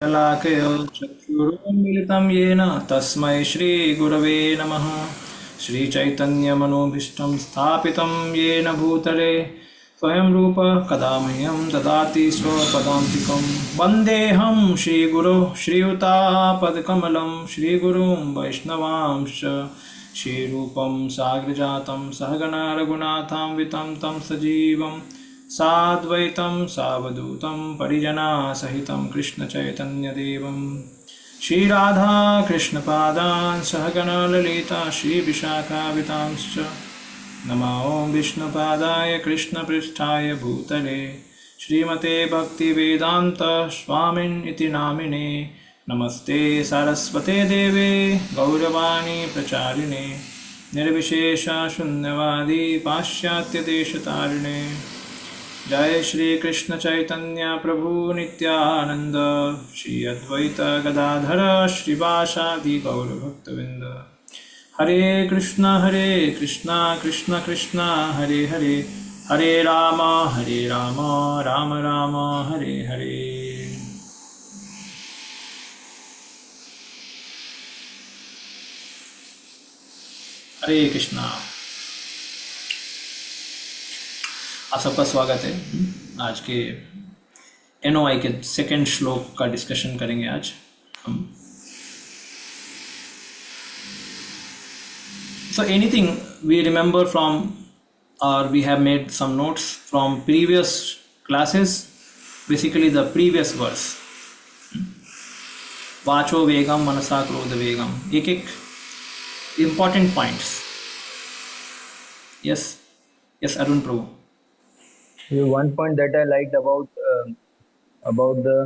शलाकयो चक्षुरुन्मिलितं येन तस्मै श्रीगुरवे नमः। श्रीचैतन्यमनोभीष्टं स्थापितं येन भूतले स्वयं रूपः कदा मह्यं ददाति स्वपदान्तिकं। वन्देऽहं श्रीगुरो श्रीयुतापदकमलं श्रीगुरुं वैष्णवांश्च श्रीरूपं साग्रजातं सहगणा रघुनाथान्वितं तं सजीवं साद्वैतं सावधूतं परिजनासहितं कृष्णचैतन्यदेवं श्रीराधा कृष्णपादान् सहगणा ललिता श्रीविशाखावितांश्च नमो विष्णुपादाय कृष्णपृष्ठाय भूतले श्रीमते भक्तिवेदान्त स्वामिन् इति नामिने। नमस्ते सारस्वते देवे गौरवाणी प्रचारिणे निर्विशेष शून्यवादी पाश्चात्यदेशतारिणे। जय श्री कृष्ण चैतन्य प्रभु नित्यानंद श्री अद्वैत गदाधर श्रीवासादि गौरभक्तवृंद। हरे कृष्णा कृष्ण कृष्ण हरे हरे हरे राम राम राम हरे हरे। हरे कृष्णा। आप सबका स्वागत है। आज के NOI के सेकेंड श्लोक का डिस्कशन करेंगे आज हम। So anything we remember from or we have made some notes from previous classes, basically the previous verse. वाचो वेगम मनसा क्रोध वेगम, एक एक important points. Yes, yes, Arun Prabhu. One point that I liked about the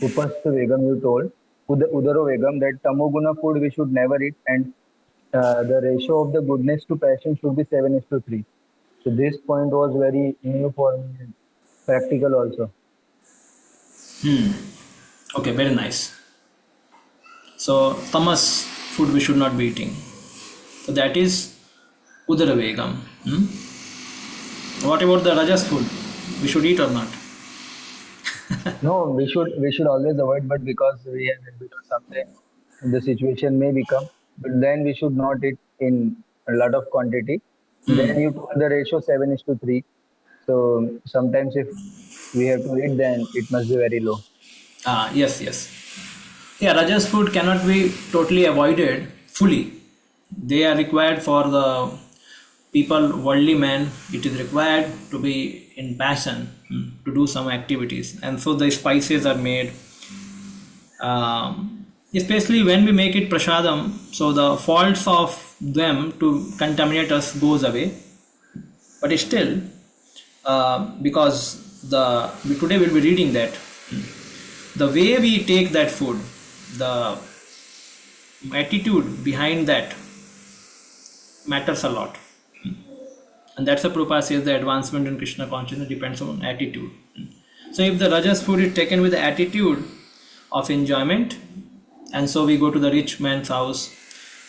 upastha vegam you told, udaro vegam, that tamoguna food we should never eat, and the ratio of the goodness to passion should be 7:3. So this point was very new for me, and practical also. Okay, very nice. So tamas food we should not be eating. So that is udara vegam. What about the rajas food? We should eat or not? No, we should always avoid, but because we have habit or something, the situation may become, but then we should not eat in a lot of quantity. Then you told the ratio 7:3. So sometimes if we have to eat, then it must be very low. Yes, yes. Yeah, rajas food cannot be totally avoided fully. They are required for the people, worldly man. It is required to be in passion, to do some activities, and so the spices are made. Especially when we make it prasadam, so the faults of them to contaminate us goes away. But still, because today we'll be reading that the way we take that food, the attitude behind that matters a lot. And that's the Prabhupada says the advancement in Krishna consciousness depends on attitude. So if the rajas food is taken with the attitude of enjoyment, and so we go to the rich man's house,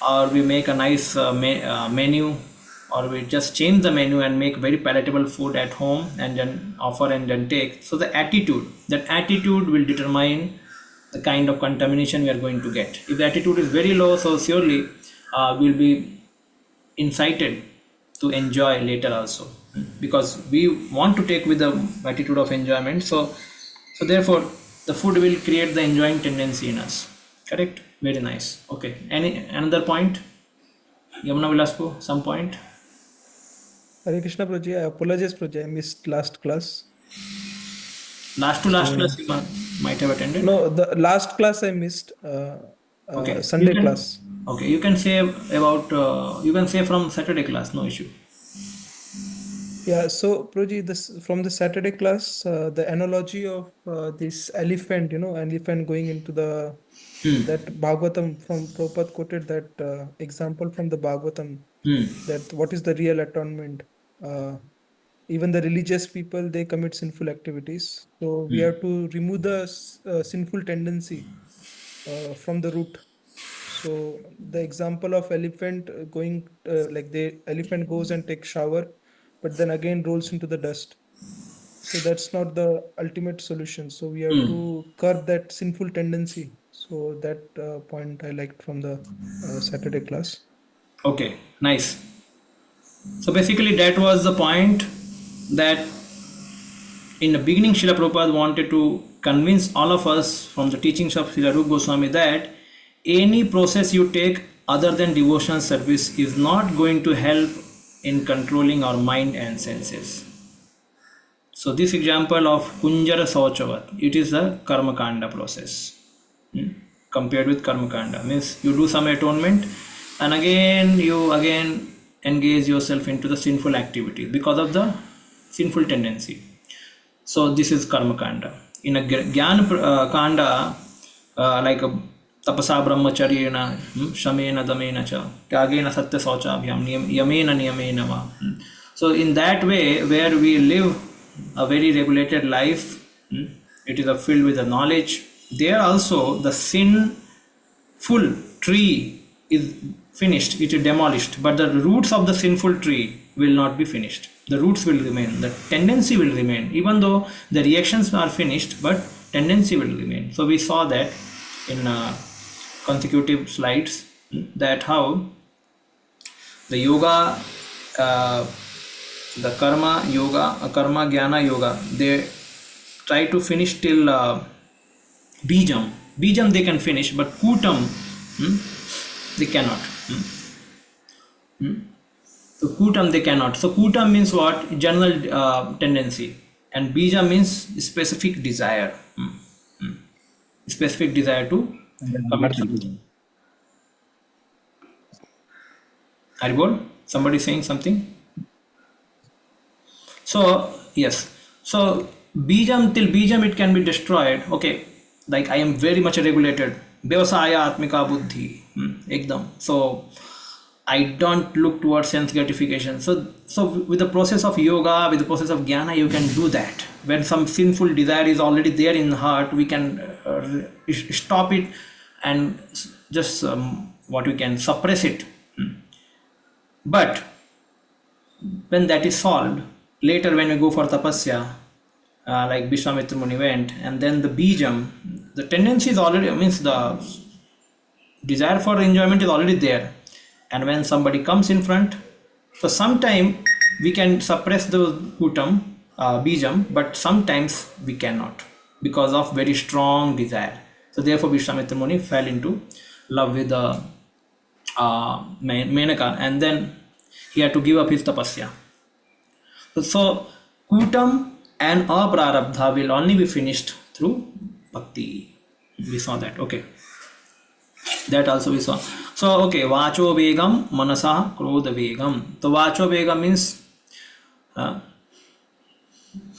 or we make a nice menu, or we just change the menu and make very palatable food at home and then offer and then take. So the attitude, that attitude will determine the kind of contamination we are going to get. If the attitude is very low, so surely we'll be incited to enjoy later also, because we want to take with the attitude of enjoyment. So therefore the food will create the enjoying tendency in us. Correct? Very nice. Okay, any another point? Yamuna Vilaspo, some point? Hare Krishna Prabhuji, I apologize Prabhuji, I missed last class. Last class you might have attended. No, the last class I missed, Okay, Sunday class. Okay, you can say about you can say from Saturday class, no issue. Yeah, so Prabhuji, from the Saturday class, the analogy of this elephant, elephant going into that Bhagavatam, from Prabhupada quoted that example from the Bhagavatam, that what is the real atonement. Even the religious people, they commit sinful activities. So we have to remove the sinful tendency from the root. So the example of elephant going, like the elephant goes and takes shower, but then again rolls into the dust. So that's not the ultimate solution. So we have to curb that sinful tendency. So that point I liked from the Saturday class. Okay, nice. So basically, that was the point that in the beginning, Srila Prabhupada wanted to convince all of us from the teachings of Srila Rupa Goswami that any process you take other than devotional service is not going to help in controlling our mind and senses. So this example of Kunjara Sauchavat, it is a Karma Kanda process. Compared with Karma Kanda, means you do some atonement and again you engage yourself into the sinful activity because of the sinful tendency. So this is Karma Kanda. In a Jnana Kanda, like a tapasa brahmacharyena, shamena damena cha, tyagena satya sauchabhyam, yamena niyamena va. So in that way, where we live a very regulated life, it is filled with the knowledge. There also the sinful tree is finished, it is demolished, but the roots of the sinful tree will not be finished. The roots will remain, the tendency will remain, even though the reactions are finished, but tendency will remain. So we saw that in consecutive slides, that how the yoga, the karma yoga, karma jnana yoga, they try to finish till bijam. Bijam they can finish, but kutam they cannot. So kutam they cannot. So kutam means what? General tendency, and bija means specific desire. Specific desire to commit something. Haribol, somebody saying something? So yes, so bijam, till bijam it can be destroyed. Okay, like I am very much regulated. Vyavasaya atmika buddhi. Ekdam. So I don't look towards sense gratification. So with the process of yoga, with the process of jnana, you can do that. When some sinful desire is already there in the heart, we can stop it and just what we can suppress it. But when that is solved, later when we go for tapasya, like Vishwamitra Muni went, and then the bijam, the tendency is already, means the desire for enjoyment is already there. And when somebody comes in front, so sometime we can suppress the kutam, bijam, but sometimes we cannot because of very strong desire. So therefore Vishwamitra Muni fell into love with the Menaka, and then he had to give up his tapasya. So kutam and aprarabdha will only be finished through bhakti. We saw that. Okay, that also we saw. So okay, vacho vegam manasa krodha vegam. So vacho vegam means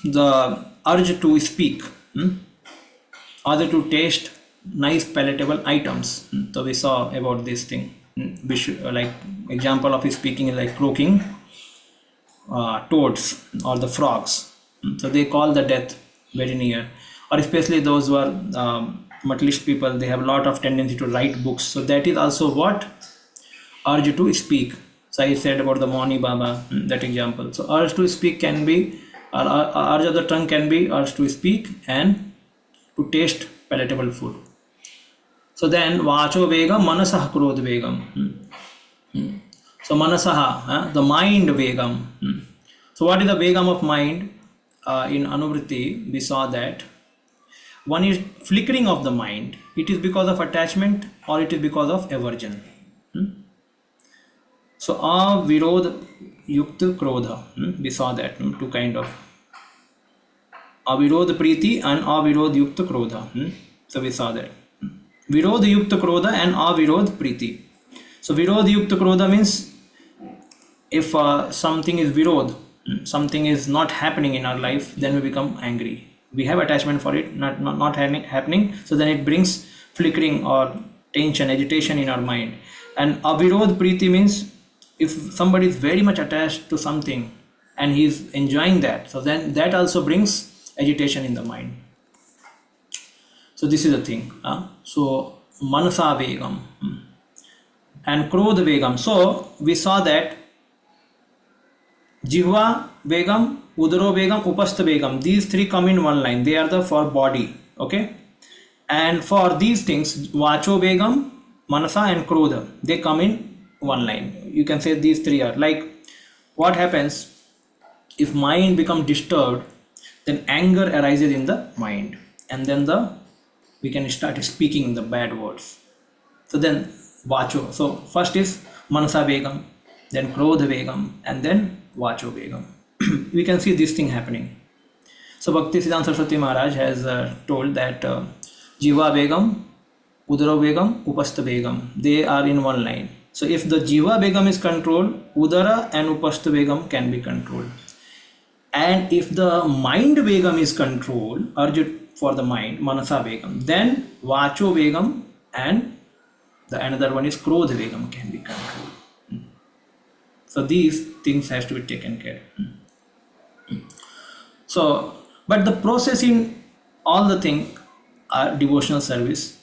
the urge to speak, or to taste nice palatable items. So we saw about this thing. Like example of his speaking is like croaking toads or the frogs. So they call the death very near, or especially those who are materialist people, they have a lot of tendency to write books. So that is also what? Urge to speak. So I said about the Moni Baba, that example. So urge to speak can be, or urge of the tongue can be urge to speak and to taste palatable food. So then vacho vegam manasah krodh vegam. So manasaha, the mind vegam. So what is the vegam of mind? In Anuvritti, we saw that one is flickering of the mind. It is because of attachment or it is because of aversion. So avirod yukta krodha. We saw that two kind of avirod priti and avirod yukta krodha. So we saw that virod yukta krodha and avirod priti. So virod yukta krodha means if something is virod, something is not happening in our life, then we become angry. We have attachment for it, not happening. So then it brings flickering or tension, agitation in our mind. And avirod priti means if somebody is very much attached to something and he is enjoying that, so then that also brings agitation in the mind. So this is the thing. So manasa vegam and krodha vegam. So we saw that Jihva vegam, Udaro Begam, Upastha Begam. These three come in one line. They are the for body. Okay. And for these things, Vacho Begam, Manasa and Krodha, they come in one line. You can say these three are like what happens if mind becomes disturbed, then anger arises in the mind, and then we can start speaking the bad words. So then Vacho. So first is Manasa Begam, then Krodha Begam, and then Vacho Begam. We can see this thing happening. So Bhakti Siddhanta Saraswati Maharaj has told that Jiva Begam, Udara Begam, Upastha Begam, they are in one line. So if the Jiva Begam is controlled, Udara and Upastha Begam can be controlled. And if the mind Begam is controlled, urge for the mind, Manasa Begam, then Vacho Begam and the another one is Krodha Begam can be controlled. So these things has to be taken care. So, but the process in all the things are devotional service,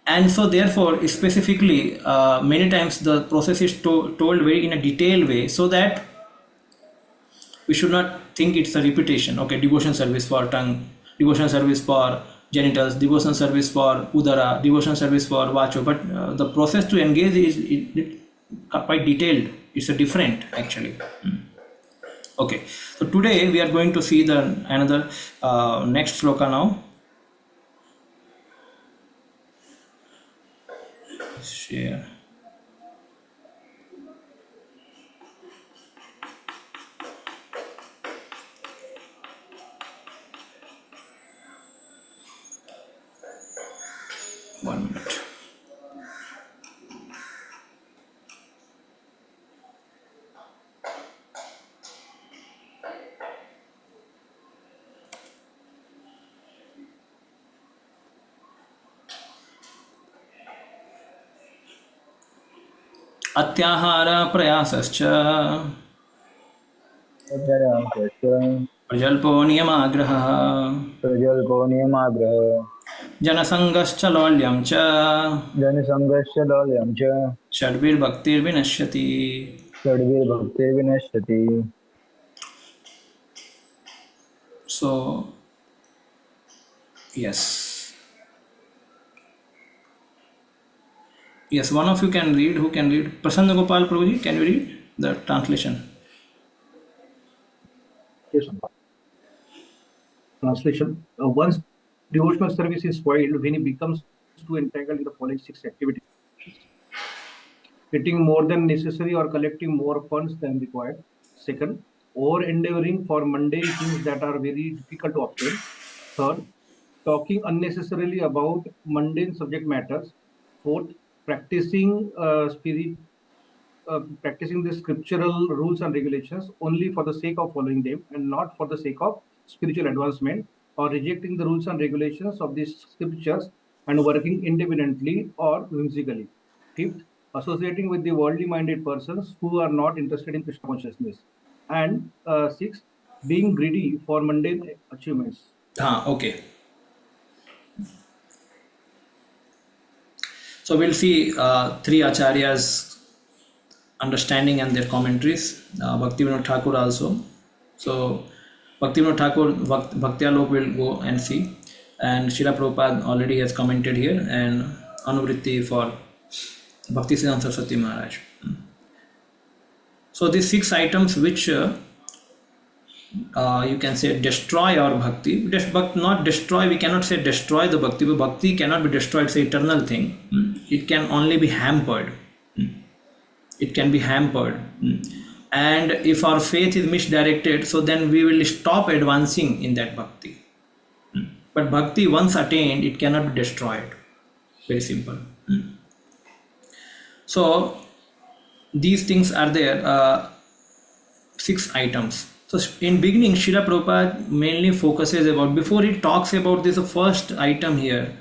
and so therefore specifically many times the process is told very in a detailed way, so that we should not think it's a repetition. Okay, devotion service for tongue, devotion service for genitals, devotion service for udara, devotion service for vacho, but the process to engage is quite detailed. It's a different actually. Okay, so today we are going to see the another next sloka now. Share. One minute. अत्याहार प्रयासश्च प्रजल्पो नियमाग्रहः जनसंगश्च लौल्यं च षड्भिर्भक्तिर्विनश्यति. So yes, one of you can read. Who can read? Prasanna Gopal Prabhuji, can you read the translation? Yes, translation. Once devotional service is spoiled when he becomes too entangled in the following 6 activities: getting more than necessary or collecting more funds than required. Second, over endeavoring for mundane things that are very difficult to obtain. Third, talking unnecessarily about mundane subject matters. Fourth, practicing practicing the scriptural rules and regulations only for the sake of following them and not for the sake of spiritual advancement, or rejecting the rules and regulations of these scriptures and working independently or whimsically. Fifth, associating with the worldly minded persons who are not interested in Krishna consciousness. And sixth, being greedy for mundane achievements. Okay. So we'll see 3 acharyas understanding and their commentaries. Bhakti Vinod Thakur also. So Bhakti Vinod Thakur, Bhakti Alok will go and see, and Srila Prabhupada already has commented here, and Anuvritti for Bhakti Siddhanta Saraswati Maharaj. So these 6 items which you can say destroy our bhakti, but not destroy, we cannot say destroy the bhakti, but bhakti cannot be destroyed, it's an eternal thing. It can only be hampered. It can be hampered. And if our faith is misdirected, so then we will stop advancing in that bhakti. But bhakti once attained, it cannot be destroyed. Very simple. So these things are there, 6 items. So in beginning, Srila Prabhupada mainly focuses about, before he talks about this first item here,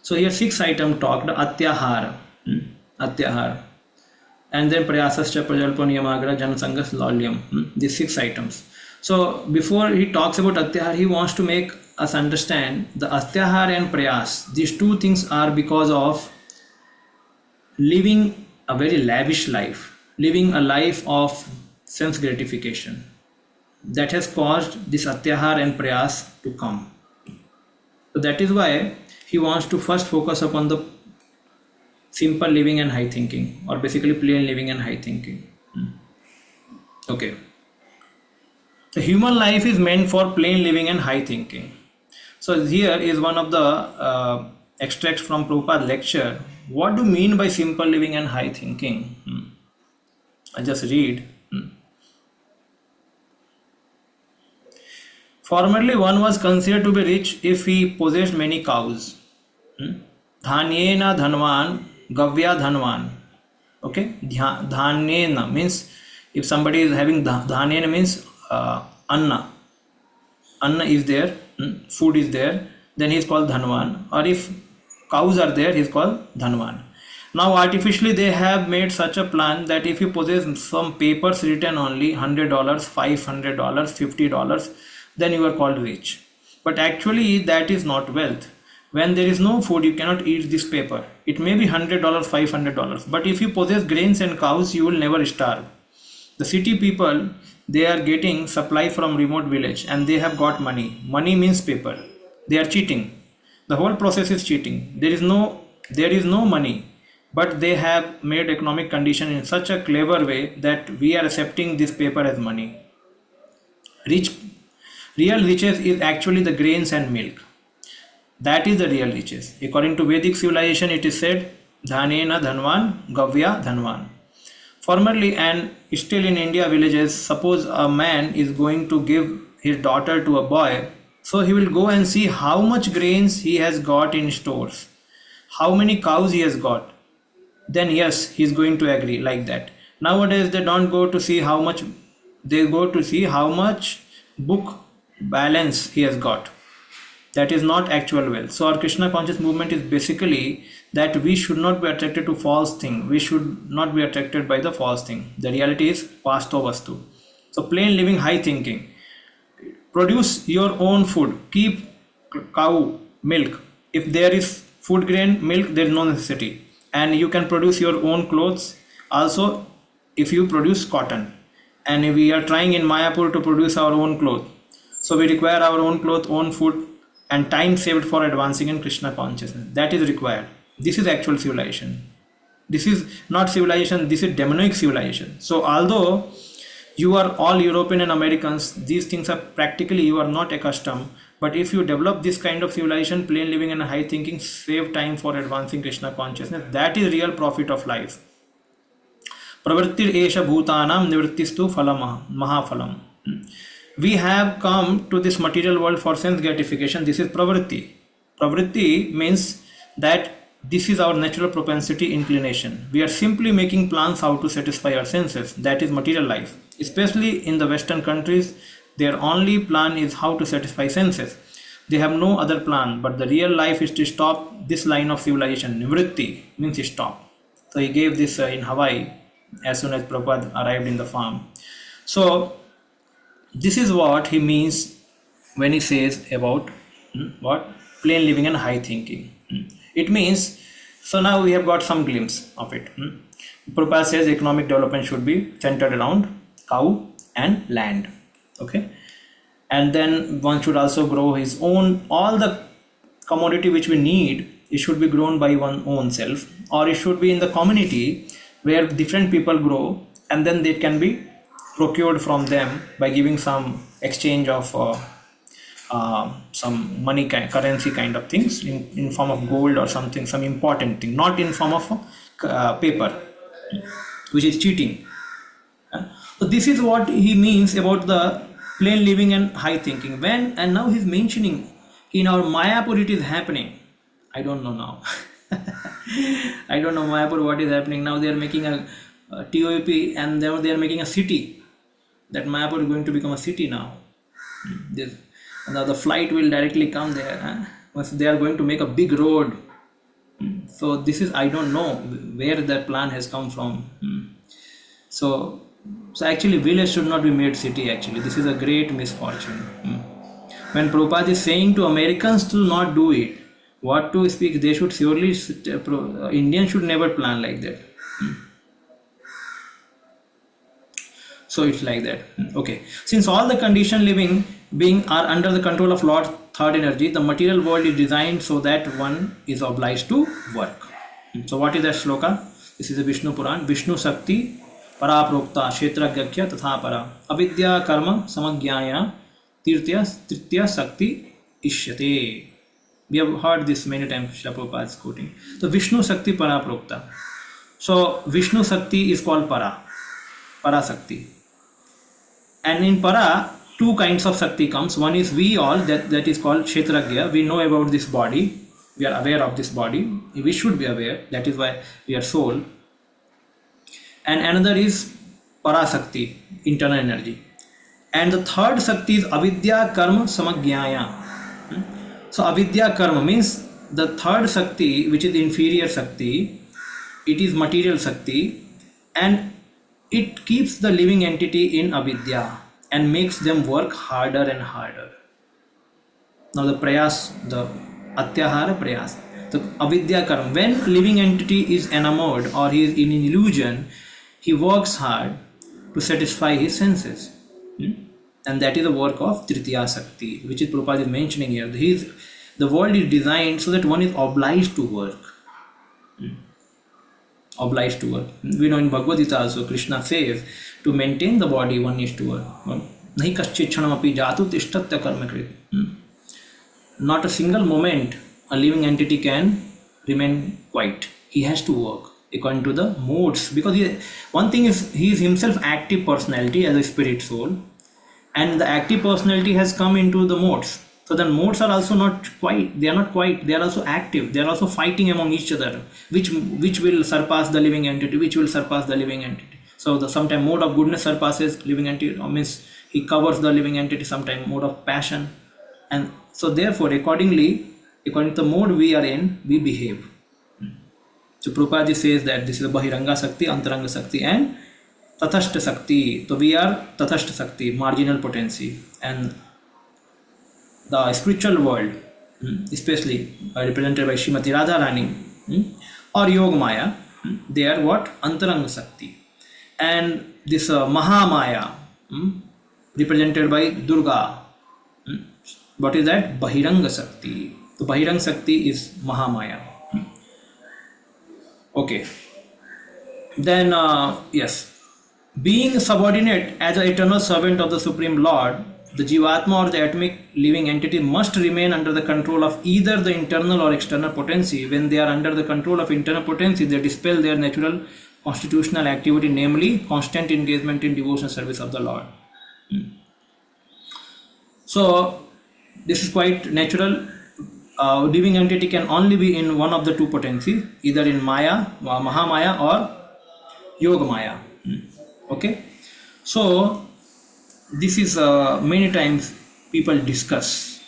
so here 6 items talked: atyahara, and then prayasascha, prajalpo, niyamagra, janasangas, laulyam, these 6 items. So before he talks about atyahara, he wants to make us understand the atyahara and prayas. These 2 things are because of living a very lavish life, living a life of sense gratification. that has caused this atyahar and prayas to come. So that is why he wants to first focus upon the simple living and high thinking, or basically plain living and high thinking. Okay. The human life is meant for plain living and high thinking. So here is one of the extracts from Prabhupada's lecture. What do you mean by simple living and high thinking? I just read. Formerly, one was considered to be rich if he possessed many cows. Dhanyena dhanvan, gavya dhanvan. Okay, dhanyena means if somebody is having dhanyena means anna. Anna is there, food is there, then he is called dhanvan. Or if cows are there, he is called dhanvan. Now artificially they have made such a plan that if you possess some papers written only $100, $500, $50, then you are called rich. But actually that is not wealth. When there is no food, you cannot eat this paper. It may be $100, $500, but if you possess grains and cows, you will never starve. The city people, they are getting supply from remote village and they have got money. Money means paper. They are cheating. The whole process is cheating. There is no money, but they have made economic condition in such a clever way that we are accepting this paper as money. Real riches is actually the grains and milk. That is the real riches. According to Vedic civilization, it is said, Dhanena dhanvan, gavya dhanvan. Formerly and still in India villages, suppose a man is going to give his daughter to a boy, so he will go and see how much grains he has got in stores, how many cows he has got. Then yes, he is going to agree like that. Nowadays they don't go to see how much, they go to see how much book balance he has got. That is not actual wealth. So our Krishna conscious movement is basically that we should not be attracted to false thing. We should not be attracted by the false thing. The reality is vasto vastu. So plain living, high thinking. Produce your own food. Keep cow milk. If there is food grain milk, there is no necessity. And you can produce your own clothes. Also, if you produce cotton. And we are trying in Mayapur to produce our own clothes. So we require our own clothes, own food, and time saved for advancing in Krishna consciousness. That is required. This is actual civilization. This is not civilization, this is demonic civilization. So although you are all European and Americans, these things are practically you are not accustomed. But if you develop this kind of civilization, plain living and high thinking, save time for advancing Krishna consciousness, that is real profit of life. Pravrittir esha bhutanam nivrittistu phalam mahaphalam. We have come to this material world for sense gratification. This is pravritti. Pravritti means that this is our natural propensity, inclination. We are simply making plans how to satisfy our senses. That is material life. Especially in the Western countries, their only plan is how to satisfy senses. They have no other plan, but the real life is to stop this line of civilization. Nivritti means stop. So he gave this in Hawaii as soon as Prabhupada arrived in the farm. So this is what he means when he says about what plain living and high thinking. It means, so now we have got some glimpse of it. Prabhupada says economic development should be centered around cow and land. Okay, and then one should also grow his own, all the commodity which we need, it should be grown by one own self, or it should be in the community where different people grow, and then they can be procured from them by giving some exchange of some money currency kind of things in form of gold or something, some important thing, not in form of paper, which is cheating. So this is what he means about the plain living and high thinking. When and now he's mentioning in our Mayapur it is happening. I don't know now. I don't know Mayapur what is happening now. They are making a TOP and they are making a city. That Mayapur is going to become a city now. Now the flight will directly come there. They are going to make a big road. So this is, I don't know where that plan has come from. So actually village should not be made city actually. This is a great misfortune. When Prabhupada is saying to Americans to not do it, what to speak, they should surely, Indians should never plan like that. So it's like that. Okay. Since all the conditioned living being are under the control of Lord Third Energy, the material world is designed so that one is obliged to work. So what is that shloka? This is a Vishnu Puran. Vishnu Sakti Paraprokta Kshetragyakya Tatha Para Avidya Karma Samagyaya Tritya Sakti Ishyate. We have heard this many times, Srila Prabhupada is quoting. So Vishnu Sakti Paraprokta. So Vishnu Sakti is called Parasakti. And in Para, two kinds of Sakti comes. One is we all, that is called Kshetragya. We know about this body. We are aware of this body. We should be aware. That is why we are soul. And another is Parasakti, internal energy. And the third Sakti is Avidya Karma Samagyaya. So Avidya Karma means the third Sakti, which is the inferior Sakti, it is material Sakti, and it keeps the living entity in avidya and makes them work harder and harder. Now the prayas, the atyahara prayas, the avidya karma, when living entity is enamored or he is in an illusion, he works hard to satisfy his senses. And that is the work of Tritiya Sakti, which is Prabhupada is mentioning here. The world is designed so that one is obliged to work. Obliged to work. We know in Bhagavad Gita also Krishna says to maintain the body one needs to work. Nahi kaschit kshanamapi jatu tishtatya karma krit. Not a single moment a living entity can remain quiet. He has to work according to the modes, because one thing is he is himself active personality as a spirit soul, and the active personality has come into the modes. So the modes are also not quiet. They are not quiet. They are also active. They are also fighting among each other. Which will surpass the living entity? Which will surpass the living entity? So the sometime mode of goodness surpasses living entity, or means he covers the living entity. Sometime mode of passion, and so therefore according to the mode we are in, we behave. So Prabhupada says that this is a Bahiranga Sakti, Antaranga Sakti, and Tathashta Sakti. So we are Tathashta Sakti, marginal potency, and the spiritual world, especially represented by Srimati Radharani or Yoga Maya, they are what? Antaranga Sakti. And this Mahamaya, represented by Durga, what is that? Bahiranga Sakti. So Bahiranga Sakti is Mahamaya. Okay. Then, yes. Being subordinate as an eternal servant of the Supreme Lord, the Jivatma or the atomic living entity must remain under the control of either the internal or external potency. When they are under the control of internal potency, they dispel their natural constitutional activity, namely constant engagement in devotional service of the Lord. So this is quite natural. Living entity can only be in one of the two potency, either in Maya, Mahamaya, or Yoga Maya. Okay, so this is many times people discuss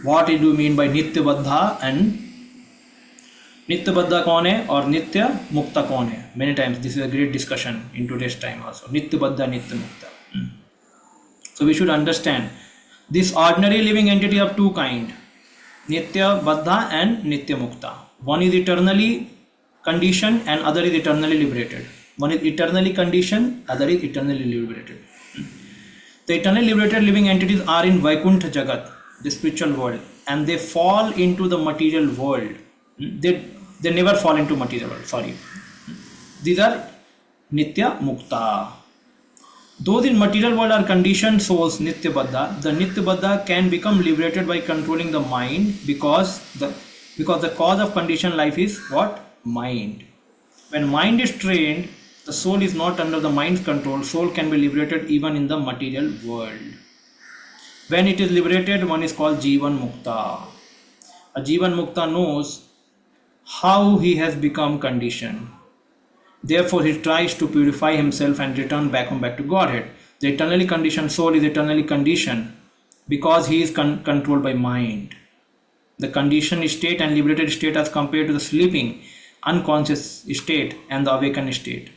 what do you mean by Nitya Baddha and Nitya Baddha kaun hai or Nitya Mukta kaun hai. Many times this is a great discussion in today's time also. Nitya Baddha, Nitya Mukta. So we should understand this ordinary living entity of two kind, Nitya Baddha and Nitya Mukta. One is eternally conditioned and other is eternally liberated. One is eternally conditioned, other is eternally liberated. The eternally liberated living entities are in Vaikuntha Jagat, the spiritual world, and they fall into the material world. They never fall into material world, sorry. These are Nitya Mukta. Those in material world are conditioned souls, Nitya Baddha. The Nitya Baddha can become liberated by controlling the mind, because the cause of conditioned life is what? Mind. When mind is trained, the soul is not under the mind's control. Soul can be liberated even in the material world. When it is liberated, one is called Jivan Mukta. A Jivan Mukta knows how he has become conditioned. Therefore, he tries to purify himself and return back to Godhead. The eternally conditioned soul is eternally conditioned because he is controlled by mind. The conditioned state and liberated state as compared to the sleeping, unconscious state and the awakened state.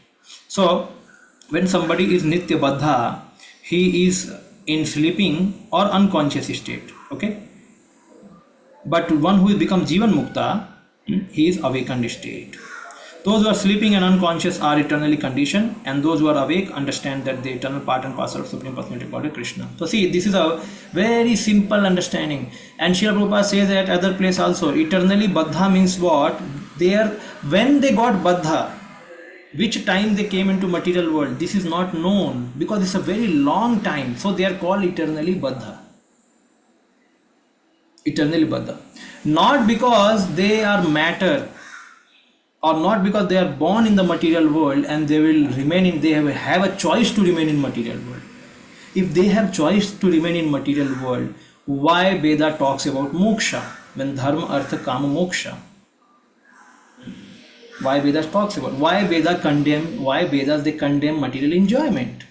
So, when somebody is Nitya Baddha, he is in sleeping or unconscious state. Okay? But one who becomes Jivan Mukta, he is awakened state. तो Those who are sleeping and unconscious are eternally conditioned, and those who are awake understand that the eternal part and parcel of Supreme Personality of Godhead Krishna. So see, this is a very simple understanding. And Srila Prabhupada says at other place also, eternally Baddha means what? When they got Baddha, which time they came into material world, this is not known, because it's a very long time. So they are called eternally Baddha. Eternally Baddha. Not because they are matter, or not because they are born in the material world and they will remain in, they have a choice to remain in material world. If they have choice to remain in material world, why Veda talks about moksha, when dharma, artha, kama, moksha? Why Vedas talks about, why Vedas they condemn material enjoyment?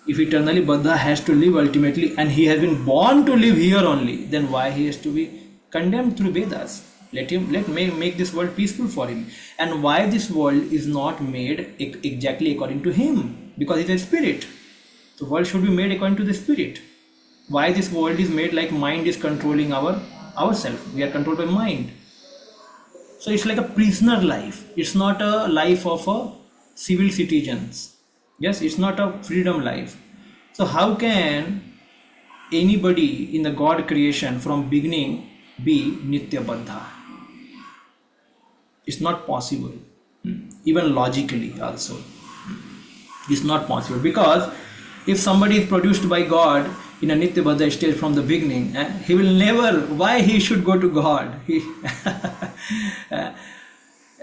If eternally Baddha has to live ultimately, and he has been born to live here only, then why he has to be condemned through Vedas? Let make this world peaceful for him. And why this world is not made exactly according to him? Because he's a spirit. The world should be made according to the spirit. Why this world is made like mind is controlling ourselves? We are controlled by mind. So it's like a prisoner life. It's not a life of a civil citizens. Yes, it's not a freedom life. So how can anybody in the God creation from beginning be Nitya Baddha? It's not possible. Even logically also. It's not possible, because if somebody is produced by God in a Nitya Baddha stage from the beginning, he will never, why he should go to God?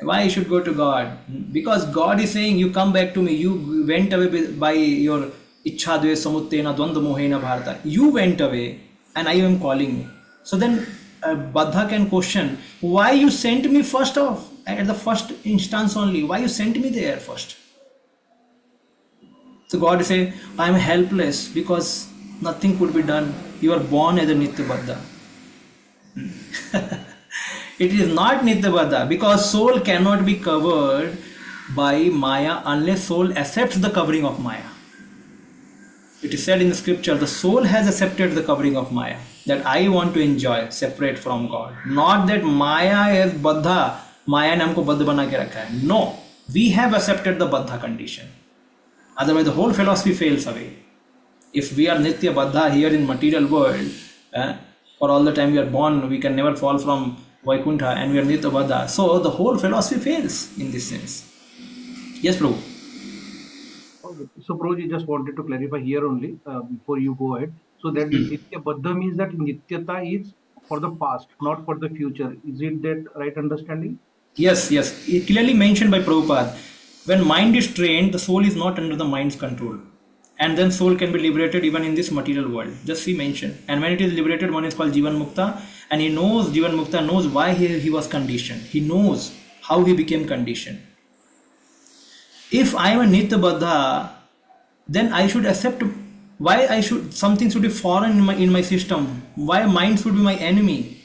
Why he should go to God? Because God is saying, you come back to me. You went away by your Ichha Dve Samuttena Dvandva Mohena Bharata. You went away and I am calling you. So then Baddha can question, why you sent me first off, at the first instance only, why you sent me there first? So God is saying, I am helpless because nothing could be done. You are born as a Nitya Baddha. It is not Nitya Baddha, because soul cannot be covered by Maya unless soul accepts the covering of Maya. It is said in the scripture, the soul has accepted the covering of Maya, that I want to enjoy separate from God. Not that Maya is Baddha, Maya ne humko Baddha bana ke rakha hai. No, we have accepted the Baddha condition. Otherwise the whole philosophy fails away. If we are Nitya Baddha here in material world, for all the time we are born, we can never fall from Vaikuntha, and we are Nitya Baddha. So the whole philosophy fails in this sense. Yes, Prabhu. Okay. So, Prabhuji, just wanted to clarify here only before you go ahead. So that Nitya Baddha means that Nityata is for the past, not for the future. Is it that right understanding? Yes. It clearly mentioned by Prabhupada. When mind is trained, the soul is not under the mind's control. And then soul can be liberated even in this material world. Just he mentioned. And when it is liberated, one is called Jivan Mukta. And he knows, Jivan Mukta knows why he was conditioned. He knows how he became conditioned. If I am a Nitya Baddha, then I should accept why something should be foreign in my system. Why mind should be my enemy?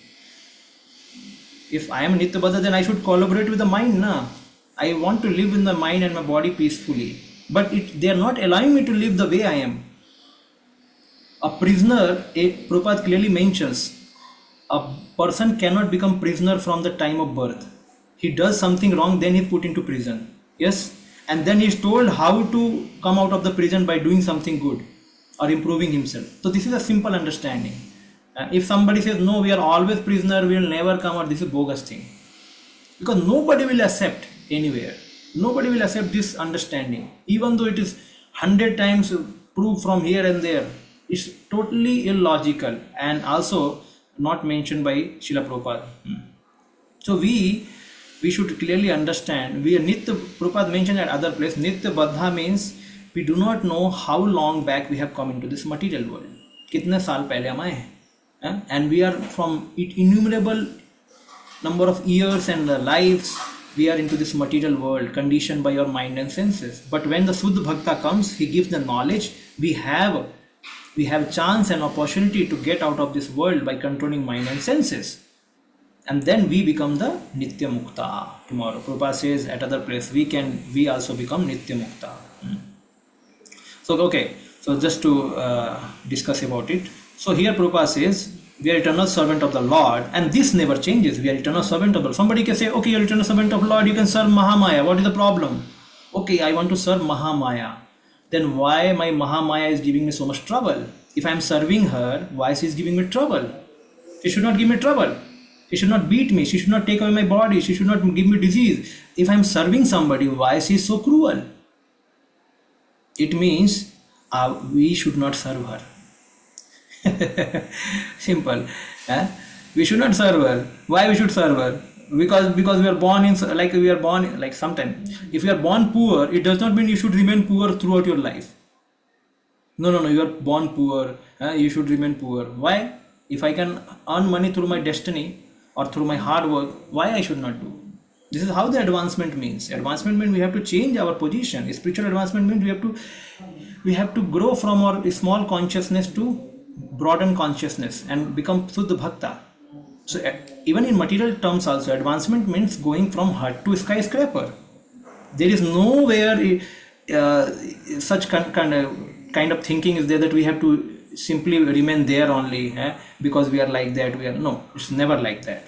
If I am Nitya Baddha, then I should collaborate with the mind. Na? I want to live in the mind and my body peacefully. But they are not allowing me to live the way I am. A prisoner, Prabhupada clearly mentions, a person cannot become prisoner from the time of birth. He does something wrong, then he is put into prison. Yes? And then he is told how to come out of the prison by doing something good or improving himself. So this is a simple understanding. If somebody says, no, we are always prisoner, we will never come out, this is a bogus thing. Because nobody will accept anywhere. Nobody will accept this understanding. Even though it is 100 times proved from here and there, it's totally illogical and also not mentioned by Srila Prabhupada. So we should clearly understand, Prabhupada mentioned at other place, Nitya Baddha means we do not know how long back we have come into this material world. Kitne saal pehle hum aaye hain? And we are from innumerable number of years and lives, we are into this material world conditioned by our mind and senses. But when the Suddha Bhakta comes, he gives the knowledge, we have chance and opportunity to get out of this world by controlling mind and senses. And then we become the Nitya Mukta tomorrow. Prabhupada says at other place, we also become Nitya Mukta. So just to discuss about it. So here Prabhupada says, We are eternal servant of the Lord, and this never changes. We are eternal servant of the Lord. Somebody can say, okay, you're eternal servant of the Lord, you can serve Mahamaya. What is the problem? Okay, I want to serve Mahamaya. Then why my Mahamaya is giving me so much trouble? If I am serving her, why she is giving me trouble? She should not give me trouble. She should not beat me. She should not take away my body. She should not give me disease. If I am serving somebody, why she is so cruel? It means we should not serve her. Simple. We should not serve her. Why we should serve her? Because we are born in sometimes. If you are born poor, it does not mean you should remain poor throughout your life. No. You are born poor. You should remain poor. Why? If I can earn money through my destiny or through my hard work, why I should not do? This is how the advancement means. Advancement means we have to change our position. Spiritual advancement means we have to grow from our small consciousness to broaden consciousness and become Suddha Bhakta. So even in material terms also, advancement means going from hut to skyscraper. There is nowhere such kind of thinking is there that we have to simply remain there only because we are like that. No, it's never like that.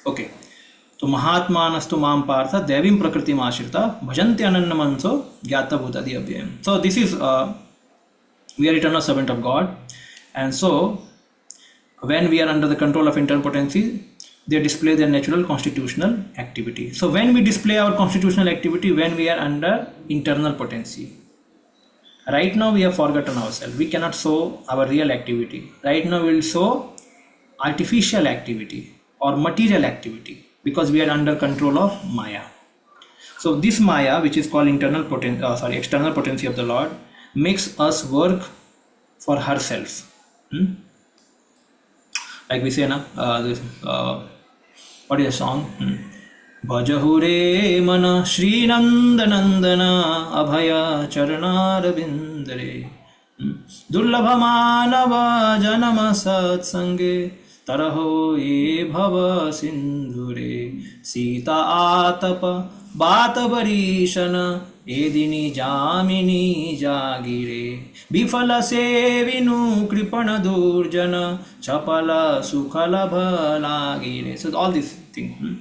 Okay. तो महात्मानस्तु माम पार्थ दैवीं प्रकृतिम आश्रिता भजन्ते अनन्य मनसो ज्ञाता भूतादि अव्ययम्. So this is we are eternal servant of God, and so when we are under the control of internal potency, they display their natural constitutional activity. So when we display our constitutional activity, when we are under internal potency, right now we have forgotten ourselves. We cannot show our real activity. Right now we will show artificial activity or material activity because we are under control of Maya. So this Maya, which is called external potency of the Lord, makes us work for herself. Like we say, what is the song? Bhajahure mana Shri Nanda Nandana Abhaya Charanar Bindare Durlabha Manava Janama Satsange Taraho E Bhava Sindhure Sita Atapa Bata Varishana Edini Jamini Jagire Bifala Sevinu Kripana Durjana Chapala Sukhala Bhalagire. So all these things.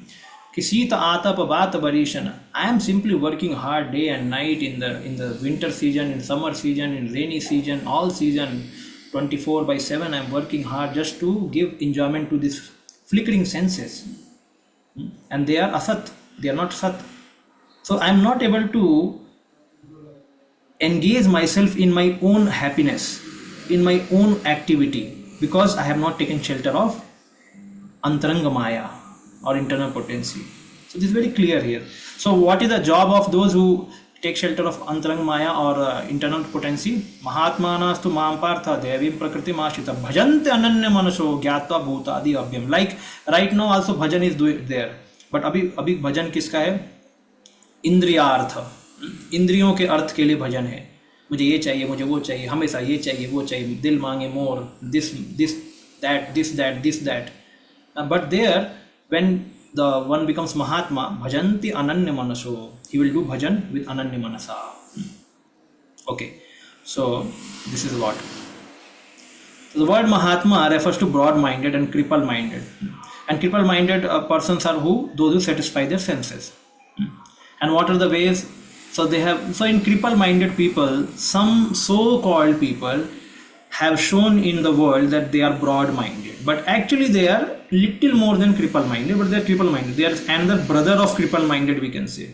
Kisita Atapa Bata Varishana. I am simply working hard day and night in the winter season, in summer season, in rainy season, all season, 24/7. I am working hard just to give enjoyment to these flickering senses. And they are asat, they are not sat. So I am not able to engage myself in my own happiness, in my own activity, because I have not taken shelter of Antaranga Maya or internal potency. So this is very clear here. So what is the job of those who take shelter of Antaranga Maya or internal potency? Mahatmanastu mam partha devim prakriti mashita bhajante ananya manaso gyatva bhutadi abhyam. Like right now also bhajan is there. But abhi bhajan kiska hai? इंद्रियार्थ, इंद्रियों के अर्थ के लिए भजन है. मुझे ये चाहिए, मुझे वो चाहिए, हमेशा ये चाहिए, वो चाहिए, दिल मांगे मोर, this that. But there, when the one becomes Mahatma, bhajanti ananya manaso, he will do bhajan with ananya manasa. Okay, so this is what. So the word Mahatma refers to broad-minded and cripple-minded. And cripple-minded persons are who? Those who satisfy their senses. And what are the ways? So in cripple-minded people, some so-called people have shown in the world that they are broad-minded, but actually they are little more than cripple-minded, but they are cripple-minded. They are another brother of cripple-minded, we can say.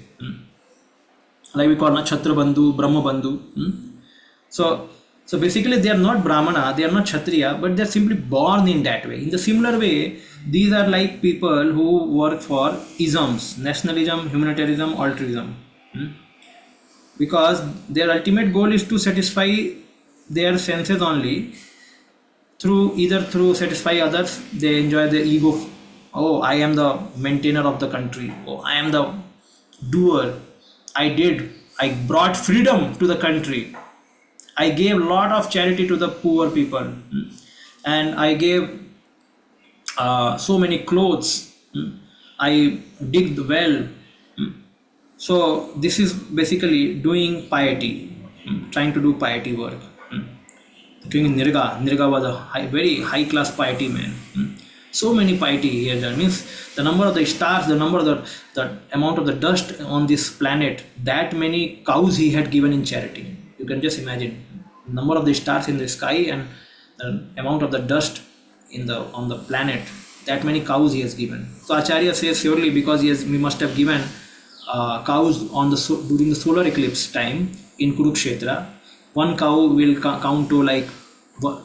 Like we call Chhatra Bandhu, Brahma Bandhu. So basically they are not Brahmana, they are not Kshatriya, but they are simply born in that way. In the similar way, these are like people who work for isms, nationalism, humanitarianism, altruism. Because their ultimate goal is to satisfy their senses only. Either through satisfy others, they enjoy their ego. Oh, I am the maintainer of the country. Oh, I am the doer. I brought freedom to the country. I gave a lot of charity to the poor people, and I gave so many clothes. I digged the well. So this is basically doing piety, trying to do piety work. King Nirga. Nirga was a very high class piety man. So many piety he had done. Means the number of the stars, the number of the amount of the dust on this planet, that many cows he had given in charity. You can just imagine number of the stars in the sky and the amount of the dust in the on the planet. That many cows he has given. So Acharya says surely because he must have given cows on the during the solar eclipse time in Kurukshetra. One cow will count to like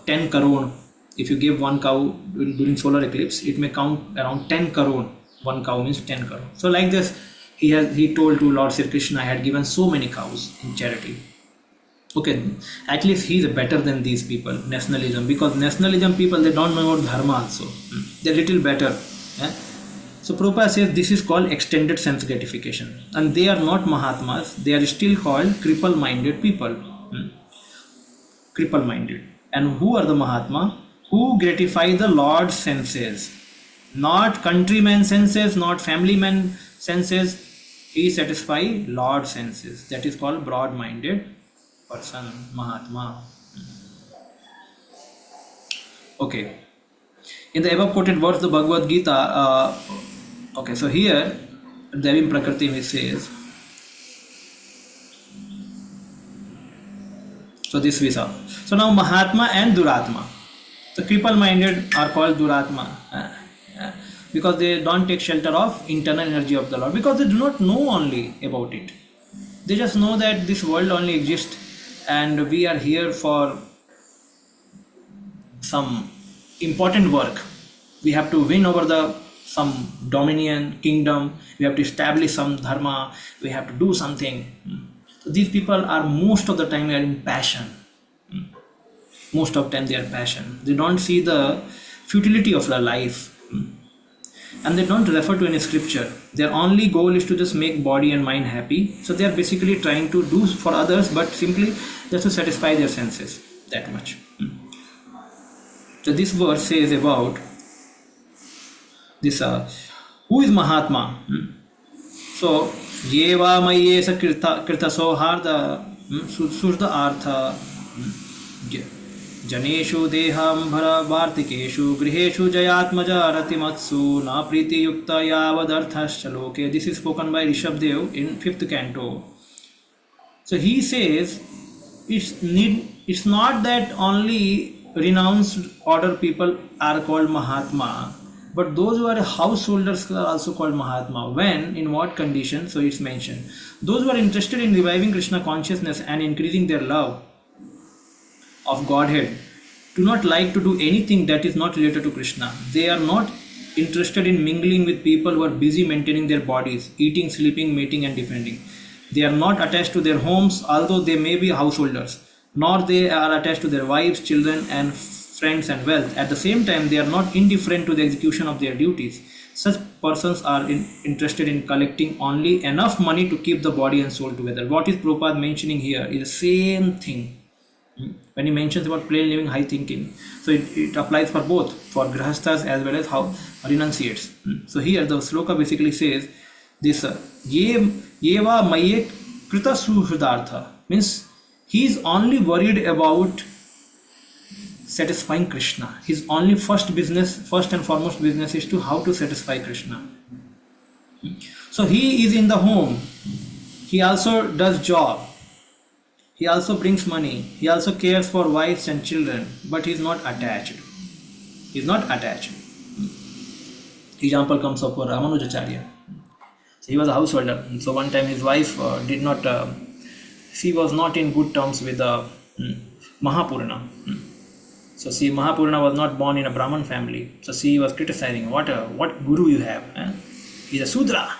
10 crore. If you give one cow during solar eclipse, it may count around 10 crore. One cow means 10 crore. So like this, he told to Lord Sri Krishna, I had given so many cows in charity. Okay, at least he is better than these people, nationalism, because nationalism people, they don't know about dharma also. They're little better. So Prabhupada says this is called extended sense gratification, and they are not Mahatmas, they are still called cripple-minded people. Cripple-minded. And who are the Mahatma? Who gratify the Lord's senses, not countrymen senses, not family men senses. He satisfy Lord's senses. That is called broad-minded person, Mahatma. Okay. In the above quoted verse, the Bhagavad Gita. Okay, so here Devim Prakriti says. So this we saw. So now Mahatma and Duratma. So cripple-minded are called Duratma because they don't take shelter of internal energy of the Lord, because they do not know only about it. They just know that this world only exists and we are here for some important work. We have to win over some dominion, kingdom. We have to establish some dharma. We have to do something. So these people are most of the time are in passion. Most of the time they are passion. They don't see the futility of their life. And they don't refer to any scripture. Their only goal is to just make body and mind happy. So they are basically trying to do for others, but simply just to satisfy their senses. That much. So this verse says about this, who is Mahatma? So, Yeva Mayesa Krita Soharda Surda Artha Janeshu Dehambhara Vartikeshu Griheshu Jayatmaja Ratimatsu Na Priti Yukta Yavadarthas Chaloke. This is spoken by Rishabdev in 5th canto. So he says it's not that only renounced order people are called Mahatma, but those who are householders are also called Mahatma. When, in what condition? So it's mentioned. Those who are interested in reviving Krishna consciousness and increasing their love of Godhead do not like to do anything that is not related to Krishna. They are not interested in mingling with people who are busy maintaining their bodies, eating, sleeping, mating and defending. They are not attached to their homes, although they may be householders, nor they are attached to their wives, children and friends and wealth. At the same time, they are not indifferent to the execution of their duties. Such persons are interested in collecting only enough money to keep the body and soul together. What is Prabhupada mentioning here is the same thing. When he mentions about plain living, high thinking, so it applies for both, for grahasthas as well as how renunciates. So here the sloka basically says this Yeva Maye Krita Suhridartha, means he is only worried about satisfying Krishna. His only first and foremost business is to how to satisfy Krishna. So he is in the home. He also does job. He also brings money. He also cares for wives and children, but he is not attached. He is not attached. Example comes up for Ramanujacharya. So he was a householder. So one time his wife she was not in good terms with Mahapurana. So see, Mahapurana was not born in a Brahman family. So she was criticizing, what guru you have? He's a Sudra.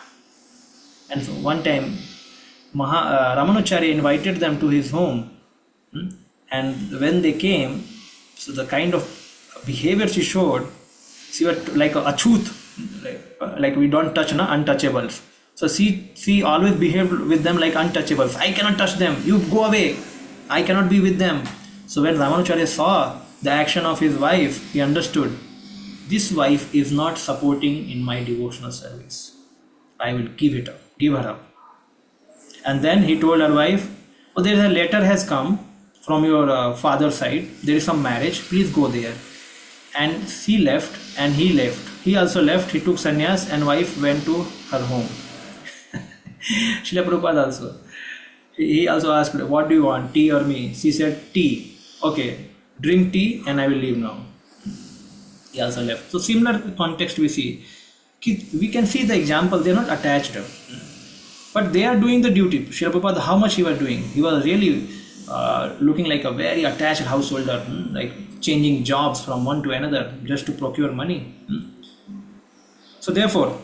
And so one time Ramanujacharya invited them to his home. And when they came, so the kind of behavior she showed, she was like a achut, like we don't touch untouchables. So she always behaved with them like untouchables. I cannot touch them. You go away. I cannot be with them. So when Ramanujacharya saw the action of his wife, he understood, this wife is not supporting in my devotional service. I will give her up. And then he told her wife, there is a letter has come from your father's side, there is some marriage, please go there. And she left and he left. He also left, he took sannyas and wife went to her home. Srila Prabhupada also. He also asked, what do you want, tea or me? She said, tea. Okay, drink tea and I will leave now. He also left. So similar context we see. We can see the example, they are not attached. But they are doing the duty. Srila Prabhupada, how much he was doing? He was really looking like a very attached householder, like changing jobs from one to another just to procure money. So therefore,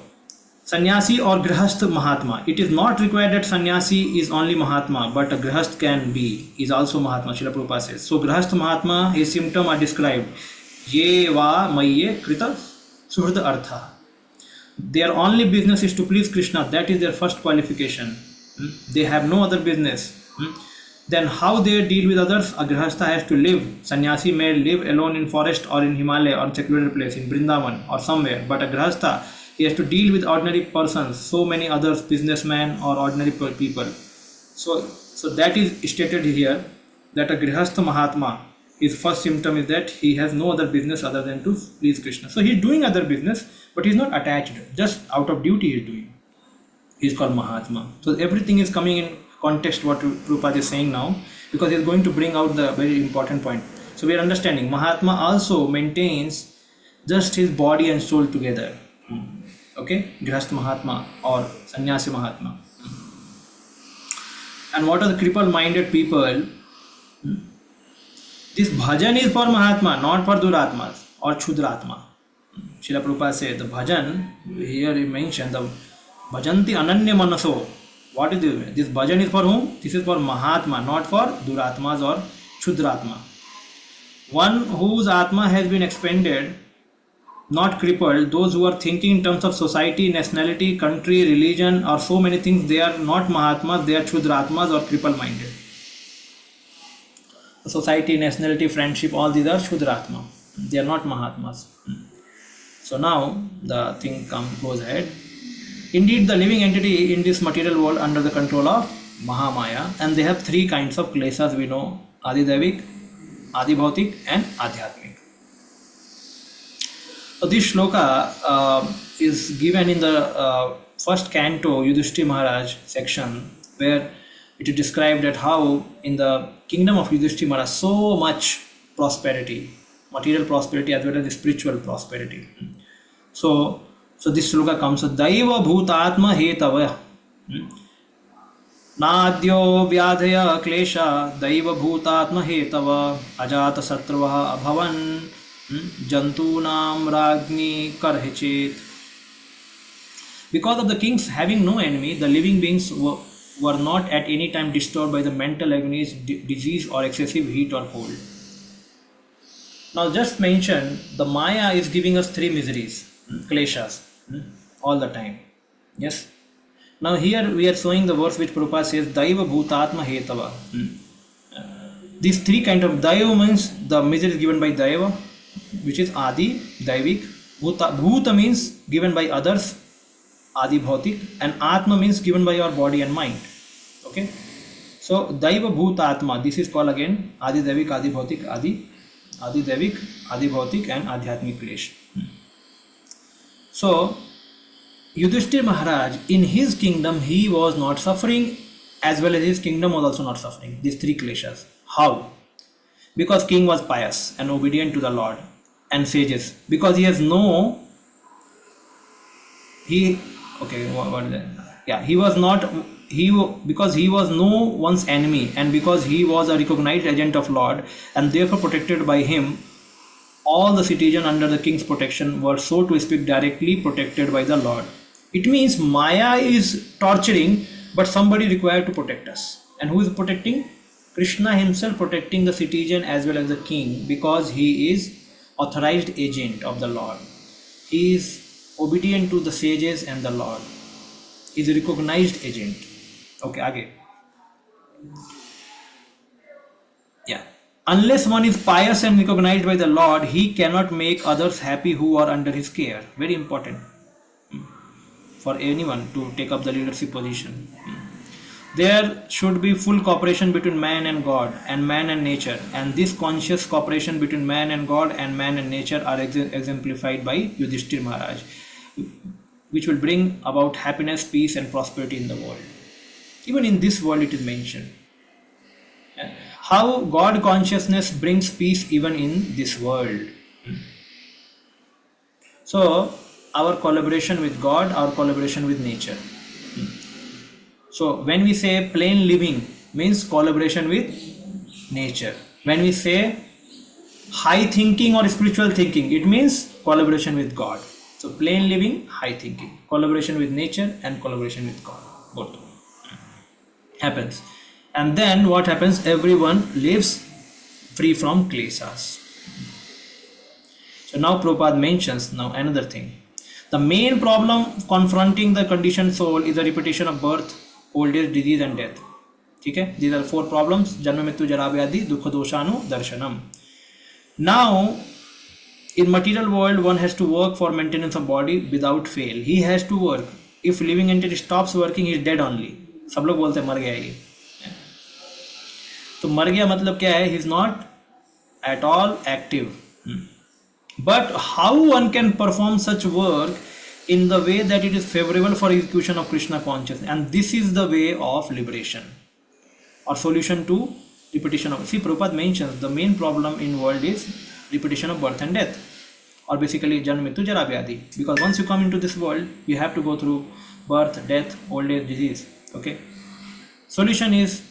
sannyasi or grihasth Mahatma. It is not required that sannyasi is only Mahatma, but a grihasth can be, is also Mahatma, Srila Prabhupada says. So grihasth Mahatma, his symptoms are described. Ye va mayye krita suhrda artha. Their only business is to please Krishna. That is their first qualification. They have no other business. Then how they deal with others? A grihastha has to live. Sannyasi may live alone in forest or in Himalaya or secluded place in Vrindavan or somewhere. But a grihastha, he has to deal with ordinary persons, so many others, businessmen or ordinary people. So that is stated here, that a grihastha Mahatma, his first symptom is that he has no other business other than to please Krishna. So he is doing other business, but he is not attached. Just out of duty he is doing. He is called Mahatma. So everything is coming in context what Prabhupada is saying now, because he is going to bring out the very important point. So we are understanding Mahatma also maintains just his body and soul together. Okay, Grihastha Mahatma or Sannyasi Mahatma. And what are the crippled minded people? This bhajan is for Mahatma, not for Duratmas or Chudratma. Srila Prabhupada said the bhajan, here he mentioned the bhajanti ananya manaso. What is this? This bhajan is for whom? This is for Mahatma, not for Duratmas or Chudratma. One whose Atma has been expanded, not crippled, those who are thinking in terms of society, nationality, country, religion or so many things, they are not Mahatmas, they are Chudratmas or crippled minded. Society, nationality, friendship, all these are Shudratma. They are not Mahatmas. So now the thing goes ahead. Indeed, the living entity in this material world under the control of Mahamaya, and they have three kinds of kleshas we know: Adidevik, Adibhautik and Adhyatmik. So this shloka is given in the first canto, Yudhishthira Maharaj section, where it is described that how in the kingdom of Yudhishthira Maharaj so much prosperity, material prosperity as well as spiritual prosperity. So this shloka comes, Daiva Bhutatma Hetava Nadyo Vyadhaya Klesha Daiva Bhutatma Hetava Ajata Satravaha Abhavan Jantunam Ragni Karhichet. Because of the kings having no enemy, the living beings were not at any time disturbed by the mental agonies, disease or excessive heat or cold. Now just mention, the Maya is giving us three miseries, kleshas, all the time. Yes. Now here we are showing the verse which Prabhupada says, Daiva Bhutatma Hetava. These three kind of Daiva means the misery is given by Daiva, which is Adi, Daivik. Bhuta means given by others, Adi Bhautik, and Atma means given by your body and mind. Okay. So Daiva Bhuta Atma, this is called again Adi Daivik, Adi Bhautik, Adi Daivik, Adi Bhautik and Adhyatmik Klesh. So Yudhishthira Maharaj, in his kingdom he was not suffering, as well as his kingdom was also not suffering. These three kleshas. How? Because king was pious and obedient to the Lord, and sages. Because he has no, what is that? Yeah, because he was no one's enemy, and because he was a recognized agent of Lord, and therefore protected by him, all the citizens under the king's protection were, so to speak, directly protected by the Lord. It means Maya is torturing, but somebody required to protect us. And who is protecting? Krishna himself protecting the citizen as well as the king, because he is authorized agent of the Lord. He is obedient to the sages and the Lord. He is a recognized agent. Okay, again. Yeah. Unless one is pious and recognized by the Lord, he cannot make others happy who are under his care. Very important for anyone to take up the leadership position. There should be full cooperation between man and God and man and nature, and this conscious cooperation between man and God and man and nature are exemplified by Yudhishthir Maharaj, which will bring about happiness, peace and prosperity in the world. Even in this world it is mentioned. How God consciousness brings peace even in this world. So, our collaboration with God, our collaboration with nature. So, when we say plain living, means collaboration with nature. When we say high thinking or spiritual thinking, it means collaboration with God. So, plain living, high thinking, collaboration with nature and collaboration with God. Both happens. And then what happens? Everyone lives free from kleshas. So now Prabhupada mentions now another thing. The main problem confronting the conditioned soul is the repetition of birth, old age, disease and death. Okay? These are 4 problems. Janma mrityu jara vyadhi dukkha doshanu darshanam. Now, in material world, one has to work for maintenance of body without fail. He has to work. If living entity stops working, he is dead only. सब लोग बोलते हैं मर गया ये. तो मर गया मतलब क्या है? He is not at all active. But how one can perform such work in the way that it is favorable for execution of Krishna consciousness, and this is the way of liberation or solution to repetition of. See, Prabhupada mentions the main problem in world is repetition of birth and death, or basically janma mrityu jara vyadhi. Because once you come into this world, you have to go through birth, death, old age, disease. Okay. Solution is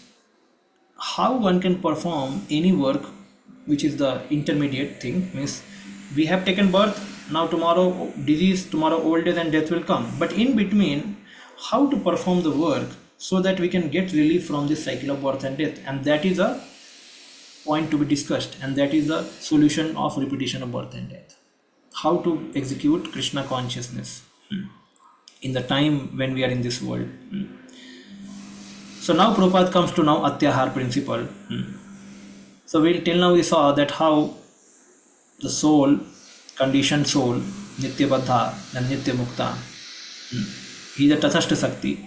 how one can perform any work which is the intermediate thing. Means we have taken birth, now tomorrow disease, tomorrow old age and death will come. But in between, how to perform the work so that we can get relief from this cycle of birth and death. And that is a point to be discussed, and that is the solution of repetition of birth and death. How to execute Krishna consciousness in the time when we are in this world. So now Prabhupada comes to now Atyahar principle. So till now we saw that how the soul, conditioned soul, Nitya Baddha and Nitya Mukta, he is a Tathastha Sakti.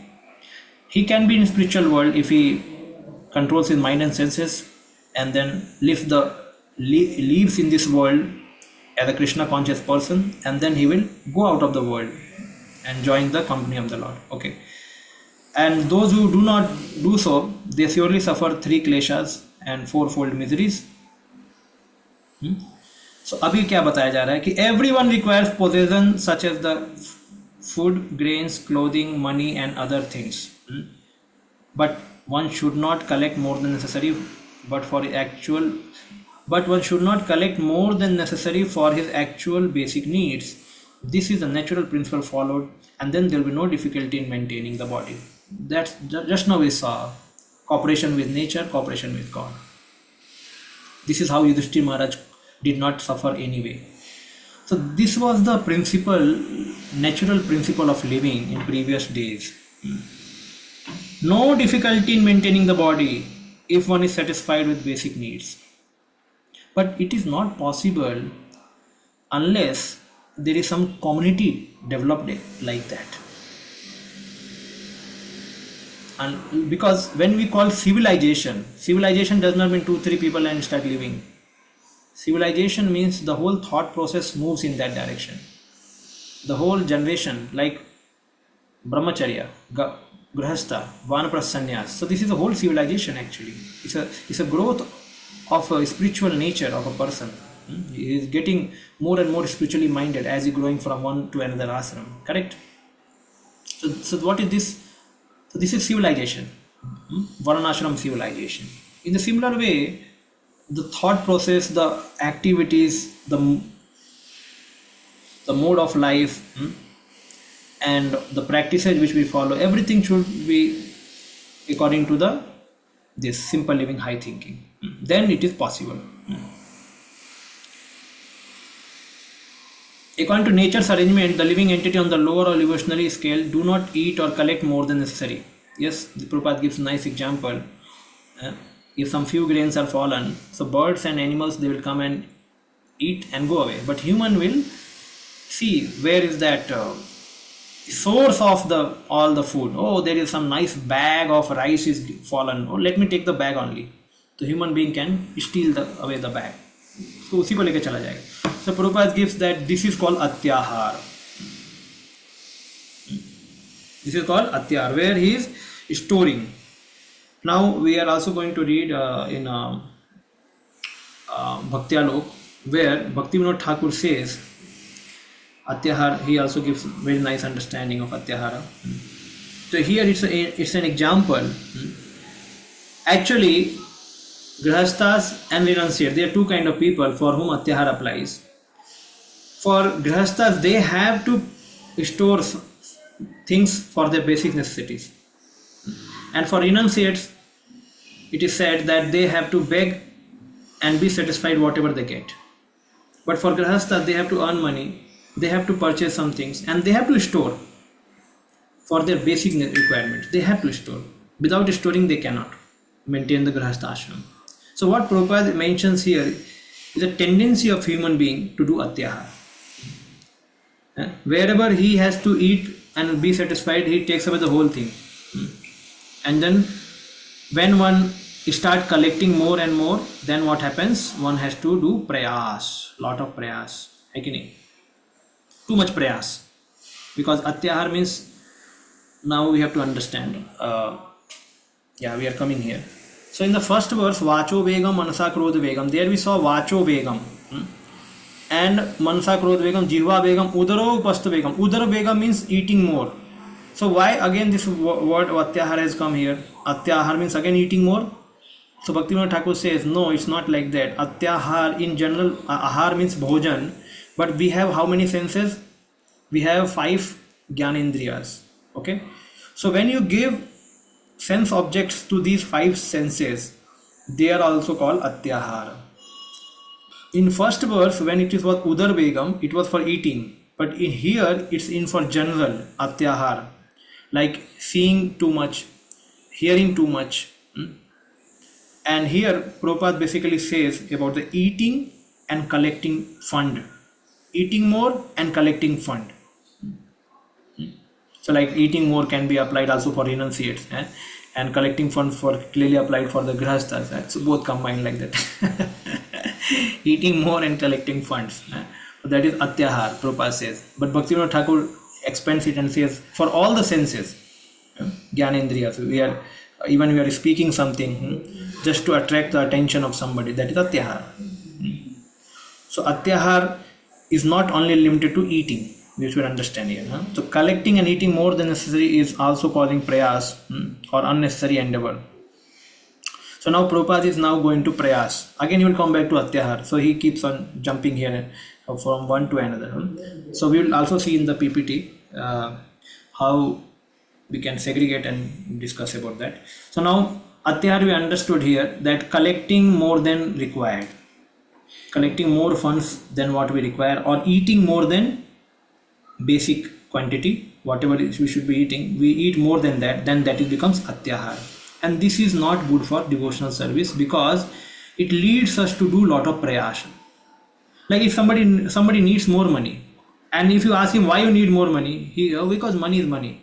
He can be in spiritual world if he controls his mind and senses and then lives in this world as a Krishna conscious person, and then he will go out of the world and join the company of the Lord. Okay. And those who do not do so, they surely suffer 3 kleshas and 4-fold miseries. So अभी क्या बताया जा रहा है कि everyone requires possession such as the food, grains, clothing, money and other things. But one should not collect more than necessary but one should not collect more than necessary for his actual basic needs. This is the natural principle followed, and then there will be no difficulty in maintaining the body. That's just now we saw cooperation with nature, cooperation with God. This is how Yudhishthira Maharaj did not suffer anyway. So this was the principle, natural principle of living in previous days. No difficulty in maintaining the body if one is satisfied with basic needs. But it is not possible unless there is some community developed like that. And because when we call civilization does not mean 2-3 people and start living. Civilization means the whole thought process moves in that direction. The whole generation, like brahmacharya, grahastha, vanaprastha sannyas. So this is a whole civilization actually. It's a growth of a spiritual nature of a person. He is getting more and more spiritually minded as he growing from one to another ashram. Correct? So what is this? So this is civilization. Varnashram civilization. In the similar way, the thought process, the activities, the mode of life, and the practices which we follow, everything should be according to this simple living, high thinking. Then it is possible. According to nature's arrangement, the living entity on the lower or evolutionary scale do not eat or collect more than necessary. Yes, the Prabhupada gives a nice example. If some few grains are fallen, so birds and animals, they will come and eat and go away. But human will see where is that source of the all the food. Oh, there is some nice bag of rice is fallen. Oh, let me take the bag only. The human being can steal away the bag. तो उसी को लेके चला जाएगा. So Prabhupada gives that this is called atyahar. This is called atyahar, where he is storing. Now we are also going to read in Bhakti Alok, where Bhakti Vinod Thakur says atyahar. He also gives very nice understanding of atyahara. So here it's an example. Actually, grihasthas and renunciates, there are two kind of people for whom atyahara applies. For grihasthas, they have to store things for their basic necessities, and for renunciates, it is said that they have to beg and be satisfied whatever they get. But for grihasthas, they have to earn money, they have to purchase some things, and they have to store for their basic requirements. They have to store. Without storing, they cannot maintain the grihastha ashram. So what Prabhupada mentions here is a tendency of human being to do atyahara. Wherever he has to eat and be satisfied, he takes away the whole thing. And then when one start collecting more and more, then what happens? One has to do prayas, lot of prayas. Too much prayas. Because atyahara means, now we have to understand. We are coming here. So in the first verse, vacho vegam manasa krodha vegam, there we saw vacho vegam. And manasa krodha vegam, jihva vegam, udaro upastha vegam. Udara vegam means eating more. So why again this word atyahara has come here? Atyahara means again eating more. So Bhaktivinoda Thakur says, no, it's not like that. Atyahar in general, ahar means bhojan, but we have how many senses? We have 5 jnanendriyas. Okay. So when you give sense objects to these 5 senses, they are also called atyahara. In first verse, when it was udar vegam, it was for eating, but in here it's in for general atyahara, like seeing too much, hearing too much. And here Prabhupada basically says about the eating and collecting fund, eating more and collecting fund. So like eating more can be applied also for renunciates, and collecting funds for clearly applied for the grihasthas. So both combined like that. Eating more and collecting funds. That is atyahar, Prabhupada says. But Bhaktivinoda Thakur expands it and says for all the senses, jnanendriyas, we are speaking something just to attract the attention of somebody, that is atyahar. So atyahar is not only limited to eating, we should understand here. So collecting and eating more than necessary is also causing prayas or unnecessary endeavor. So now Prabhupada is now going to prayas. Again he will come back to atyahar. So he keeps on jumping here from one to another. So we will also see in the PPT how we can segregate and discuss about that. So now atyahar we understood here that collecting more than required, collecting more funds than what we require, or eating more than basic quantity, whatever we should be eating, we eat more than that, then that it becomes atyahar. And this is not good for devotional service because it leads us to do lot of prayas. Like if somebody needs more money, and if you ask him why you need more money, because money is money.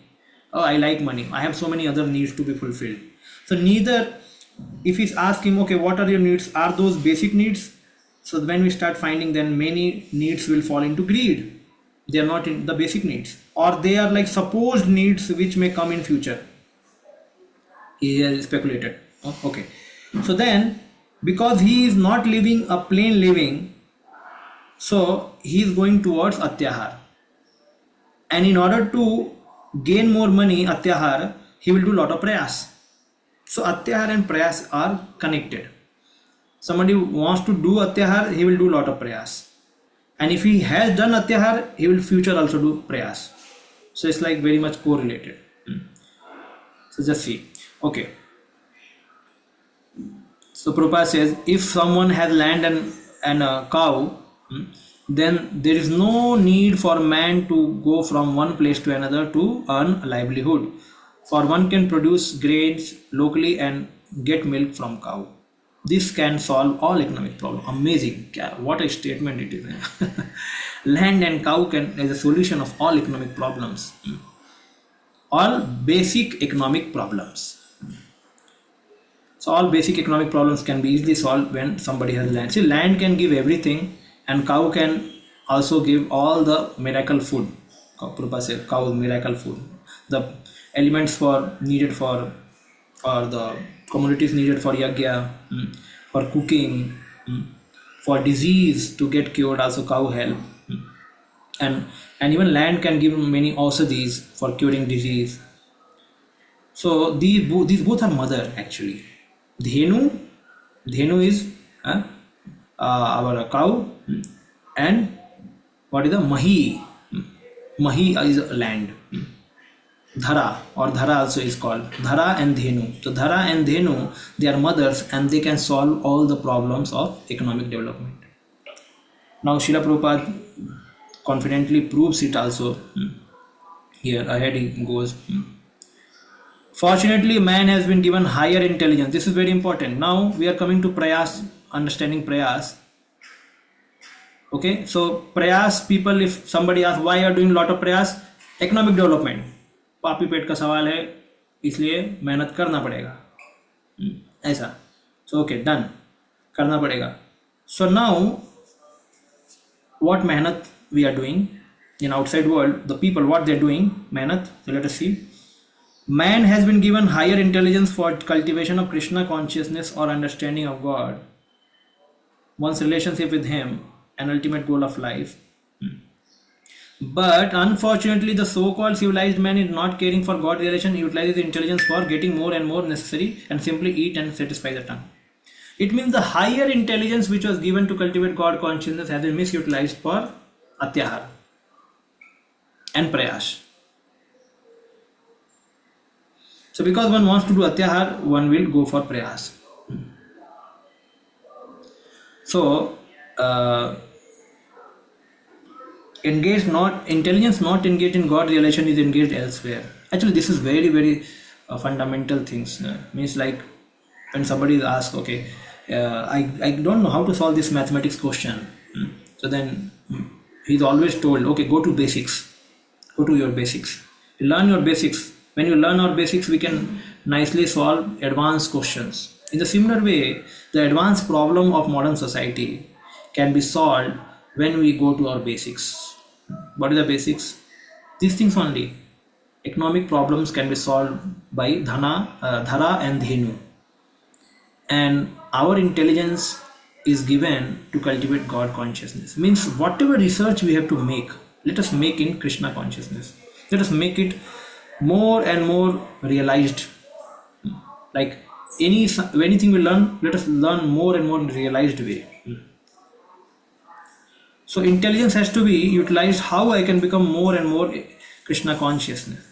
Oh, I like money, I have so many other needs to be fulfilled. So neither, if he's asking, okay, what are your needs, are those basic needs? So when we start finding, then many needs will fall into greed. They are not in the basic needs, or they are like supposed needs which may come in future. He has speculated. Okay. So then, because he is not living a plain living, so he is going towards atyahar. And in order to gain more money, atyahar, he will do lot of prayas. So atyahar and prayas are connected. Somebody wants to do atyahar, he will do lot of prayas. And if he has done atyahar, he will future also do prayas. So it's like very much correlated. So just see. Okay. So Prabhupada says, if someone has land and a cow, then there is no need for man to go from one place to another to earn a livelihood. For one can produce grains locally and get milk from cow. This can solve all economic problems. Amazing. What a statement it is. Land and cow is a solution of all economic problems. all basic economic problems. So all basic economic problems can be easily solved when somebody has land. See, land can give everything, and cow can also give all the miracle food. Prabhupada said, cow miracle food. The elements for needed for, or the commodities needed for yagya, for cooking, for disease to get cured, also cow help. And even land can give many ausadhis for curing disease. So these both are mother actually. Dhenu, Dhenu is our cow, and what is the Mahi? Mahi is land. Dhara, or Dhara also is called Dhara and Dhenu. So Dhara and Dhenu, they are mothers, and they can solve all the problems of economic development. Now Srila Prabhupada confidently proves it also. Here ahead he goes. Fortunately, man has been given higher intelligence. This is very important. Now we are coming to prayas, understanding prayas. Okay, so prayas, people, if somebody asks why you are doing lot of prayas, economic development. पापी पेट का सवाल है, इसलिए मेहनत करना पड़ेगा. ऐसा. So okay, done. करना पड़ेगा. So now, what mehnat we are doing in outside world, the people what they are doing, mehnat. So let us see. Man has been given higher intelligence for cultivation of Krishna consciousness or understanding of God, one's relationship with Him, an ultimate goal of life. But unfortunately, the so-called civilized man is not caring for God relation. He utilizes intelligence for getting more and more necessary and simply eat and satisfy the tongue. It means the higher intelligence which was given to cultivate God consciousness has been misutilized for atyahar and prayas. So because one wants to do atyahar, one will go for prayas. So intelligence not engaged in God relation is engaged elsewhere. Actually, this is very, very fundamental things. Means like when somebody is asked, okay, I don't know how to solve this mathematics question. So then he's always told, okay, go to basics. Go to your basics. Learn your basics. When you learn our basics, we can nicely solve advanced questions. In the similar way, the advanced problem of modern society can be solved when we go to our basics. What are the basics? These things only. Economic problems can be solved by Dhara and Dhenu. And our intelligence is given to cultivate God consciousness. Means whatever research we have to make, let us make in Krishna consciousness. Let us make it more and more realized. Like anything we learn, let us learn more and more in realized way. So intelligence has to be utilized how I can become more and more Krishna consciousness.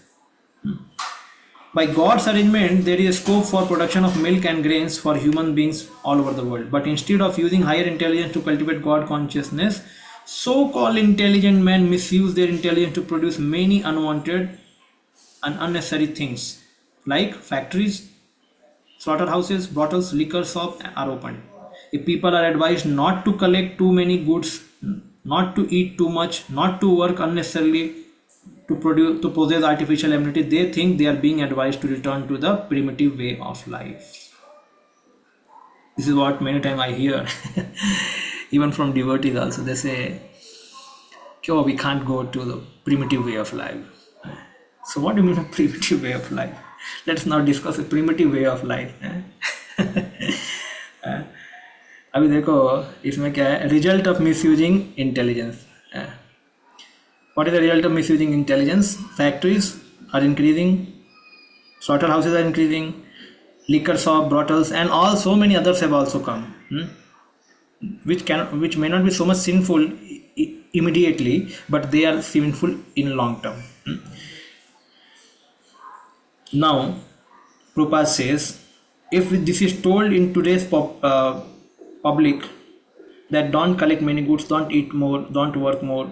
By God's arrangement, there is a scope for production of milk and grains for human beings all over the world. But instead of using higher intelligence to cultivate God consciousness, so-called intelligent men misuse their intelligence to produce many unwanted and unnecessary things like factories, slaughterhouses, brothels, liquor shops are opened. If people are advised not to collect too many goods, not to eat too much, not to work unnecessarily, to possess artificial immunity, they think they are being advised to return to the primitive way of life. This is what many times I hear, even from devotees also. They say, "Oh, we can't go to the primitive way of life." So what do you mean a primitive way of life? Let's now discuss a primitive way of life. अभी देखो इसमें क्या है, result of misusing intelligence. What is the result of misusing intelligence? Factories are increasing, slaughterhouses are increasing, liquor shop, brothels, and all so many others have also come, which may not be so much sinful immediately, but they are sinful in long term. Now, Prabhupada says, if this is told in today's public that don't collect many goods, don't eat more, don't work more,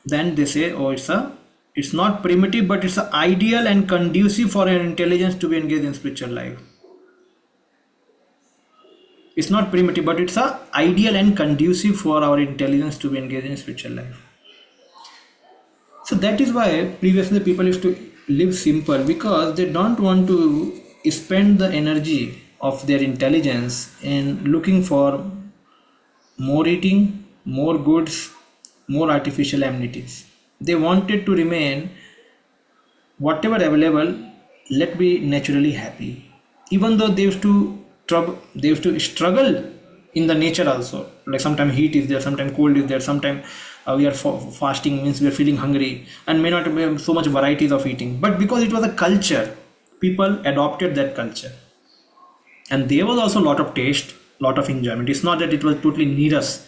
then they say, oh, it's not primitive, but it's ideal and conducive for an intelligence to be engaged in spiritual life. It's not primitive, but it's ideal and conducive for our intelligence to be engaged in spiritual life. So that is why previously people used to live simple because they don't want to spend the energy of their intelligence in looking for more eating, more goods, more artificial amenities. They wanted to remain whatever available, let be naturally happy. Even though they used to they used to struggle in the nature also, like sometimes heat is there, sometimes cold is there, sometimes we are fasting, means we are feeling hungry and may not have so much varieties of eating, but because it was a culture, people adopted that culture. And there was also a lot of taste, lot of enjoyment. It's not that it was totally neras,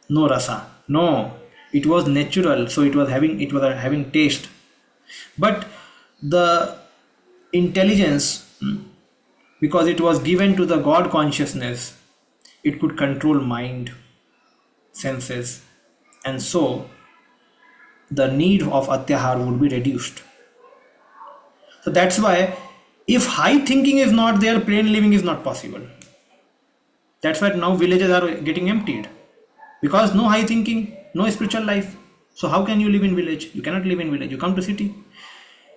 no rasa, no, it was natural, so it was having taste. But the intelligence, because it was given to the God consciousness, it could control mind, senses, and so the need of atyahar would be reduced. So that's why if high thinking is not there, plain living is not possible. That's why now villages are getting emptied, because no high thinking, no spiritual life. So how can you live in village? You cannot live in village, you come to city.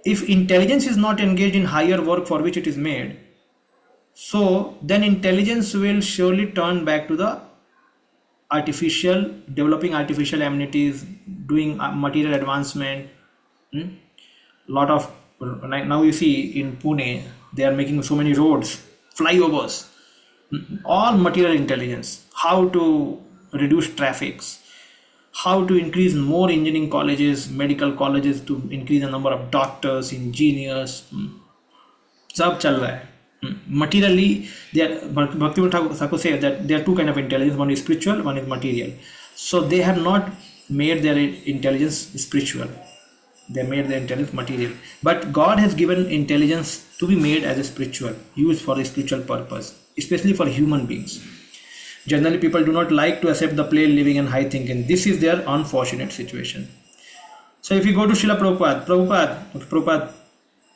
If intelligence is not engaged in higher work for which it is made, so then intelligence will surely turn back to the artificial, developing artificial amenities, doing material advancement. Lot of, now you see in Pune they are making so many roads, flyovers, all material intelligence, how to reduce traffics, how to increase more engineering colleges, medical colleges, to increase the number of doctors, engineers, सब चल रहा है. Materially, Bhakti Thakur says that there are two kind of intelligence, one is spiritual, one is material. So they have not made their intelligence spiritual, they made their intelligence material. But God has given intelligence to be made as a spiritual, used for a spiritual purpose, especially for human beings. Generally, people do not like to accept the plain living and high thinking. This is their unfortunate situation. So if you go to Srila Prabhupada,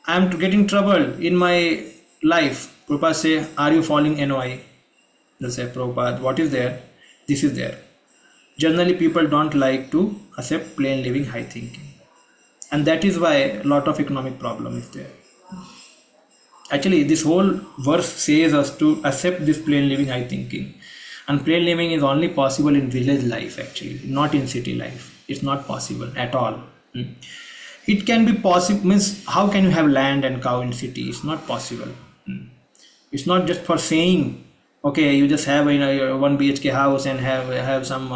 I am getting trouble in my life. Prabhupada say, are you following NOI? They say, Prabhupada, what is there? This is there. Generally, people don't like to accept plain living, high thinking. And that is why a lot of economic problem is there. Actually, this whole verse says us to accept this plain living, high thinking. And plain living is only possible in village life, actually, not in city life. It's not possible at all. It can be possible, means how can you have land and cow in city? It's not possible. It's not just for saying, okay, you just have a 1 BHK house and have some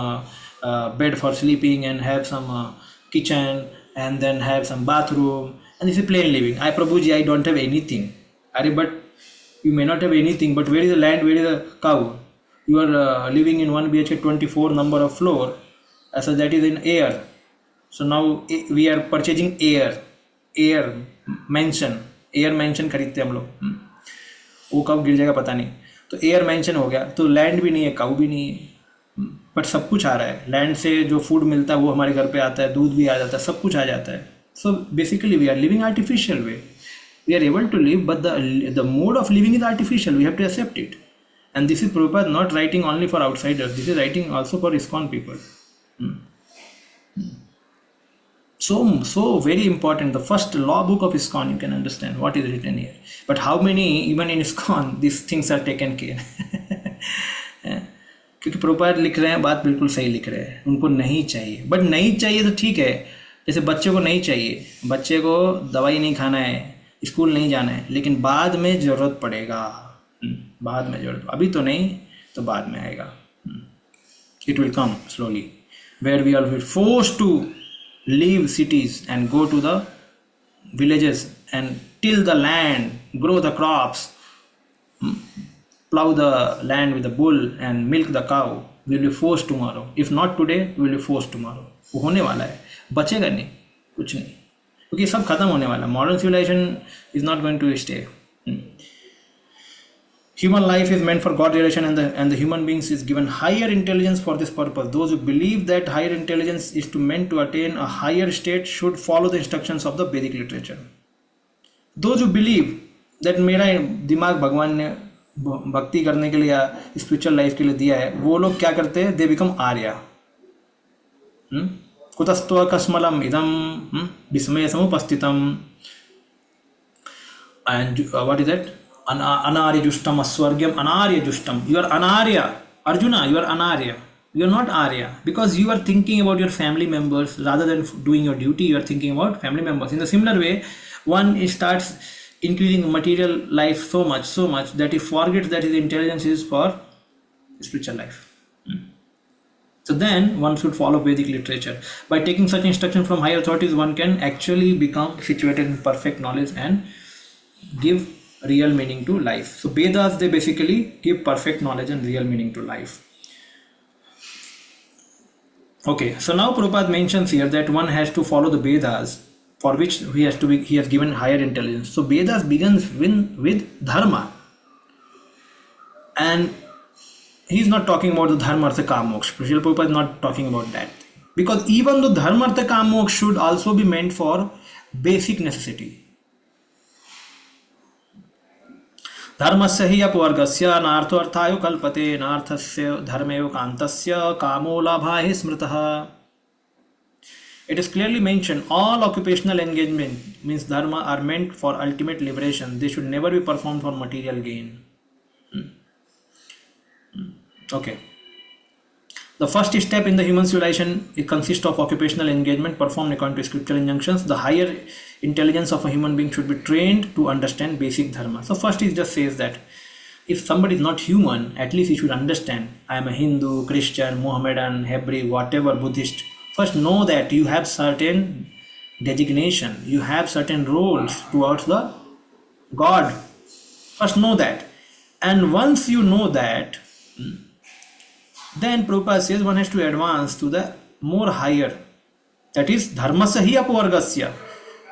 bed for sleeping and have some kitchen and then have some bathroom, and this is plain living. I Prabhuji, I don't have anything. But you may not have anything, but where is the land, where is the cow? You are living in 1 BHK 24 number of floor, so that is in air. So now we are purchasing air mansion खरीदते हम लोग, वो कब गिर जाएगा पता नहीं. तो एयर मेंशन हो गया, तो लैंड भी नहीं है, काऊ भी नहीं है, बट सब कुछ आ रहा है. लैंड से जो फूड मिलता है वो हमारे घर पे आता है, दूध भी आ जाता है, सब कुछ आ जाता है. So basically we are living artificial way. We are able to live, but the mode of living is artificial. We have to accept it. And this is Prabhupada not writing only for outsiders. This is writing also for ISKCON people. So very important. The first law book of ISKCON, you can understand what is written here. But how many, even in ISKCON, these things are taken care. क्योंकि प्रभुपाद लिख रहे हैं, बात बिल्कुल सही लिख रहे हैं. उनको नहीं चाहिए, बट नहीं चाहिए तो ठीक है. जैसे बच्चे को नहीं चाहिए, बच्चे को दवाई नहीं खाना है, स्कूल नहीं जाना है, लेकिन बाद में ज़रूरत पड़ेगा. बाद में ज़रूरत, अभी तो नहीं, तो बाद में आएगा. It will come slowly, where we are forced to leave cities and go to the villages and till the land, grow the crops, plow the land with the bull and milk the cow. We will be forced tomorrow. If not today, we will be forced tomorrow. वो होने वाला है, बचेगा नहीं, कुछ नहीं, क्योंकि सब खत्म होने वाला. Modern civilization is not going to stay. Human life is meant for God relation, and the human beings is given higher intelligence for this purpose. Those who believe that higher intelligence is meant to attain a higher state should follow the instructions of the Vedic literature. Those who believe that मेरा दिमाग भगवान ने भक्ति करने के लिए या spiritual life के लिए दिया है, वो लोग क्या करते हैं? They become Arya. कुतस्त्व कस्मलम इदम विस्मय समुपस्थितम. And what is that? Anarya justam aswargyam anarya justam. You are anarya. Arjuna, you are anarya. You are not arya, because you are thinking about your family members rather than doing your duty. You are thinking about family members. In the similar way, one starts increasing material life so much that he forgets that his intelligence is for spiritual life. So then one should follow Vedic literature. By taking such instruction from higher authorities, one can actually become situated in perfect knowledge and give real meaning to life. So Vedas, they basically give perfect knowledge and real meaning to life. Okay, so now Prabhupada mentions here that one has to follow the Vedas, for which he has given higher intelligence. So Vedas begins with dharma, and he's not talking about the dharma artha kama moksha. Srila Prabhupada is not talking about that, because even though dharma artha kama moksha should also be meant for basic necessity. धर्मस्य हि अपवर्गस्य नार्थो अर्थाय कल्पते नार्थस्य धर्मेव कान्तस्य कामो लाभाय स्मृतः. It is clearly mentioned all occupational engagement means dharma are meant for ultimate liberation. They should never be performed for material gain. Okay. The first step in the human civilization, it consists of occupational engagement performed according to scriptural injunctions. The higher intelligence of a human being should be trained to understand basic dharma. So first it just says that if somebody is not human, at least he should understand, I am a Hindu, Christian, Mohammedan, Hebrew, whatever, Buddhist. First know that you have certain designation, you have certain roles towards the God. First know that. And once you know that, then Prabhupada says one has to advance to the more higher, that is dharmasya hi apvargasya,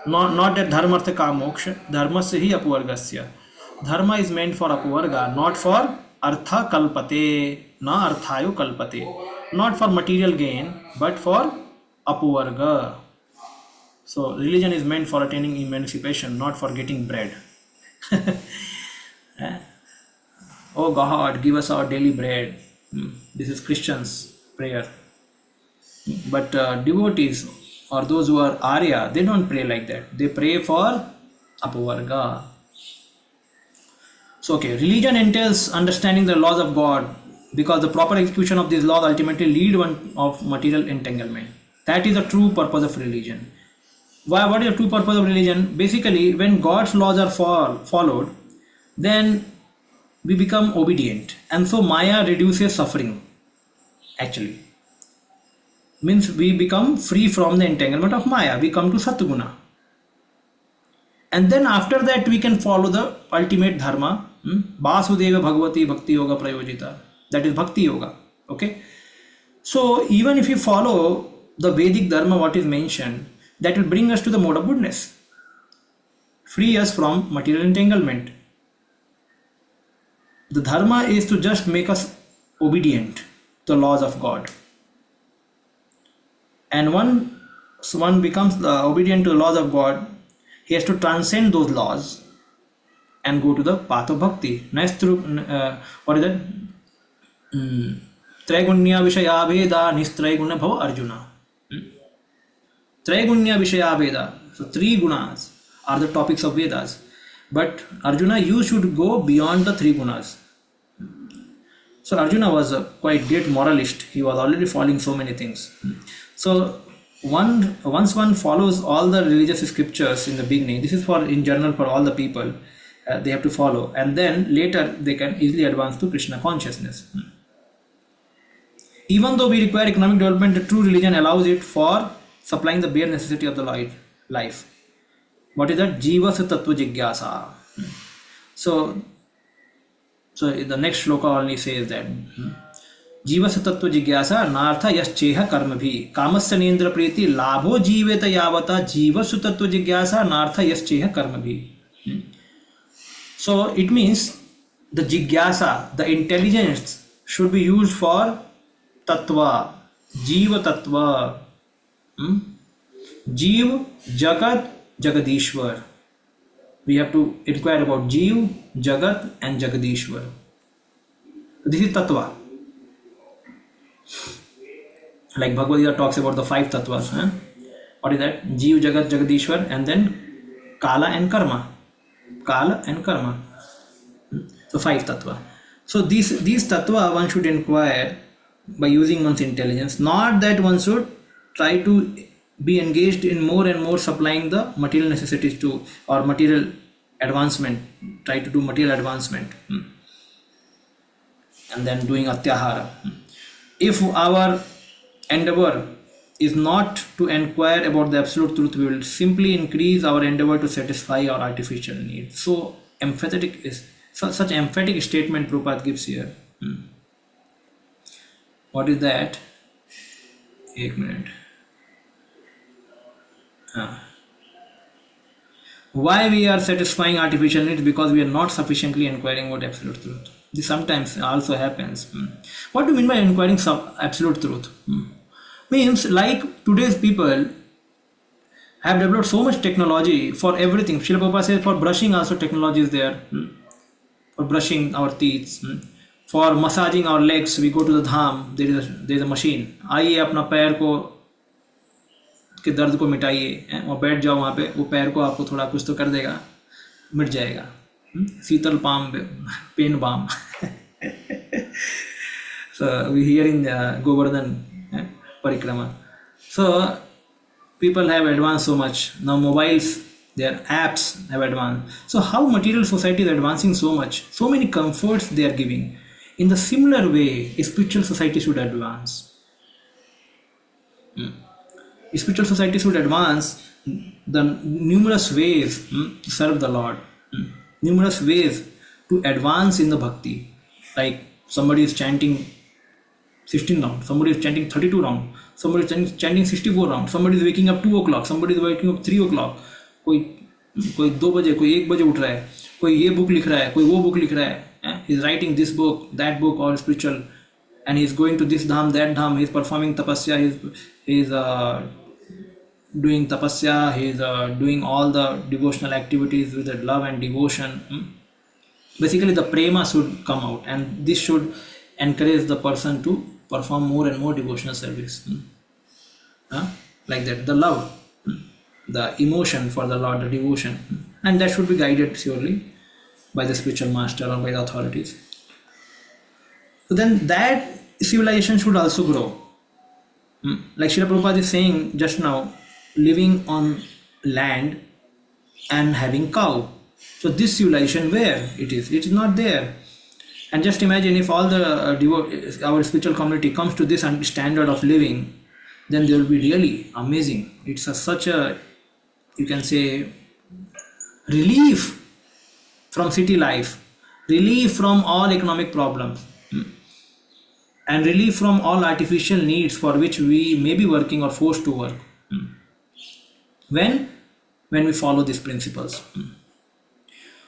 not that dharmartha kamoksha, dharmasya hi apvargasya. Dharma is meant for apvarga, not for artha kalpate, na arthayo kalpate, not for material gain, but for apvarga. So religion is meant for attaining emancipation, not for getting bread. Oh God, give us our daily bread. This is Christians' prayer. But devotees or those who are Arya, they don't pray like that. They pray for Apavarga. So, okay, religion entails understanding the laws of God, because the proper execution of these laws ultimately lead one of material entanglement. That is the true purpose of religion. What is the true purpose of religion? Basically, when God's laws are followed, then we become obedient, and so Maya reduces suffering. Actually, means we become free from the entanglement of Maya. We come to Satguna, and then after that we can follow the ultimate dharma. Vasudeva Bhagavati Bhakti Yoga Prayojita. That is Bhakti Yoga. Okay. So even if we follow the Vedic dharma, what is mentioned, that will bring us to the mode of goodness, free us from material entanglement. The dharma is to just make us obedient to the laws of God. And once one becomes obedient to the laws of God, he has to transcend those laws and go to the path of bhakti. Next through, what is that? Traigunya Vishaya Veda Nistraigunya Bhava Arjuna. Traigunya Vishaya Veda. So 3 gunas are the topics of Vedas. But Arjuna, you should go beyond the 3 gunas. So Arjuna was a quite great moralist. He was already following so many things. So once one follows all the religious scriptures in the beginning, this is for in general for all the people, they have to follow, and then later they can easily advance to Krishna consciousness. Even though we require economic development, the true religion allows it for supplying the bare necessity of the life. What is that? Jivasya tattva jigyasa. So the next shloka only says that Jivasya tattva jigyasa nartha yascheha karma bhi kamasya nendra priti labho jiveta yavata jivasya tattva jigyasa nartha yascheha karma bhi. So it means the jigyasa, the intelligence should be used for tattva, jiva tattva, jiv, jagat, jagadishwar. We have to inquire about jiv, jagat and jagadishwar. This is tattva. Like Bhagavad Gita talks about the 5 tattvas. What is that? Jiv, jagat, jagadishwar, and then kala and karma. Kala and Karma. So 5 tattva. So these tattva one should inquire by using one's intelligence. Not that one should try to be engaged in more and more supplying the material necessities to or material advancement. Try to do material advancement. And then doing atyahara. If our endeavor is not to inquire about the absolute truth, we will simply increase our endeavor to satisfy our artificial needs. So emphatic is such emphatic statement Prabhupada gives here. What is that? 1 minute. Why we are satisfying artificial needs? Because we are not sufficiently inquiring about absolute truth. This sometimes also happens. What do you mean by inquiring absolute truth? Means like today's people have developed so much technology for everything. Srila Prabhupada says for brushing also technology is there. For brushing our teeth. For massaging our legs, we go to the dham, there is a machine. आइए अपना पैर को के दर्द को मिटाइए और बैठ जाओ वहाँ पे, वो पैर को आपको थोड़ा कुछ तो कर देगा, मिट जाएगा. Sheetal balm, pain balm. So we hear in Govardhan Parikrama. So people have advanced so much. Now mobiles, their apps have advanced. So how material society is advancing so much, so many comforts they are giving. In the similar way, spiritual society should advance. Spiritual society should advance the numerous ways to serve the Lord, numerous ways to advance in the bhakti. Like somebody is chanting 16 rounds, somebody is chanting 32 rounds, somebody is chanting 64 rounds, somebody is waking up 2 o'clock, somebody is waking up 3 o'clock, कोई 2 बजे, कोई 1 बजे उठ रहा है, कोई ये book लिख रहा है, कोई वो बुक लिख रहा है. He is writing this book, that book, or spiritual, and he is going to this dham, that dham. He is performing tapasya, he is doing tapasya, he is doing all the devotional activities with love and devotion. Basically the prema should come out, and this should encourage the person to perform more and more devotional service. Like that, the love, the emotion for the Lord, the devotion, and that should be guided surely by the spiritual master or by the authorities. So then that civilization should also grow. Like Srila Prabhupada is saying just now, living on land and having cow. So this civilization, where it is? It is not there. And just imagine if all the our spiritual community comes to this standard of living, then they will be really amazing. It's such a, you can say, relief from city life, relief from all economic problems, and relief from all artificial needs for which we may be working or forced to work. When we follow these principles.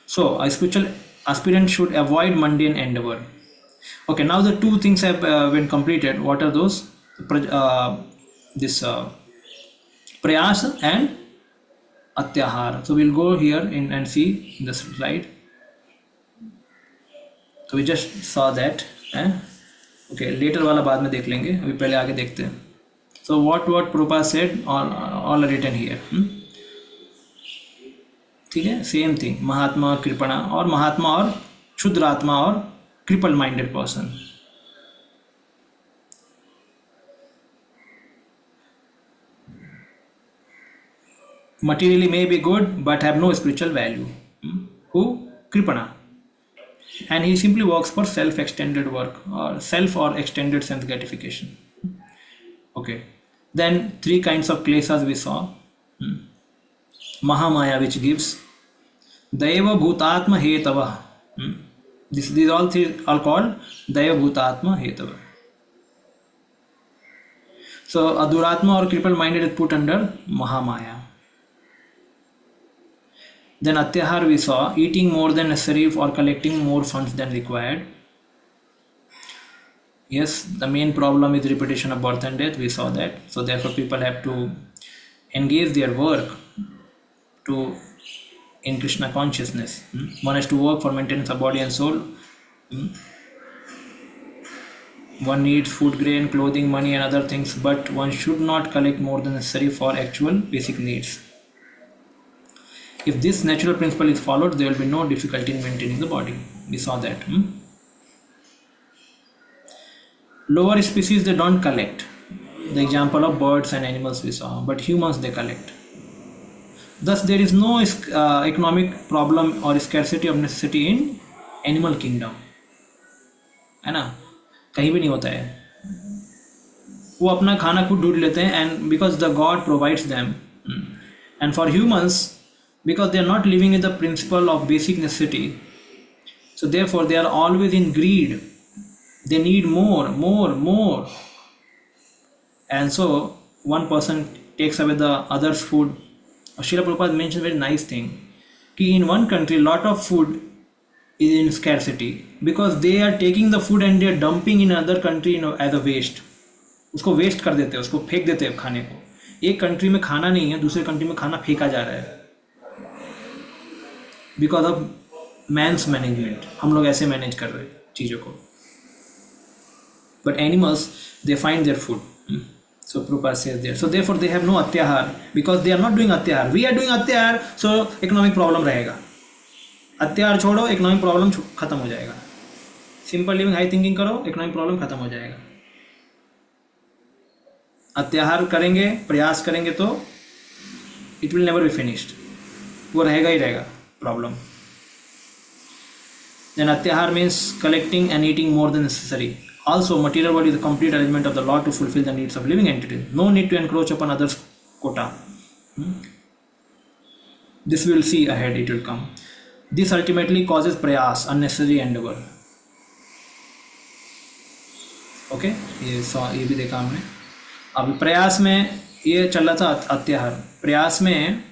So a spiritual aspirant should avoid mundane endeavor. Okay, now the 2 things have been completed. What are those? This prayas and atyahara. So we'll go here and see in the slide. So we just saw that. Okay, later वाला बाद में देख लेंगे, अभी पहले आगे देखते हैं. So what Prabhupada said all are written here. ठीक है, सेम थिंग, महात्मा और कृपणा, और महात्मा और क्षुद्र आत्मा और cripple minded person. Materially may be good but have no spiritual value. Who? Kripana. And he simply works for self-extended work or self or extended sense gratification. Okay. Then 3 kinds of kleshas we saw. Mahamaya, which gives. Daiva bhutatma hetava. These all 3 are called Daiva bhutatma hetava. So aduratma or crippled minded is put under Mahamaya. Then atyahar we saw, eating more than necessary or collecting more funds than required. Yes, the main problem is repetition of birth and death, we saw that. So therefore people have to engage their work to in Krishna consciousness. One has to work for maintenance of body and soul. One needs food, grain, clothing, money and other things, but one should not collect more than necessary for actual basic needs. If this natural principle is followed, there will be no difficulty in maintaining the body. We saw that. Lower species, they don't collect. The example of birds and animals we saw, but humans, they collect. Thus, there is no economic problem or scarcity of necessity in animal kingdom, है ना? कहीं भी नहीं होता है. वो अपना खाना खुद ढूंढ लेते हैं, and because the God provides them. And for humans, because they are not living in the principle of basic necessity, so therefore they are always in greed. They need more. And so one person takes away the other's food. Srila Prabhupada mentioned a very nice thing. Ki in one country, lot of food is in scarcity because they are taking the food and they are dumping in another country, as a waste. उसको waste कर देते हैं, उसको फेंक देते हैं खाने को. एक कंट्री में खाना नहीं है, दूसरे कंट्री में खाना फेंका जा रहा है बिकॉज ऑफ मैंस मैनेजमेंट. हम लोग ऐसे मैनेज कर रहे हैं चीज़ों को. But animals, they find their food. So Prabhupada says there. So therefore they have no atyahar because they are not doing atyahar. We are doing atyahar, so economic problem रहेगा. अत्याहार छोड़ो, economic problem खत्म हो जाएगा. Simple living, high thinking करो, economic problem खत्म हो जाएगा. अत्याहार करेंगे, प्रयास करेंगे तो it will never be finished. वो रहेगा ही रहेगा problem. Then atyahar means collecting and eating more than necessary. Also, material world is a complete arrangement of the law to fulfill the needs of living entities. No need to encroach upon others' quota. This we will see ahead, it will come. This ultimately causes prayas, unnecessary endeavor. Okay, ये भी देखा हमने. अब प्रयास में ये चल रहा था अत्याहार. प्रयास में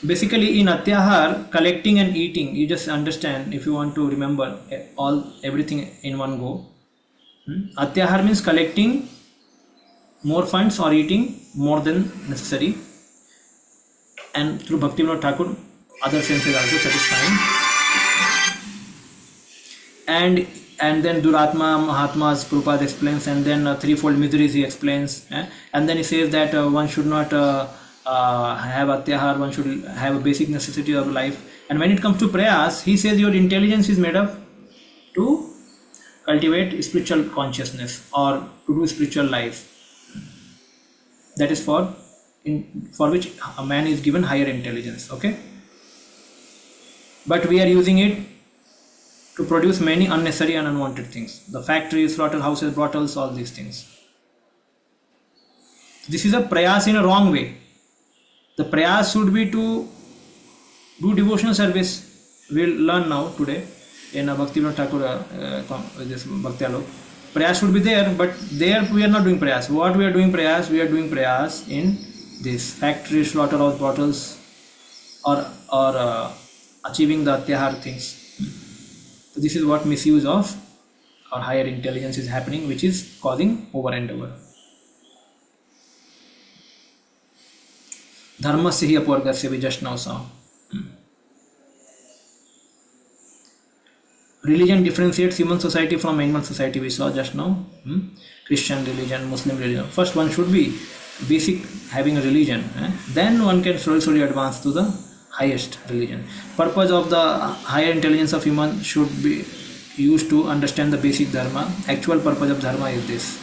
basically in atyahar, collecting and eating, you just understand if you want to remember everything in one go. Atyahar means collecting more funds or eating more than necessary, and through Bhakti Vinod Thakur other senses also satisfying. And then Duratma, Mahatmas, Prabhupada explains, and then threefold miseries he explains, and then he says that one should not have atyahar, one should have a basic necessity of life. And when it comes to prayas, he says your intelligence is made up to cultivate spiritual consciousness or to do spiritual life. That is for which a man is given higher intelligence. Okay, but we are using it to produce many unnecessary and unwanted things. The factories, slaughterhouses, brothels, all these things. This is a prayas in a wrong way. The prayas should be to do devotional service. We will learn now today in a Bhakti Vinod Thakur, this Bhakti Alok. Prayas should be there, but there we are not doing prayas. What we are doing prayas? We are doing prayas in this factory, slaughterhouse, bottles, or achieving the atyahar things. So this is what misuse of or higher intelligence is happening, which is causing over endeavor. Dharmasya hi apvargasya, we just now saw. Religion differentiates human society from animal society, we saw just now. Christian religion, Muslim religion. First one should be basic having a religion. Then one can slowly advance to the highest religion. Purpose of the higher intelligence of human should be used to understand the basic dharma. Actual purpose of dharma is this: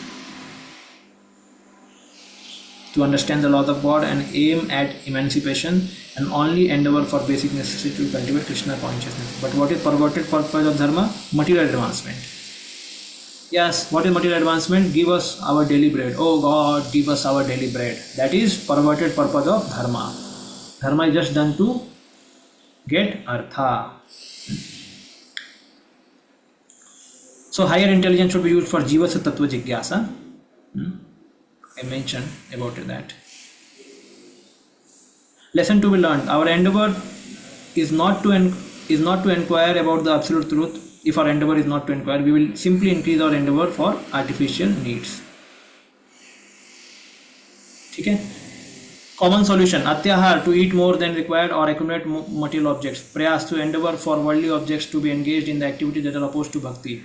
to understand the laws of God and aim at emancipation, and only endeavor for basic necessity to cultivate Krishna consciousness. But what is perverted purpose of dharma? Material advancement. Yes, what is material advancement? Give us our daily bread. Oh God, give us our daily bread. That is perverted purpose of dharma. Dharma is just done to get artha. So higher intelligence should be used for jivasya tattva jigyasa. I mentioned about that. Lesson to be learned: our endeavor is not to inquire about the absolute truth. If our endeavor is not to inquire, we will simply increase our endeavor for artificial needs. Okay? Common solution: atyahar, to eat more than required or accumulate material objects. Prayas, to endeavor for worldly objects, to be engaged in the activities that are opposed to bhakti.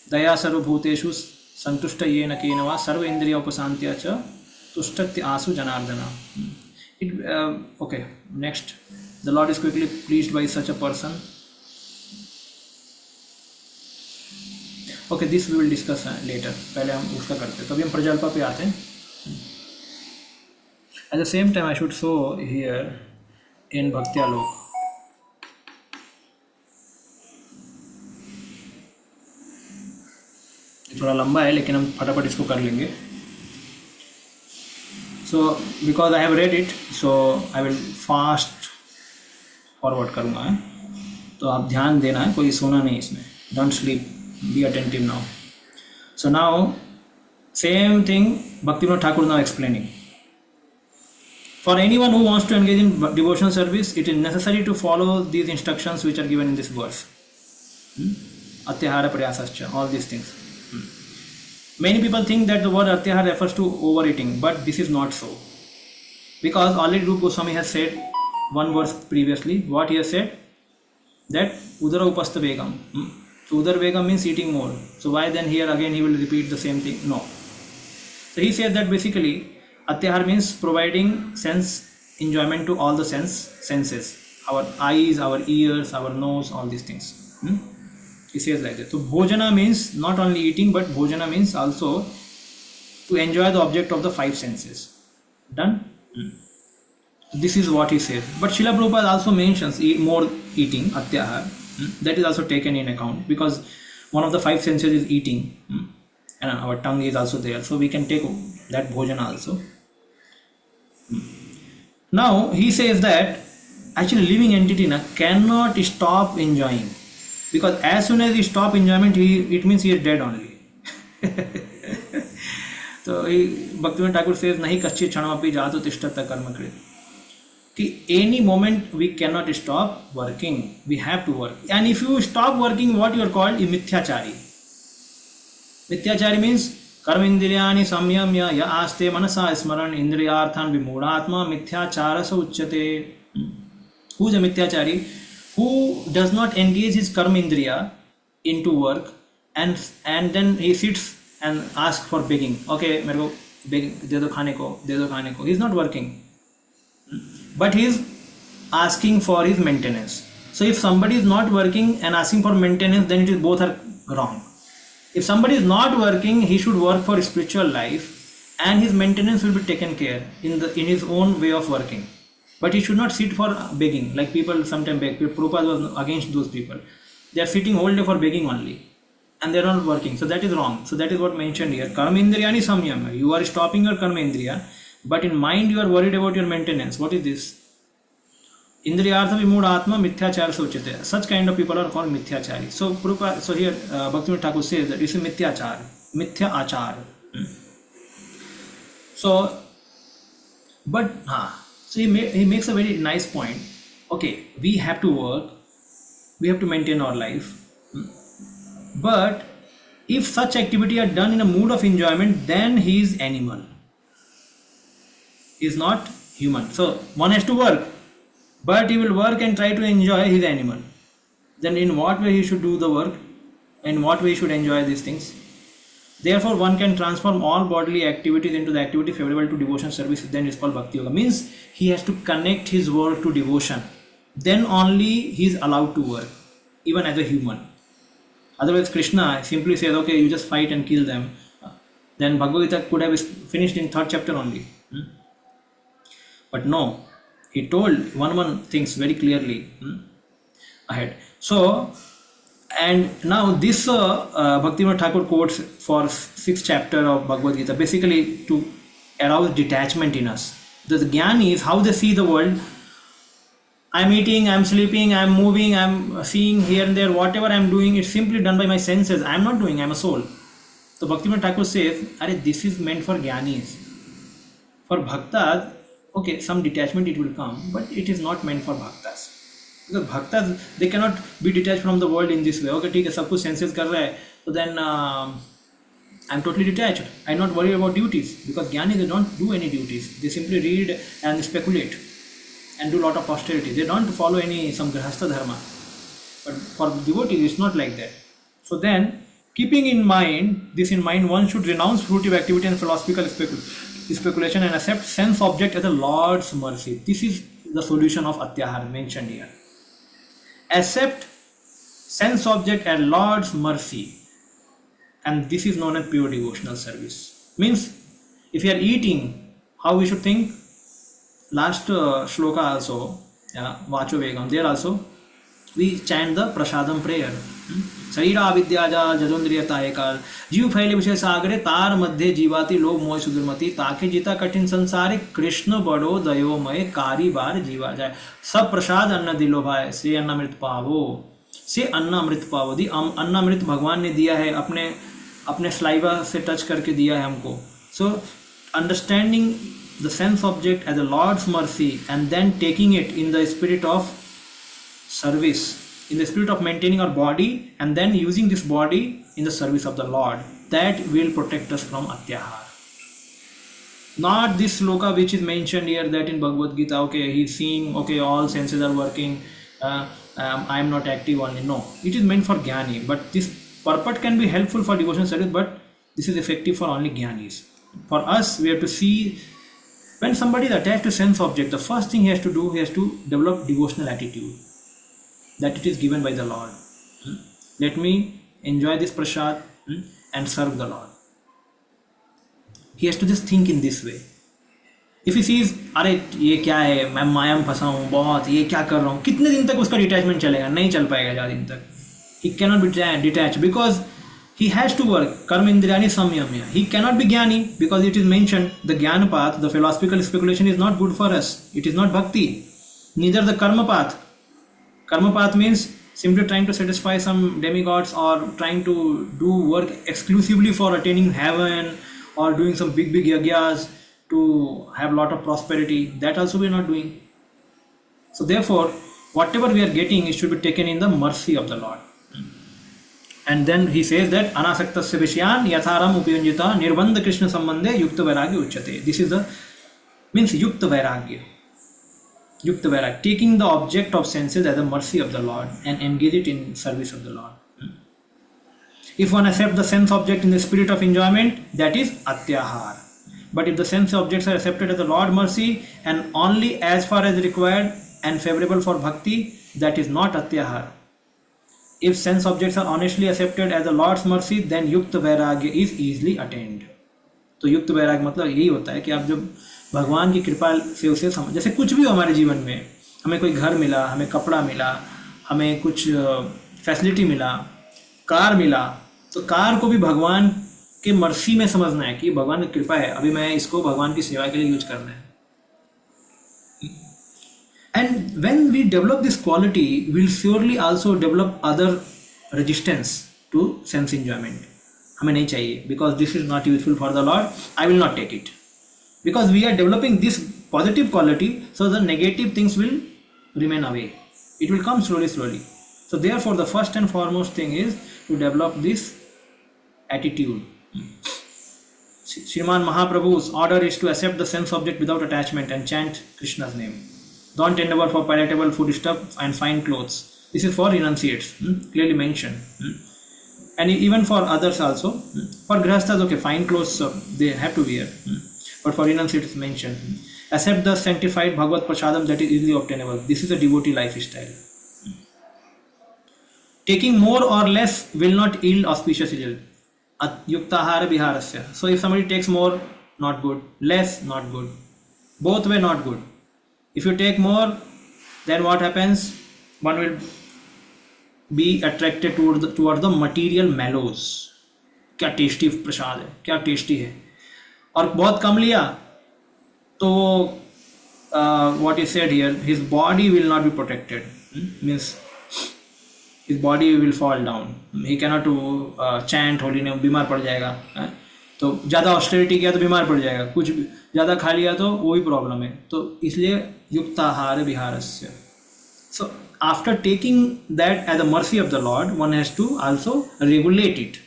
Daya sarva bhuteshu santushta yena kenava sarva indriya upasantya cha tushtati asu janardana. Okay, next. The Lord is quickly pleased by such a person. Okay, this we will discuss later. पहले हम उसका करते हैं, तभी हम प्रजल्पा पे आते हैं. At the same time, I should show here in Bhakti Alok. थोड़ा लंबा है लेकिन हम फटाफट इसको कर लेंगे. So because I have read it, so I will fast forward करूँगा. तो आप ध्यान देना है, कोई सोना नहीं इसमें. Don't sleep. Be attentive now. So now, same thing Bhaktivinoda Thakur now explaining. For anyone who wants to engage in devotional service, it is necessary to follow these instructions which are given in this verse. Atyahara prayasascha, all these things. Many people think that the word atyahara refers to overeating, but this is not so. Because already Rupa Goswami has said one verse previously. What he has said? That udara upastha vegam. So udara vegam means eating more. So why then here again he will repeat the same thing? No. So he said that basically atyahar means providing sense enjoyment to all the senses. Our eyes, our ears, our nose, all these things. He says like that. So bhojana means not only eating, but bhojana means also to enjoy the object of the five senses. Done? This is what he says. But Srila Prabhupada also mentions more eating, atyahar. That is also taken in account because one of the five senses is eating. And our tongue is also there. So we can take that bhojana also. Now he says that actually living entity cannot stop enjoying. Because as soon as he stop enjoyment, it means he is dead only. So Bhaktivinoda Thakur says, nahi kaschit chanamapi jato tishtata karma krit. Any moment we cannot stop working. We have to work. And if you stop working, what you are called? Mithyachari. Mithyachari means karma indriyani samyamya ya aste manasa smaran indriyarthan vimudhatma mithyacharasa uchyate. Who is a mithyachari? Who does not engage his karma indriya into work and then he sits and asks for begging. Okay, mere ko de do khane ko, de do khane ko. He is not working. But he is asking for his maintenance. So if somebody is not working and asking for maintenance, then it is both are wrong. If somebody is not working, he should work for spiritual life and his maintenance will be taken care in his own way of working. But he should not sit for begging, like people sometimes beg. Prabhupada was against those people. They are sitting whole day for begging only and they are not working. So that is wrong. So that is what mentioned here. Karma indriyani samyam. You are stopping your karma indriya, but in mind you are worried about your maintenance. What is this? Indriyartha vimudhatma mithyachara sochate. Such kind of people are called mithyachari. So Prabhupada, so here Bhaktivinoda Thakur says that it is mithyachar, mithya achar. So, but so he makes a very nice point. Okay, we have to work, we have to maintain our life. But if such activity are done in a mood of enjoyment, then he is animal. He is not human. So one has to work, but he will work and try to enjoy his animal. Then in what way he should do the work? In what way he should enjoy these things? Therefore, one can transform all bodily activities into the activity favorable to devotion service. Then it's called Bhakti Yoga. Means he has to connect his work to devotion. Then only he is allowed to work, even as a human. Otherwise, Krishna simply says, okay, you just fight and kill them. Then Bhagavad Gita could have finished in 3rd chapter only. But no, he told one things very clearly ahead. So, and now this Bhaktivinoda Thakur quotes for 6th chapter of Bhagavad Gita, basically to arouse detachment in us. The jnani is how they see the world. I'm eating, I'm sleeping, I'm moving, I'm seeing here and there, whatever I'm doing, it's simply done by my senses. I'm not doing, I'm a soul. So Bhaktivinoda Thakur says, this is meant for jnanis. For bhaktas, okay, some detachment it will come, but it is not meant for bhaktas. Because bhaktas, they cannot be detached from the world in this way. Okay, ठीक है, सब कुछ senses कर रहा है, so then I'm totally detached. I'm not worried about duties because jnani, they don't do any duties. They simply read and speculate and do lot of austerity. They don't follow some grahastha dharma. But for devotees, it's not like that. So then, keeping this in mind, one should renounce fruitive activity and philosophical speculation and accept sense object as a Lord's mercy. This is the solution of Atyahar mentioned here. Accept sense object as Lord's mercy, and this is known as pure devotional service. Means, if you are eating, how we should think? Last shloka also, Vacho Vegam, there also we chant the Prasadam prayer. शरीरा विद्याजा जजोन्द्रियता एकाल जीव फैले विषय सागरे तार मध्य जीवाती लोभ मोह सुदुर्मति ताके जीता कठिन संसारे कृष्ण बड़ो दयोमय कारी बार जीवा जाए सब प्रसाद अन्न दिलो भाई से अन्नामृत पावो से अन्नामृत पावो दी अन्नामृत भगवान ने दिया है अपने स्लाइवा से टच करके दिया है हमको. So understanding the sense object as a lord's mercy and then taking it in the spirit of service, in the spirit of maintaining our body, and then using this body in the service of the Lord, that will protect us from atyahar. Not this sloka which is mentioned here, that in Bhagavad Gita, okay, he's seeing, okay, all senses are working, I am not active only. No, it is meant for jnani, but this purport can be helpful for devotional service, but this is effective for only jnanis. For us, we have to see when somebody is attached to sense object, the first thing he has to do, he has to develop devotional attitude, that it is given by the Lord. Let me enjoy this prasad and serve the Lord. He has to just think in this way. If he sees, अरे ये क्या है, मैं माया में फंसा हूँ बहुत, ये क्या कर रहा हूँ, कितने दिन तक उसका डिटैचमेंट चलेगा? नहीं चल पाएगा ज़्यादा दिन तक. He cannot be detached because he has to work. Karma indriyani samyamya. He cannot be jnani because it is mentioned the jnana path, the philosophical speculation is not good for us. It is not bhakti. Neither the karma path. Karma path means simply trying to satisfy some demigods or trying to do work exclusively for attaining heaven or doing some big yagyas to have lot of prosperity. That also we are not doing. So therefore, whatever we are getting, it should be taken in the mercy of the Lord. And then he says that anasaktasya vishyan yatharam upayunjita nirbandha krishna sambandhe yukta vairagya uchyate. This is the means yukta vairagya. Yukta vairagya, taking the object of senses as a mercy of the Lord and engage it in service of the Lord. If one accepts the sense object in the spirit of enjoyment, that is atyahar. But if the sense objects are accepted as the Lord mercy and only as far as required and favorable for bhakti, that is not atyahar. If sense objects are honestly accepted as the Lord's mercy, then yukta vairagya is easily attained. तो युक्त वैराग्य मतलब यही होता है कि आप जब भगवान की कृपा से उसे समझ, जैसे कुछ भी हो हमारे जीवन में, हमें कोई घर मिला, हमें कपड़ा मिला, हमें कुछ फैसिलिटी मिला, कार मिला, तो कार को भी भगवान के मर्सी में समझना है कि भगवान की कृपा है, अभी मैं इसको भगवान की सेवा के लिए यूज करना है. And when we develop this quality, will surely also develop other resistance to sense enjoyment. हमें नहीं चाहिए, because this is not useful for the Lord, I will not take it. Because we are developing this positive quality, so the negative things will remain away. It will come slowly. So therefore, the first and foremost thing is to develop this attitude. Sriman Mahaprabhu's order is to accept the sense object without attachment and chant Krishna's name. Don't endeavor for palatable food stuff and fine clothes. This is for renunciates, clearly mentioned. And even for others also. For grihasthas, okay, fine clothes they have to wear. But for renunciates it's mentioned. Accept the sanctified Bhagavad Prasadam that is easily obtainable. This is a devotee lifestyle. Taking more or less will not yield auspicious result. Yuktahara viharasya. So if somebody takes more, not good. Less, not good. Both way, not good. If you take more, then what happens? One will be attracted toward the material mallows. क्या tasty प्रसाद है, क्या tasty है. और बहुत कम लिया तो what is said here, his body will not be protected. Means his body will fall down. He cannot chant holy name, बीमार पड़ जाएगा. तो ज़्यादा ऑस्टेरिटी किया तो बीमार पड़ जाएगा, कुछ ज़्यादा खा लिया तो वो भी प्रॉब्लम है. तो इसलिए युक्ताहार विहारस्य. So after taking that as a mercy of the Lord, one has to also regulate it.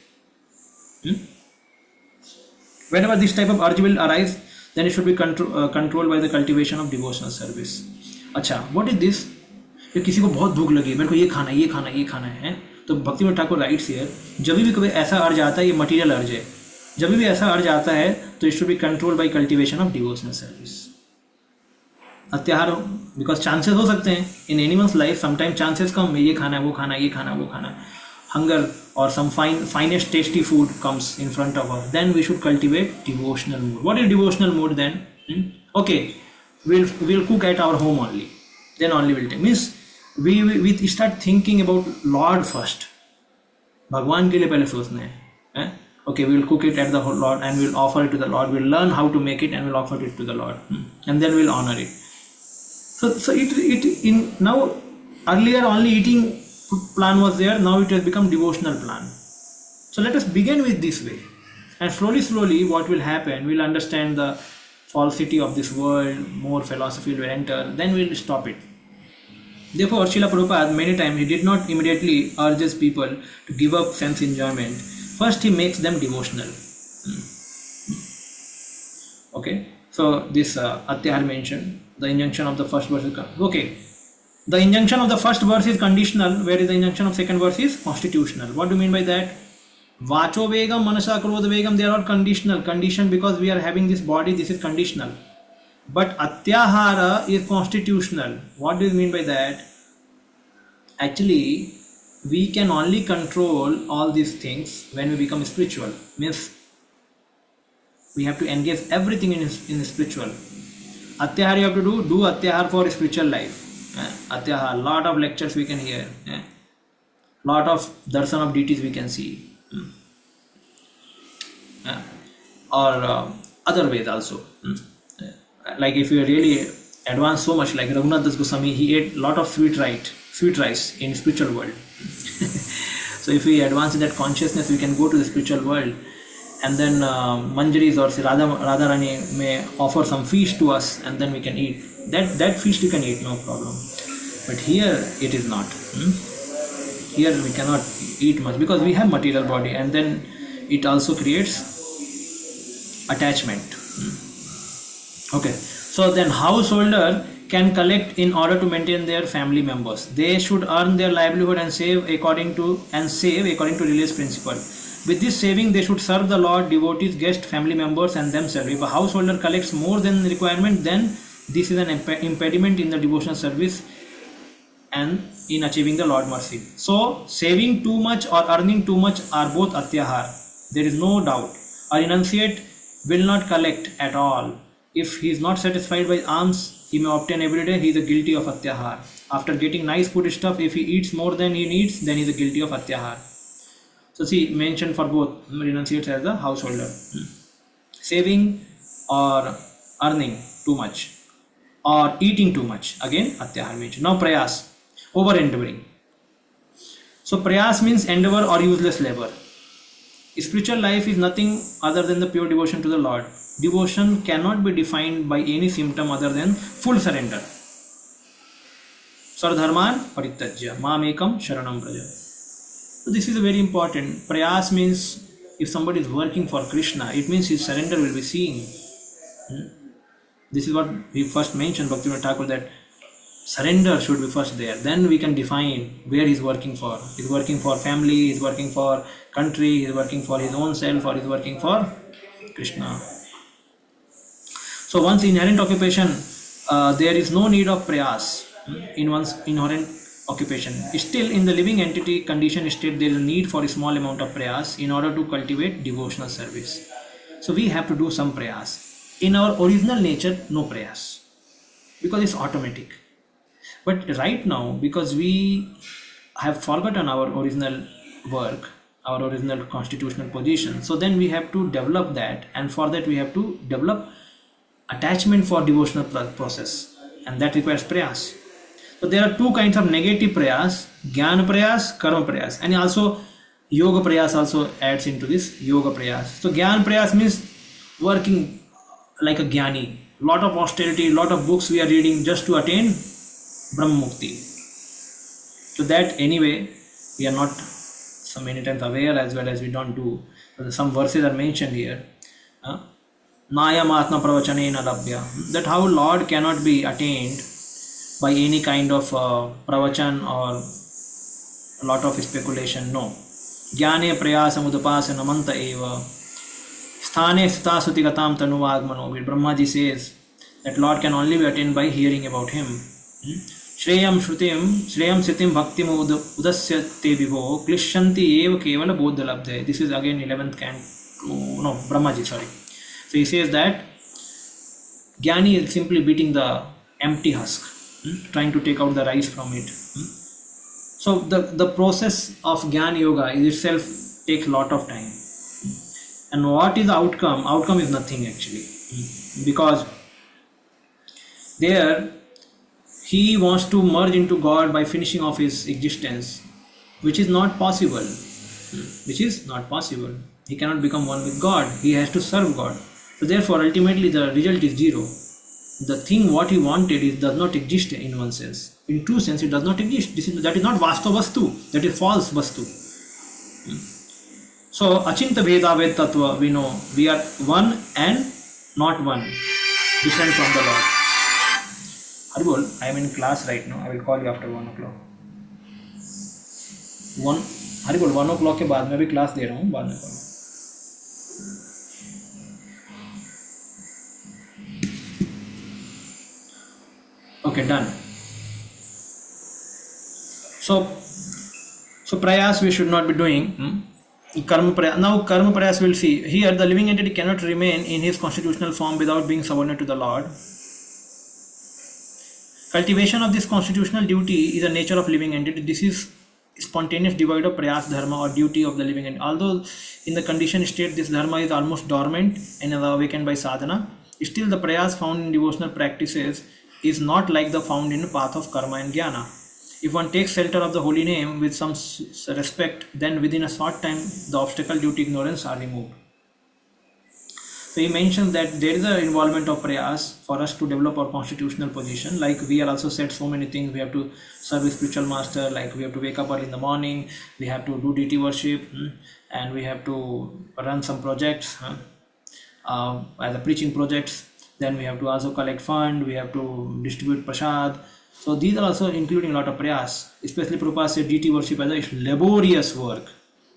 Whenever this type of urge will arise, then it should be controlled by the cultivation of devotional service. अच्छा, what is this? कि किसी को बहुत भूख लगी, मेरे को ये खाना है, तो भक्ति में ठाकुर राइट्स हियर, जब भी कभी ऐसा अर्ज आता है, ये मटीरियल अर्ज है, जब भी ऐसा अर्ज आता है तो it should be control by cultivation of devotional service. अत्याहार, बिकॉज चांसेस हो सकते हैं in anyone's life, sometime chances कम, ये खाना है, वो खाना, ये खाना, वो खाना, hunger or some finest tasty food comes in front of us, then we should cultivate devotional mood. What is devotional mood then? Okay, we'll cook at our home only, then only we'll take, means we start thinking about Lord first. भगवान के लिए पहले सोचना है. Okay, we'll cook it at the Lord and we'll offer it to the Lord. We'll learn how to make it and we'll offer it to the Lord, and then we'll honor it. So it in now, earlier only eating plan was there, now it has become devotional plan. So let us begin with this way, and slowly what will happen, we'll understand the falsity of this world, more philosophy will enter, then we'll stop it. Therefore Srila Prabhupada many times he did not immediately urges people to give up sense enjoyment. First he makes them devotional. Okay, so this Atyahar mentioned the injunction of the first verse. Okay, the injunction of the first verse is conditional, whereas the injunction of second verse is constitutional. What do you mean by that? Vacho vegam, manasa krodha vegam, they are all conditional. Condition because we are having this body, this is conditional. But atyahara is constitutional. What do you mean by that? Actually, we can only control all these things when we become spiritual. Means we have to engage everything in spiritual. Atyahar you have to do atyahar for spiritual life. Atyahar, lot of lectures we can hear, lot of darshan of deities we can see, or other ways also. Like if you really advance so much, like Raghunath Das Goswami, he ate lot of sweet rice in spiritual world. So if we advance in that consciousness, we can go to the spiritual world, and then Manjaris or Radha Rani may offer some feast to us, and then we can eat. That feast you can eat, no problem. But here it is not. Here we cannot eat much because we have material body, and then it also creates attachment. Okay, so then householder can collect in order to maintain their family members. They should earn their livelihood and save according to religious principle. With this saving, they should serve the Lord, devotees, guests, family members, and themselves. If a householder collects more than the requirement, then this is an impediment in the devotional service and in achieving the Lord mercy. So, saving too much or earning too much are both atyahar. There is no doubt. A renunciate will not collect at all. If he is not satisfied by alms he may obtain every day, he is guilty of atyahar. After getting nice food stuff, if he eats more than he needs, then he is guilty of atyahar. So see, mentioned for both renunciates as a householder. Saving or earning too much or eating too much, again atyahar mentioned. Now prayas, over endeavoring. So prayas means endeavor or useless labor. Spiritual life is nothing other than the pure devotion to the Lord. Devotion cannot be defined by any symptom other than full surrender. Sarvadharman parityajya mamekam sharanam praja. So this is a very important. Prayas means if somebody is working for Krishna, it means his surrender will be seen. This is what we first mentioned, Bhakti Thakur, that surrender should be first there. Then we can define where he is working for. He is working for family, he is working for country, he is working for his own self, or he is working for Krishna. So one's inherent occupation, there is no need of prayas in one's inherent occupation. Still, in the living entity condition state, there is a need for a small amount of prayas in order to cultivate devotional service. So we have to do some prayas. In our original nature, no prayas, because it's automatic. But right now, because we have forgotten our original work, our original constitutional position, so then we have to develop that, and for that we have to develop attachment for devotional process, and that requires prayas. So there are two kinds of negative prayas: jnana prayas, karma prayas, and also yoga prayas also adds into this yoga prayas. So jnana prayas means working like a jnani, lot of austerity, lot of books we are reading just to attain Brahma Mukti. So that anyway we are not so many times aware, as well as we don't do. So some verses are mentioned here. Nayam atma pravachanena labhya, that how Lord cannot be attained by any kind of pravachan or a lot of speculation. No. Jnane prayasam udapasana manta eva. Sthane sthita sutigatam tanuvagmano. Brahmaji says that Lord can only be attained by hearing about him. Shreyam sitim bhaktim udasyate vibho klishyanti eva kevala bodhalabdhe. This is again 11th canto. No, Brahmaji, sorry. So he says that Jnani is simply beating the empty husk, trying to take out the rice from it. So the process of Jnana Yoga is itself takes a lot of time. And what is the outcome? Outcome is nothing actually. Because there he wants to merge into God by finishing off his existence, which is not possible. Which is not possible. He cannot become one with God. He has to serve God. So therefore, ultimately the result is zero. The thing what he wanted does not exist in one sense. In true sense, it does not exist. That is not vastava vastu. That is false vastu. So achinta veda ved tattva, we know we are one and not one, different from the Lord. Haribol, I am in class right now. I will call you after 1 o'clock. Haribol, 1 o'clock के बाद मैं भी class दे रहा हूँ, बाद में call. Okay, done. So prayas we should not be doing. Karma prayas. Now karma prayas we'll see. Here the living entity cannot remain in his constitutional form without being subordinate to the Lord. Cultivation of this constitutional duty is the nature of living entity. This is spontaneous devoid of prayas dharma or duty of the living entity. Although in the conditioned state this dharma is almost dormant and is awakened by sadhana, still the prayas found in devotional practices is not like the found in the path of karma and jnana. If one takes shelter of the holy name with some respect, then within a short time the obstacle due to ignorance are removed. So he mentions that there is an involvement of prayas for us to develop our constitutional position. Like we are also said so many things. We have to serve a spiritual master, like we have to wake up early in the morning, we have to do deity worship, and we have to run some projects, as a preaching projects. Then we have to also collect fund, we have to distribute prasad. So these are also including a lot of prayas. Especially Prabhupada said deity worship as a laborious work.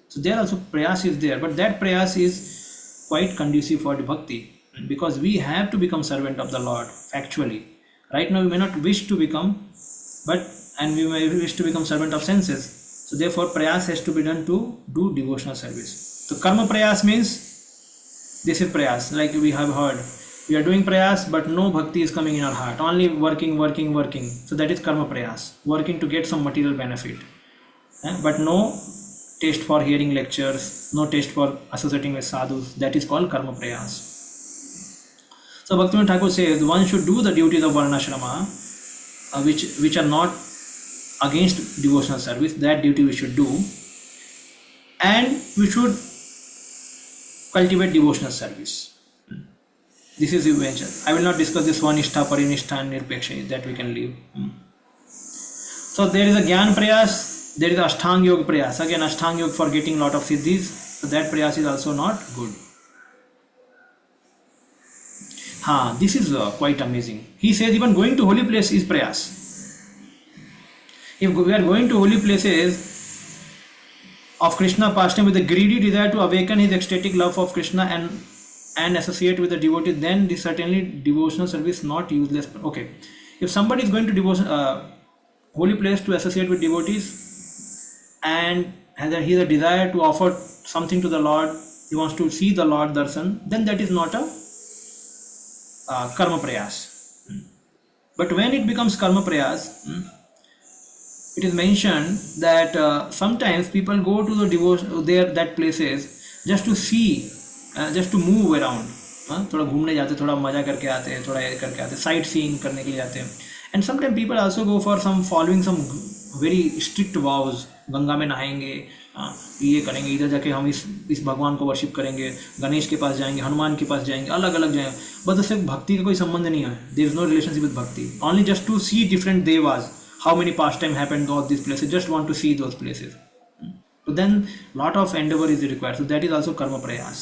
So there also prayas is there, but that prayas is quite conducive for the bhakti, because we have to become servant of the Lord factually. Right now we may not wish to become, and we may wish to become servant of senses. So therefore prayas has to be done to do devotional service. So karma prayas means this is prayas, like we have heard. We are doing prayas, but no bhakti is coming in our heart. Only working. So that is karma prayas, working to get some material benefit, but no taste for hearing lectures, no taste for associating with sadhus. That is called karma prayas. So Bhaktivinoda Thakur says one should do the duties of varnashrama, which are not against devotional service. That duty we should do, and we should cultivate devotional service. This is the venture. I will not discuss this one nishtha, parinishta and nirpeksha, that we can leave. So there is a Gyan Prayas, there is a Ashtang Yoga Prayas. Again, Ashtang Yoga for getting lot of siddhis. So that Prayas is also not good. This is quite amazing. He says even going to holy place is Prayas. If we are going to holy places of Krishna pastime with a greedy desire to awaken his ecstatic love of Krishna and associate with the devotee, then this certainly devotional service not useless. Okay, if somebody is going to holy place to associate with devotees and he has a desire to offer something to the Lord, he wants to see the Lord darshan, then that is not a karma prayas. But when it becomes karma prayas, it is mentioned that sometimes people go to the that places just to see, just to move around. थोड़ा घूमने जाते, थोड़ा मजा करके आते हैं, थोड़ा करके आते हैं, साइट सीइंग करने के लिए जाते हैं. And sometime people also go for some following some very strict vows. Ganga में नहाएंगे, ये करेंगे, इधर जाके हम इस भगवान को वर्शिप करेंगे, गणेश के पास जाएंगे, हनुमान के पास जाएंगे, अलग अलग जाएंगे. बट उससे भक्ति का कोई संबंध नहीं है. There is no relationship with bhakti. Only just to see different devas, how many pastime happened to all these places, just want to see those places. So then lot of endeavor is required. So that is also karma prayas.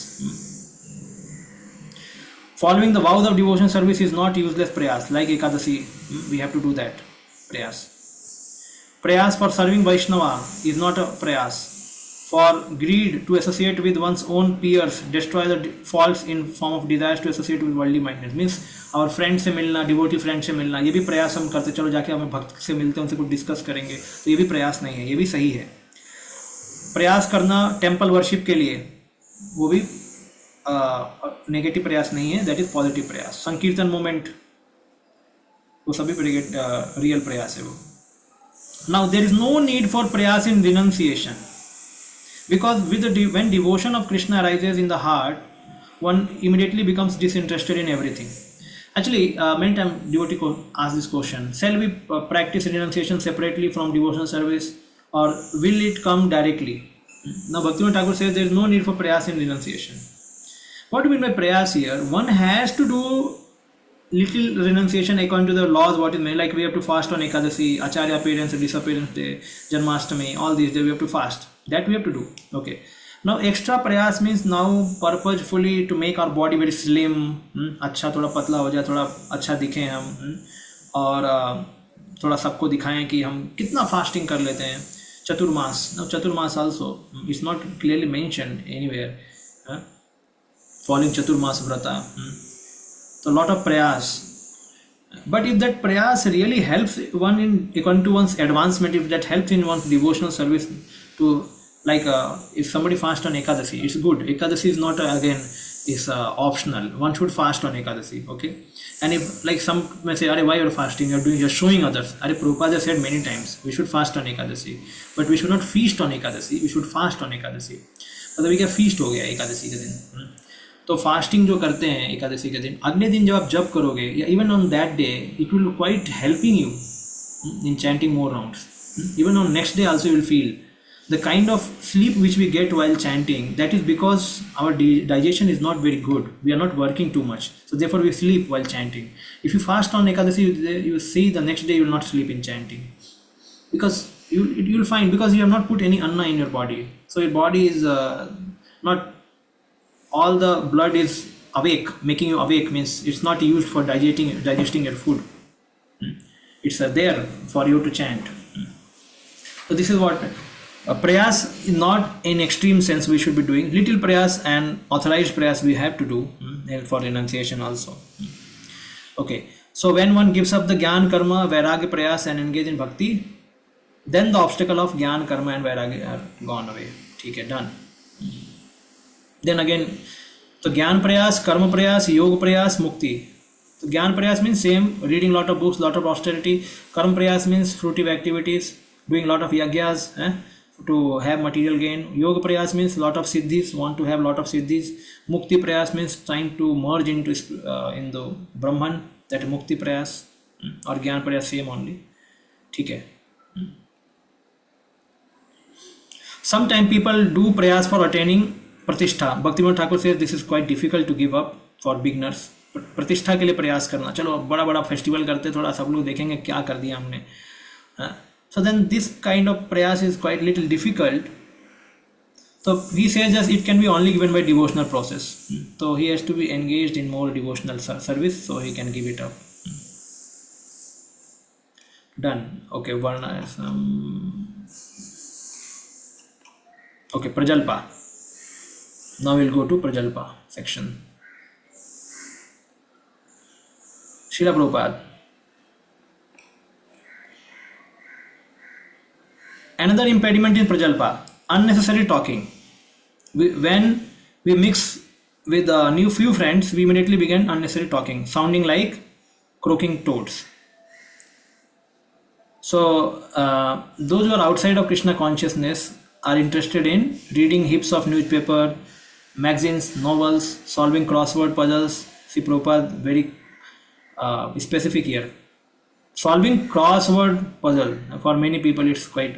Following the vows of devotion service is not useless prayas. Like Ekadasi, we have to do that prayas. Prayas for serving Vaishnava is not a prayas. for greed to associate with one's own peers, destroy the faults in form of desires to associate with worldly mindedness. Means our friend से मिलना, devotee friend से मिलना, ये भी प्रयास हम करते, चलो जाके हमें भक्त से मिलते हैं, उनसे कुछ डिस्कस करेंगे, तो ये भी प्रयास नहीं है, ये भी सही है. प्रयास करना टेम्पल वर्शिप के लिए, वो भी नेगेटिव प्रयास नहीं है, दैट इज पॉजिटिव प्रयास. संकीर्तन मूवमेंट, वो सभी रियल प्रयास है वो. Now there is no need for prayas in renunciation, because when devotion of Krishna arises in the heart, one immediately becomes disinterested in everything. Actually, many times devotee ask this question: shall we practice renunciation separately from devotional service, or will it come directly? Now Bhaktivinoda Thakur says there is no need for prayas in renunciation. What do you mean by prayas here? One has to do little renunciation according to the laws, what is made, like we have to fast on Ekadasi, Acharya appearance, disappearance day, Janmashtami, all these days we have to fast. That we have to do. Okay. Now extra prayas means now purposefully to make our body very slim, अच्छा थोड़ा पतला हो जाए, थोड़ा अच्छा दिखें हम, और थोड़ा सबको दिखाएं कि हम कितना फास्टिंग कर लेते हैं. Chaturmas. Now Chaturmas also, it's not clearly mentioned anywhere. Following Chaturmas Vrata. So a lot of prayas, but if that prayas really helps one in according to one's advancement, if that helps in one's devotional service, to like if somebody fasts on Ekadasi, it's good. Ekadasi is not again is optional. One should fast on Ekadasi, okay? And if like some may say, "Arey, why you're fasting? You're showing others." Arey, Prabhupada has said many times we should fast on Ekadasi, but we should not feast on Ekadasi. We should fast on Ekadasi. मतलब क्या feast हो गया Ekadasi के दिन. तो fasting जो करते हैं एकादशी के दिन, अगले दिन जब आप जप करोगे, या even on that day it will quite helping you in chanting more rounds. Even on next day also you will feel the kind of sleep which we get while chanting, that is because our digestion is not very good, we are not working too much, so therefore we sleep while chanting. If you fast on Ekadashi, you see the next day you will not sleep in chanting, because you will find, because you have not put any anna in your body, so your body is not, all the blood is awake, making you awake, means it's not used for digesting your food. It's there for you to chant. So this is what prayas, not in extreme sense we should be doing. Little prayas and authorized prayas we have to do, and for renunciation also. Okay, so when one gives up the jnana, karma, vairagya, prayas and engage in bhakti, then the obstacle of jnana, karma and vairagya are gone away. Okay, done. Then again, तो ज्ञान प्रयास, कर्म प्रयास, योग प्रयास, मुक्ति. तो ज्ञान प्रयास means same, reading lot of books, lot of austerity. कर्म प्रयास means fruitive activities, doing lot of yagyas to have material gain. Yoga prayas means lot of siddhis, want to have lot of siddhis. Mukti prayas means trying to merge into in the Brahman, that mukti prayas. और ज्ञान प्रयास same only. ठीक है. Sometimes people do prayas for attaining प्रतिष्ठा. Bhaktivinoda Thakur says this is quite difficult to give up for beginners. प्रतिष्ठा के लिए प्रयास करना, चलो बड़ा बड़ा फेस्टिवल करते, थोड़ा सब लोग देखेंगे क्या कर दिया हमने. So then this kind of prayas is quite little difficult. So he says that it can be only given by devotional process. So he has to be engaged in more devotional service, so he can give it up. Done. Okay, Varna is okay, Prajalpa. Now we'll go to Prajalpa section. Srila Prabhupada. Another impediment in Prajalpa, unnecessary talking. When we mix with a new few friends, we immediately begin unnecessary talking, sounding like croaking toads. So those who are outside of Krishna consciousness are interested in reading heaps of newspaper, magazines, novels, solving crossword puzzles. See Prabhupada very specific here. Solving crossword puzzle, for many people it's quite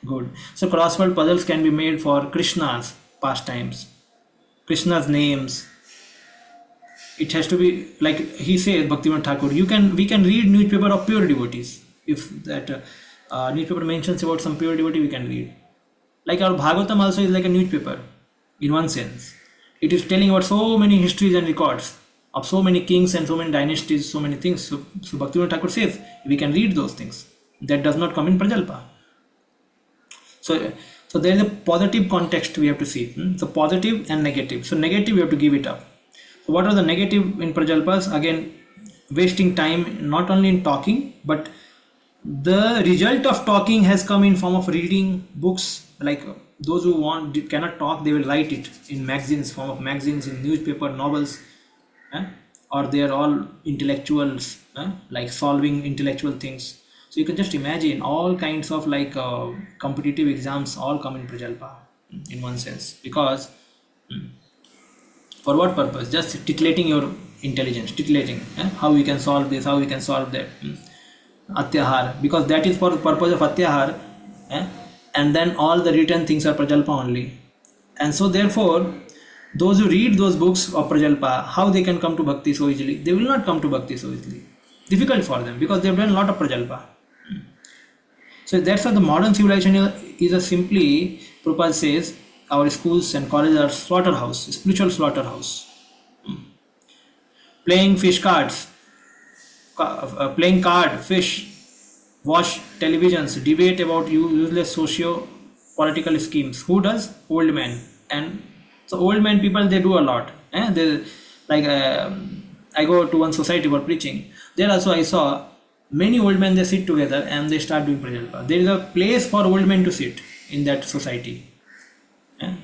good. So crossword puzzles can be made for Krishna's pastimes, Krishna's names. It has to be like he says, Bhaktivinoda Thakur, we can read newspaper of pure devotees. If that newspaper mentions about some pure devotee, we can read. Like our Bhagavatam also is like a newspaper in one sense. It is telling about so many histories and records of so many kings and so many dynasties, so many things. So Bhaktivinoda Thakur says we can read those things. That does not come in Prajalpa. So there is a positive context we have to see. So positive and negative. So negative we have to give it up. So what are the negative in Prajalpas? Again, wasting time not only in talking, but the result of talking has come in form of reading books. Like those who cannot talk, they will write it in magazines, form of magazines, in newspaper, novels, or they are all intellectuals, like solving intellectual things. So you can just imagine all kinds of like competitive exams all come in Prajalpa in one sense, because for what purpose? Just titillating your intelligence, titillating how we can solve this, how we can solve that. Atyahar, because that is for the purpose of Atyahar, and then all the written things are Prajalpa only. And so therefore, those who read those books of Prajalpa, how they can come to Bhakti so easily? They will not come to Bhakti so easily. Difficult for them, because they have done a lot of Prajalpa. So that's why the modern civilization is a simply, Prabhupada says, our schools and colleges are slaughterhouse, spiritual slaughterhouse. Playing fish cards, playing card, fish, watch televisions, debate about useless socio-political schemes. Who does? Old men. And so old men people, they do a lot. They, like I go to one society for preaching. There also I saw many old men, they sit together and they start doing Prajalpa. There is a place for old men to sit in that society.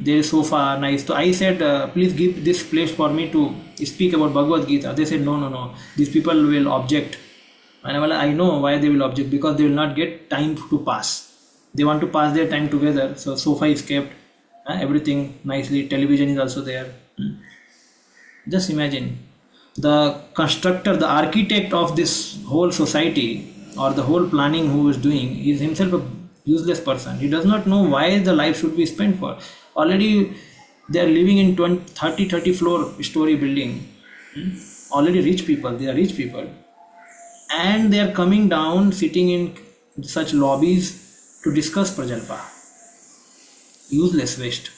There is sofa, nice. So I said, please give this place for me to speak about Bhagavad Gita. They said, no. These people will object. And I know why they will object, because they will not get time to pass. They want to pass their time together. So sofa is kept, everything nicely. Television is also there. Just imagine the constructor, the architect of this whole society or the whole planning who is doing is himself a useless person. He does not know why the life should be spent for. Already they are living in 30 floor story building. Already rich people, they are rich people. And they are coming down, sitting in such lobbies to discuss Prajalpa. Useless waste.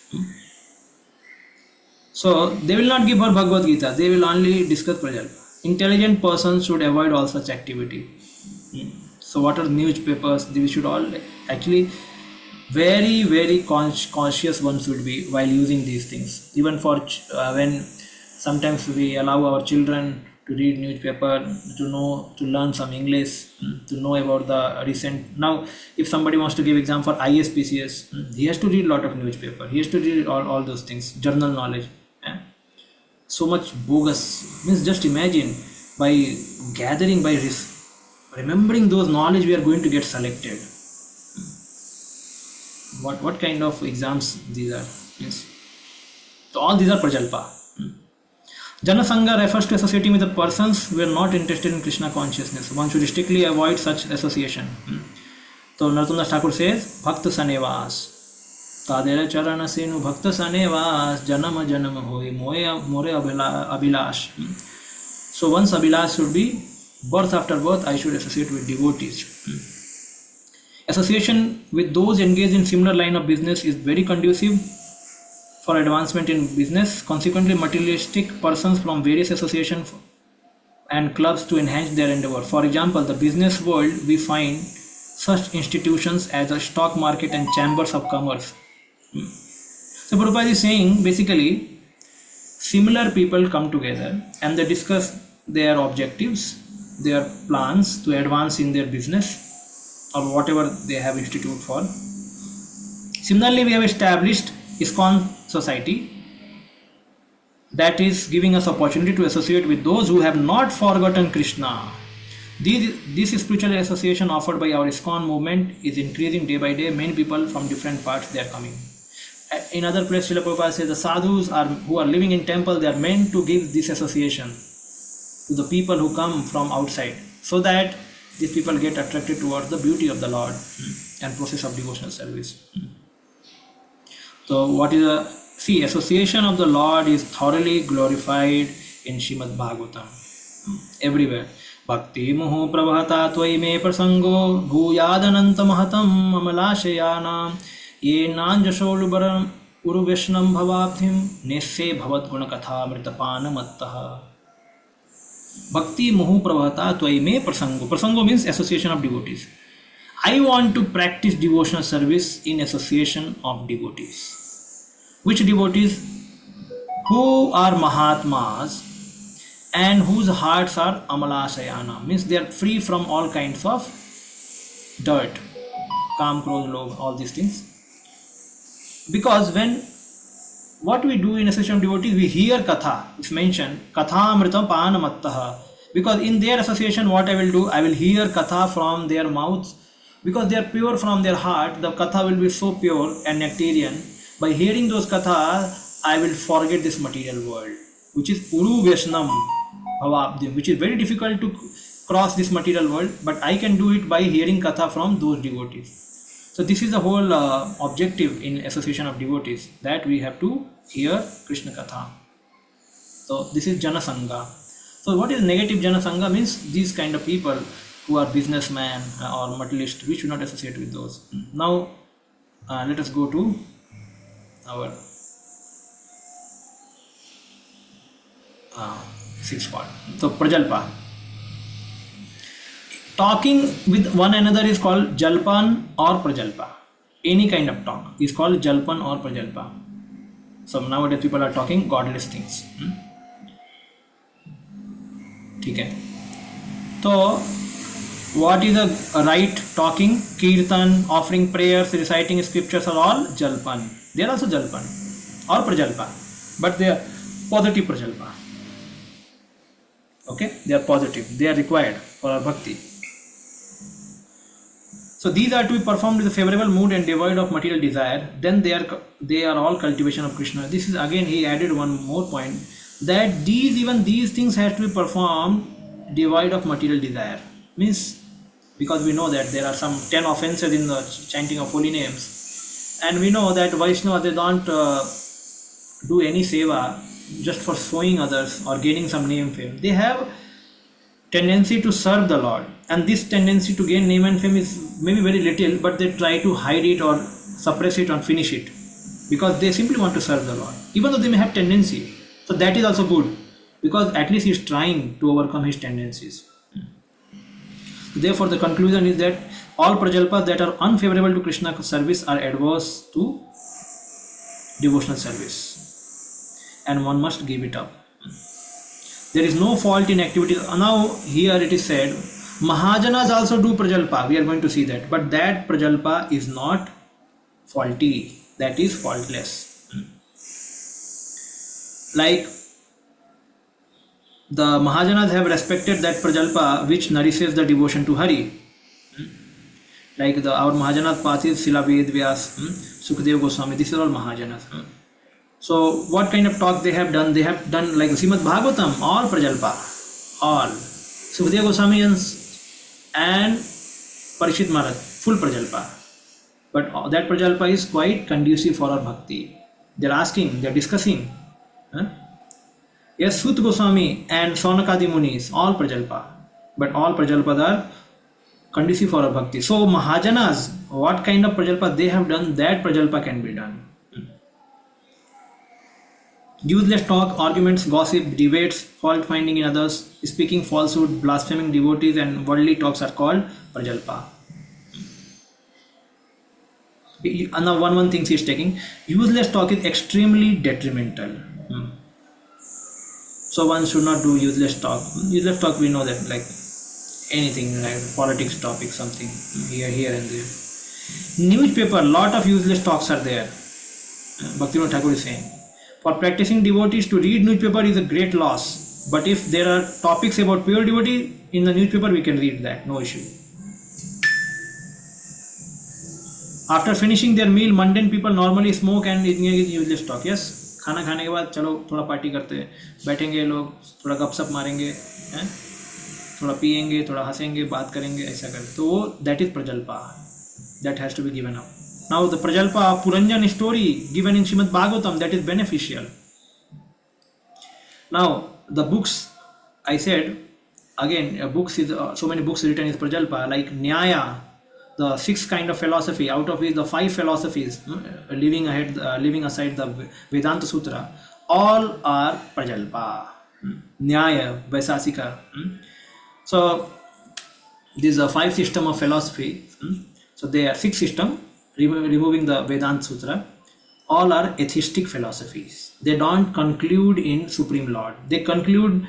So they will not give her Bhagavad Gita, they will only discuss Prajalpa. Intelligent persons should avoid all such activity. So what are newspapers? We should all actually very conscious one should be while using these things. Even for when sometimes we allow our children to read newspaper, to learn some English, to know about the recent. Now, if somebody wants to give exam for ISPCS, he has to read a lot of newspaper. He has to read all those things, journal knowledge. So much bogus. Means just imagine, by gathering, by remembering those knowledge, we are going to get selected. What kind of exams these are? Yes. So all these are Prajalpa. Janasanga refers to associating with the persons who are not interested in Krishna consciousness. One should strictly avoid such association. So Narottam Thakur says, Bhakta Sanevas. Tadera Charana Senu Bhakta Sanevas Janama Janama Hoi More Abhilash. So one's Abhilash should be birth after birth, I should associate with devotees. Association with those engaged in similar line of business is very conducive for advancement in business. Consequently, materialistic persons from various associations and clubs to enhance their endeavor. For example, the business world, we find such institutions as a stock market and chambers of commerce. So Prabhupada is saying, basically, similar people come together and they discuss their objectives, their plans to advance in their business or whatever they have institute for. Similarly, we have established ISKCON society that is giving us opportunity to associate with those who have not forgotten Krishna. This spiritual association offered by our ISKCON movement is increasing day by day. Many people from different parts, they are coming. In other places, Srila Prabhupada says the sadhus who are living in temple, they are meant to give this association to the people who come from outside, so that these people get attracted towards the beauty of the Lord and process of devotional service. So what is association of the Lord is thoroughly glorified in Srimad Bhagavatam. Everywhere. Bhakti moho pravahata tvai me prasango bhuyadananta mahatam amalashayana ye nanjasolubaram uruveshnam bhavabdhim nesse bhavat gunakatha mritapana mattaha. Bhakti moho pravahata tvai me prasango. Prasango means association of devotees. I want to practice devotional service in association of devotees. Which devotees? Who are Mahatmas and whose hearts are Amalasayana, means they are free from all kinds of dirt, Kam, Krodh, Lobh, all these things. Because when what we do in association of devotees, we hear Katha, it's mentioned, Kathamritam Panamattaha. Because in their association, what I will do, I will hear Katha from their mouths. Because they are pure from their heart, the Katha will be so pure and nectarian. By hearing those Kathas, I will forget this material world, which is Uru Veshnam Bhavabdhyam, which is very difficult to cross this material world, but I can do it by hearing Katha from those devotees. So this is the whole objective in association of devotees, that we have to hear Krishna Katha. So this is Jana Sangha. So what is negative Jana Sangha? Means these kind of people who are businessmen or materialist, we should not associate with those. Now let us go to our sixth part. So Prajalpa. Talking with one another is called Jalpan or Prajalpa. Any kind of talk is called Jalpan or Prajalpa. So nowadays people are talking godless things. Okay. So what is the right talking? Kirtan, offering prayers, reciting scriptures are all Jalpan. They are also Jalpan or Prajalpa, but they are positive Prajalpa. Okay, they are positive. They are required for our bhakti. So these are to be performed with a favorable mood and devoid of material desire. Then they are all cultivation of Krishna. This is again, he added one more point, that even these things have to be performed devoid of material desire. Means, because we know that there are some 10 offenses in the chanting of holy names, and we know that Vaishnava, they don't do any seva just for showing others or gaining some name fame. They have tendency to serve the Lord, and this tendency to gain name and fame is maybe very little, but they try to hide it or suppress it or finish it, because they simply want to serve the Lord, even though they may have tendency. So that is also good, because at least he is trying to overcome his tendencies. Therefore the conclusion is that all prajalpas that are unfavorable to Krishna service are adverse to devotional service, and one must give it up. There is no fault in activities. Now here it is said, Mahajanas also do prajalpa. We are going to see that. But that prajalpa is not faulty. That is faultless. Like the Mahajanas have respected that prajalpa which nourishes the devotion to Hari. Like our Mahajanas Pathis, Sila Ved Vyas, Sukadeva Goswami, these are all Mahajanas. So what kind of talk they have done? They have done like Srimad Bhagavatam, all prajalpa, all. Sukadeva Goswami and Parishit Maharaj, full prajalpa. But that prajalpa is quite conducive for our bhakti. They are asking, they are discussing. Yes, Sut Goswami and Saunakadi Munis, all prajalpa. But all prajalpas are conducive for our bhakti. So Mahajanas, what kind of prajalpa they have done, that prajalpa can be done. Useless talk, arguments, gossip, debates, fault finding in others, speaking falsehood, blaspheming devotees and worldly talks are called prajalpa. Now one thing he is taking, useless talk is extremely detrimental. So one should not do useless talk. Useless talk, we know that, like anything like politics topic, something here and there. Newspaper, lot of useless talks are there. Bhaktivinoda Thakur is saying, for practicing devotees to read newspaper is a great loss. But if there are topics about pure devotee in the newspaper, we can read that, no issue. After finishing their meal, mundane people normally smoke and engage in useless talk. Yes, खाना खाने के बाद चलो थोड़ा party करते हैं, बैठेंगे लोग, थोड़ा गपशप मारेंगे, थोड़ा पिएंगे, थोड़ा हंसेंगे, बात करेंगे, ऐसा करें. तो that is prajalpa, that has to be given up. Now the prajalpa Puranjan story given in Srimad Bhagavatam, that is beneficial. Now the books, I said again, books is so many books written is prajalpa, like Nyaya, the 6 kind of philosophy, out of which the 5 philosophies, leaving aside the Vedanta Sutra, all are prajalpa. Nyaya, Vaisasika. So these are 5 system of philosophy. So they are sixth system, removing the Vedanta Sutra. All are atheistic philosophies. They don't conclude in Supreme Lord. They conclude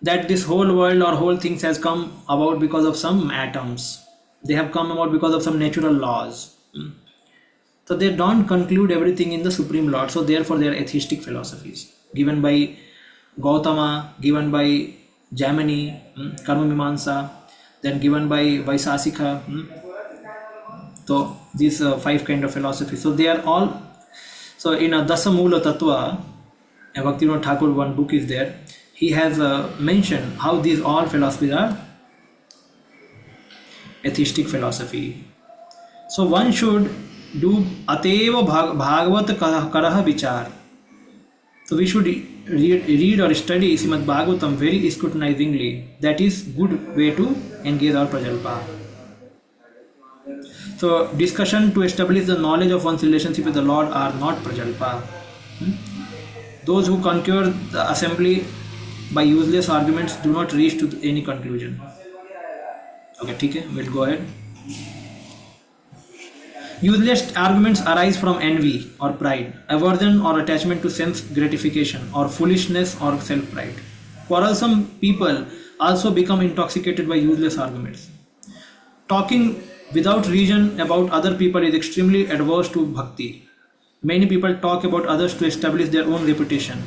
that this whole world or whole things has come about because of some atoms. They have come about because of some natural laws. So they don't conclude everything in the Supreme Lord. So therefore they are atheistic philosophies given by Gautama, given by Jaimini, Karma Mimamsa, then given by Vaisasika. So these five kind of philosophies. So they are all. So in a Dasa Mula Tattva, Bhaktivinoda Thakur, one book is there. He has mentioned how these all philosophies are atheistic philosophy. So one should do Ateva Bhagavat Karaha Vichar. So we should read or study Srimad Bhagavatam very scrutinizingly. That is good way to engage our Prajalpa. So discussion to establish the knowledge of one's relationship with the Lord are not Prajalpa. Those who concur the assembly by useless arguments do not reach to any conclusion. Okay, okay, we'll go ahead. Useless arguments arise from envy or pride, aversion or attachment to sense gratification, or foolishness or self-pride. Quarrelsome people also become intoxicated by useless arguments. Talking without reason about other people is extremely adverse to bhakti. Many people talk about others to establish their own reputation.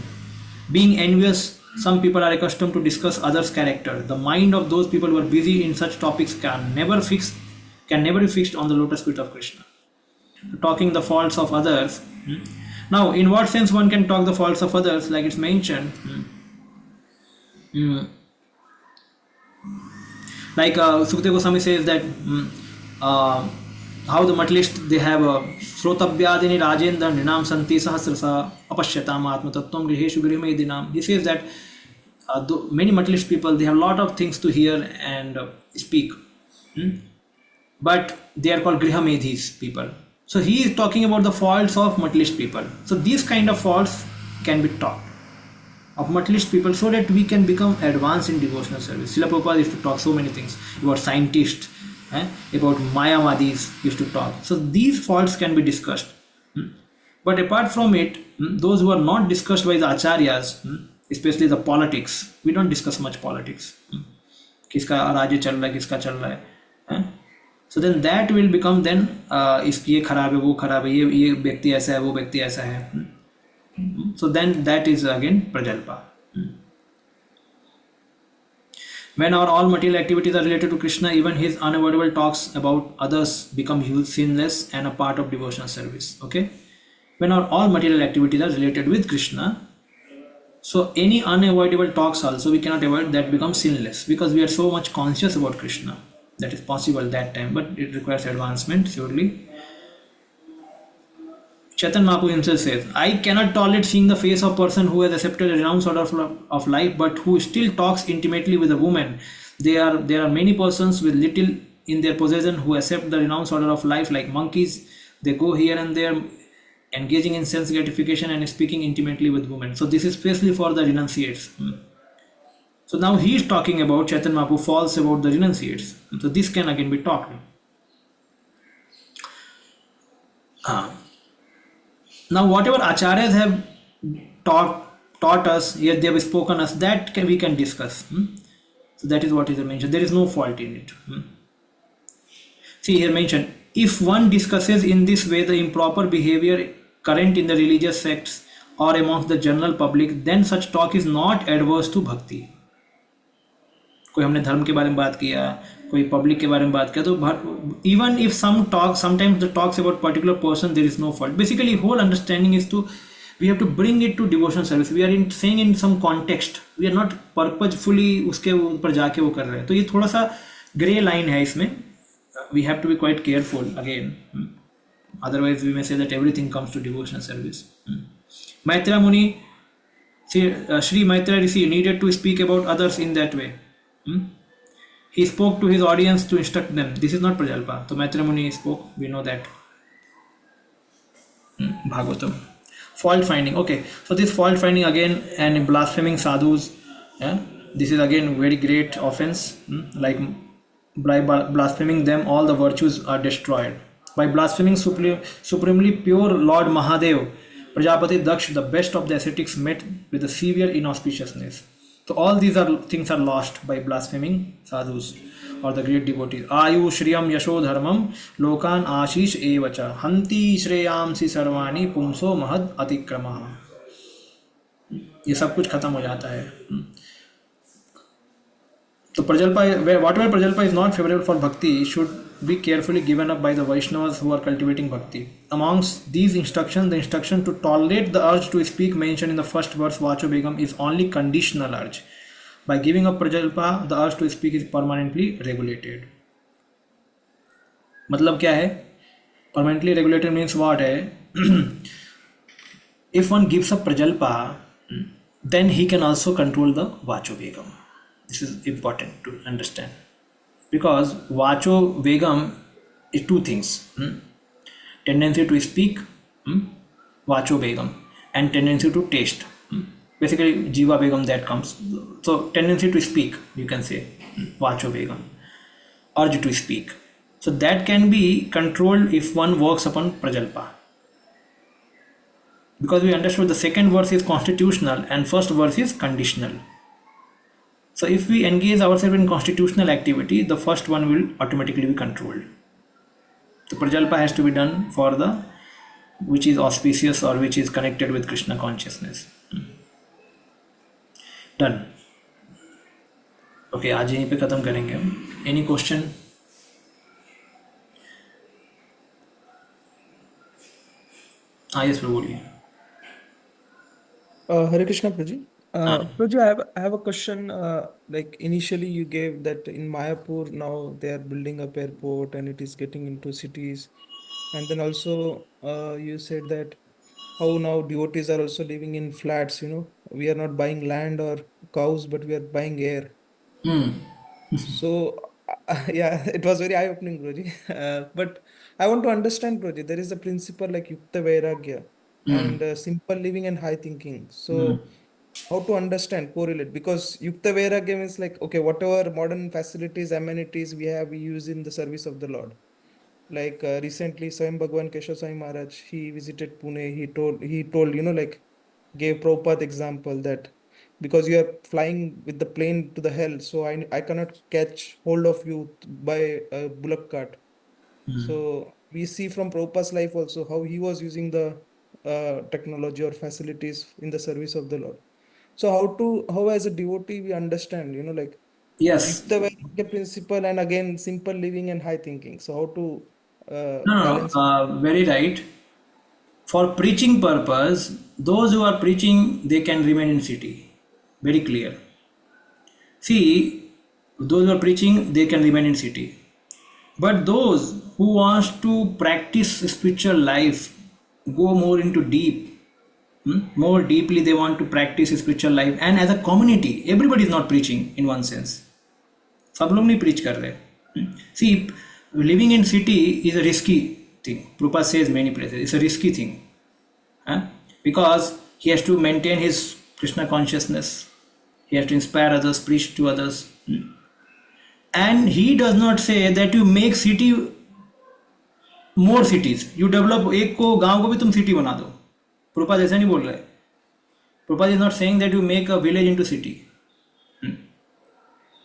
Being envious, some people are accustomed to discuss others' character. The mind of those people who are busy in such topics can never be fixed on the lotus feet of Krishna. Talking the faults of others. Now, in what sense one can talk the faults of others? Like it's mentioned, like Sukadeva Goswami says that how the materialists, they have Srotabhyadini Rajendra Ninam Santi Sahasrasa Apashyatam Atma Tattvam Griheshu Grihmedinam. He says that many materialist people, they have a lot of things to hear and speak, but they are called Grihamedhis people. So he is talking about the faults of materialist people. So these kind of faults can be taught of materialist people so that we can become advanced in devotional service. Srila Prabhupada used to talk so many things about scientists, about Mayamadis used to talk. So these faults can be discussed. But apart from it, those who are not discussed by the acharyas, especially the politics, we don't discuss much politics. किसका राज्य चल रहा है, किसका चल रहा है. So then that will become then ये खराब है, वो खराब है, ये व्यक्ति ऐसा है, वो व्यक्ति ऐसा है. So then that is again Prajalpa. When our all material activities are related to Krishna, even his unavoidable talks about others become sinless and a part of devotional service. Okay? When our all material activities are related with Krishna, so any unavoidable talks also we cannot avoid, that becomes sinless because we are so much conscious about Krishna. That is possible that time, but it requires advancement surely. Chaitanya Mahaprabhu himself says, I cannot tolerate seeing the face of a person who has accepted a renounced order of life but who still talks intimately with a woman. There are many persons with little in their possession who accept the renounced order of life like monkeys. They go here and there engaging in sense gratification and speaking intimately with women. So this is especially for the renunciates. So now he is talking about Chaitanya Mahaprabhu falls about the renunciates. So this can again be talked. Now whatever acharyas have taught us, yet they have spoken us, that we can discuss. So that is what is mentioned. There is no fault in it. See here mentioned, if one discusses in this way the improper behavior current in the religious sects or amongst the general public, then such talk is not adverse to bhakti. कोई हमने धर्म के बारे में बात किया, कोई public के बारे में बात किया, तो even if sometimes the talks about particular person, there is no fault. Basically whole understanding is we have to bring it to devotional service. We are saying in some context, we are not purposefully उसके ऊपर जाके वो कर रहे हैं. तो ये थोड़ा सा grey line है इसमें. We have to be quite careful again. Otherwise we may say that everything comes to devotional service. Maitreya Muni, Sri Maitreya Rishi needed to speak about others in that way. He spoke to his audience to instruct them. This is not Prajalpa. So Maitreya Muni spoke, we know that. Bhagavatam. Fault finding. Okay, so this fault finding again and blaspheming sadhus. This is again very great offense. Like By blaspheming them, all the virtues are destroyed. By blaspheming supremely pure Lord Mahadev, Prajapati Daksh, the best of the ascetics, met with a severe inauspiciousness. So all these are things are lost by blaspheming sadhus or the great devotees. Ayu Shriyam Yasho Dharmam Lokan Ashish Evacha Hanti Shreyamsi Sarvani Pumso Mahad Atikramaha. ये सब कुछ खत्म हो जाता है. So Prajalpa, whatever Prajalpa is not favorable for bhakti should be carefully given up by the Vaishnavas who are cultivating bhakti. Amongst these instructions, the instruction to tolerate the urge to speak mentioned in the first verse Vacho Begam is only conditional urge. By giving up Prajalpa, the urge to speak is permanently regulated. मतलब क्या है? Permanently regulated means what है? If one gives up Prajalpa, then he can also control the Vacho Begam. This is important to understand because Vacho Vegam is two things, tendency to speak, Vacho Begam, and tendency to taste. Basically, Jiva Begam that comes. So, tendency to speak, you can say, Vacho Begam, urge to speak. So, that can be controlled if one works upon Prajalpa. Because we understood the second verse is constitutional and first verse is conditional. So if we engage ourselves in constitutional activity, the first one will automatically be controlled. The Prajalpa has to be done for the which is auspicious or which is connected with Krishna consciousness. Done. Okay, आज यहीं पे खत्म करेंगे हम. Any question? हाँ yes बोलिए. Hare Krishna, Prabhuji. Prabhuji, I have a question. Like initially, you gave that in Mayapur now they are building up airport and it is getting into cities, and then also you said that how now devotees are also living in flats. We are not buying land or cows, but we are buying air. So yeah, it was very eye-opening, Prabhuji. But I want to understand, Prabhuji. There is a principle like Yukta Vairagya and simple living and high thinking. So how to understand, correlate? Because Yukta Vairagya means like, okay, whatever modern facilities, amenities we have, we use in the service of the Lord. Like recently, Swayam Bhagwan Keshav Swami Maharaj, he visited Pune. He told, like, gave Prabhupada example that because you are flying with the plane to the hell, so I cannot catch hold of you by a bullock cart. So we see from Prabhupada's life also how he was using the technology or facilities in the service of the Lord. So how as a devotee we understand, like Yes. Yukta Vairagya principle and again simple living and high thinking. So how to No, balance it? very right. For preaching purpose, those who are preaching, they can remain in city. Very clear. See, those who are preaching, they can remain in city. But those who wants to practice spiritual life, go more into deep, more deeply they want to practice spiritual life. And as a community, everybody is not preaching in one sense. सब लोग नहीं preach कर रहे. See, living in city is a risky thing. Prabhupada says many places, it's a risky thing. Because he has to maintain his Krishna consciousness. He has to inspire others, preach to others. And he does not say that you make city more cities. You develop एक को गांव को भी तुम city बना दो. Prabhupada ऐसा नहीं बोल रहा है. Prabhupada is not saying that you make a village into city.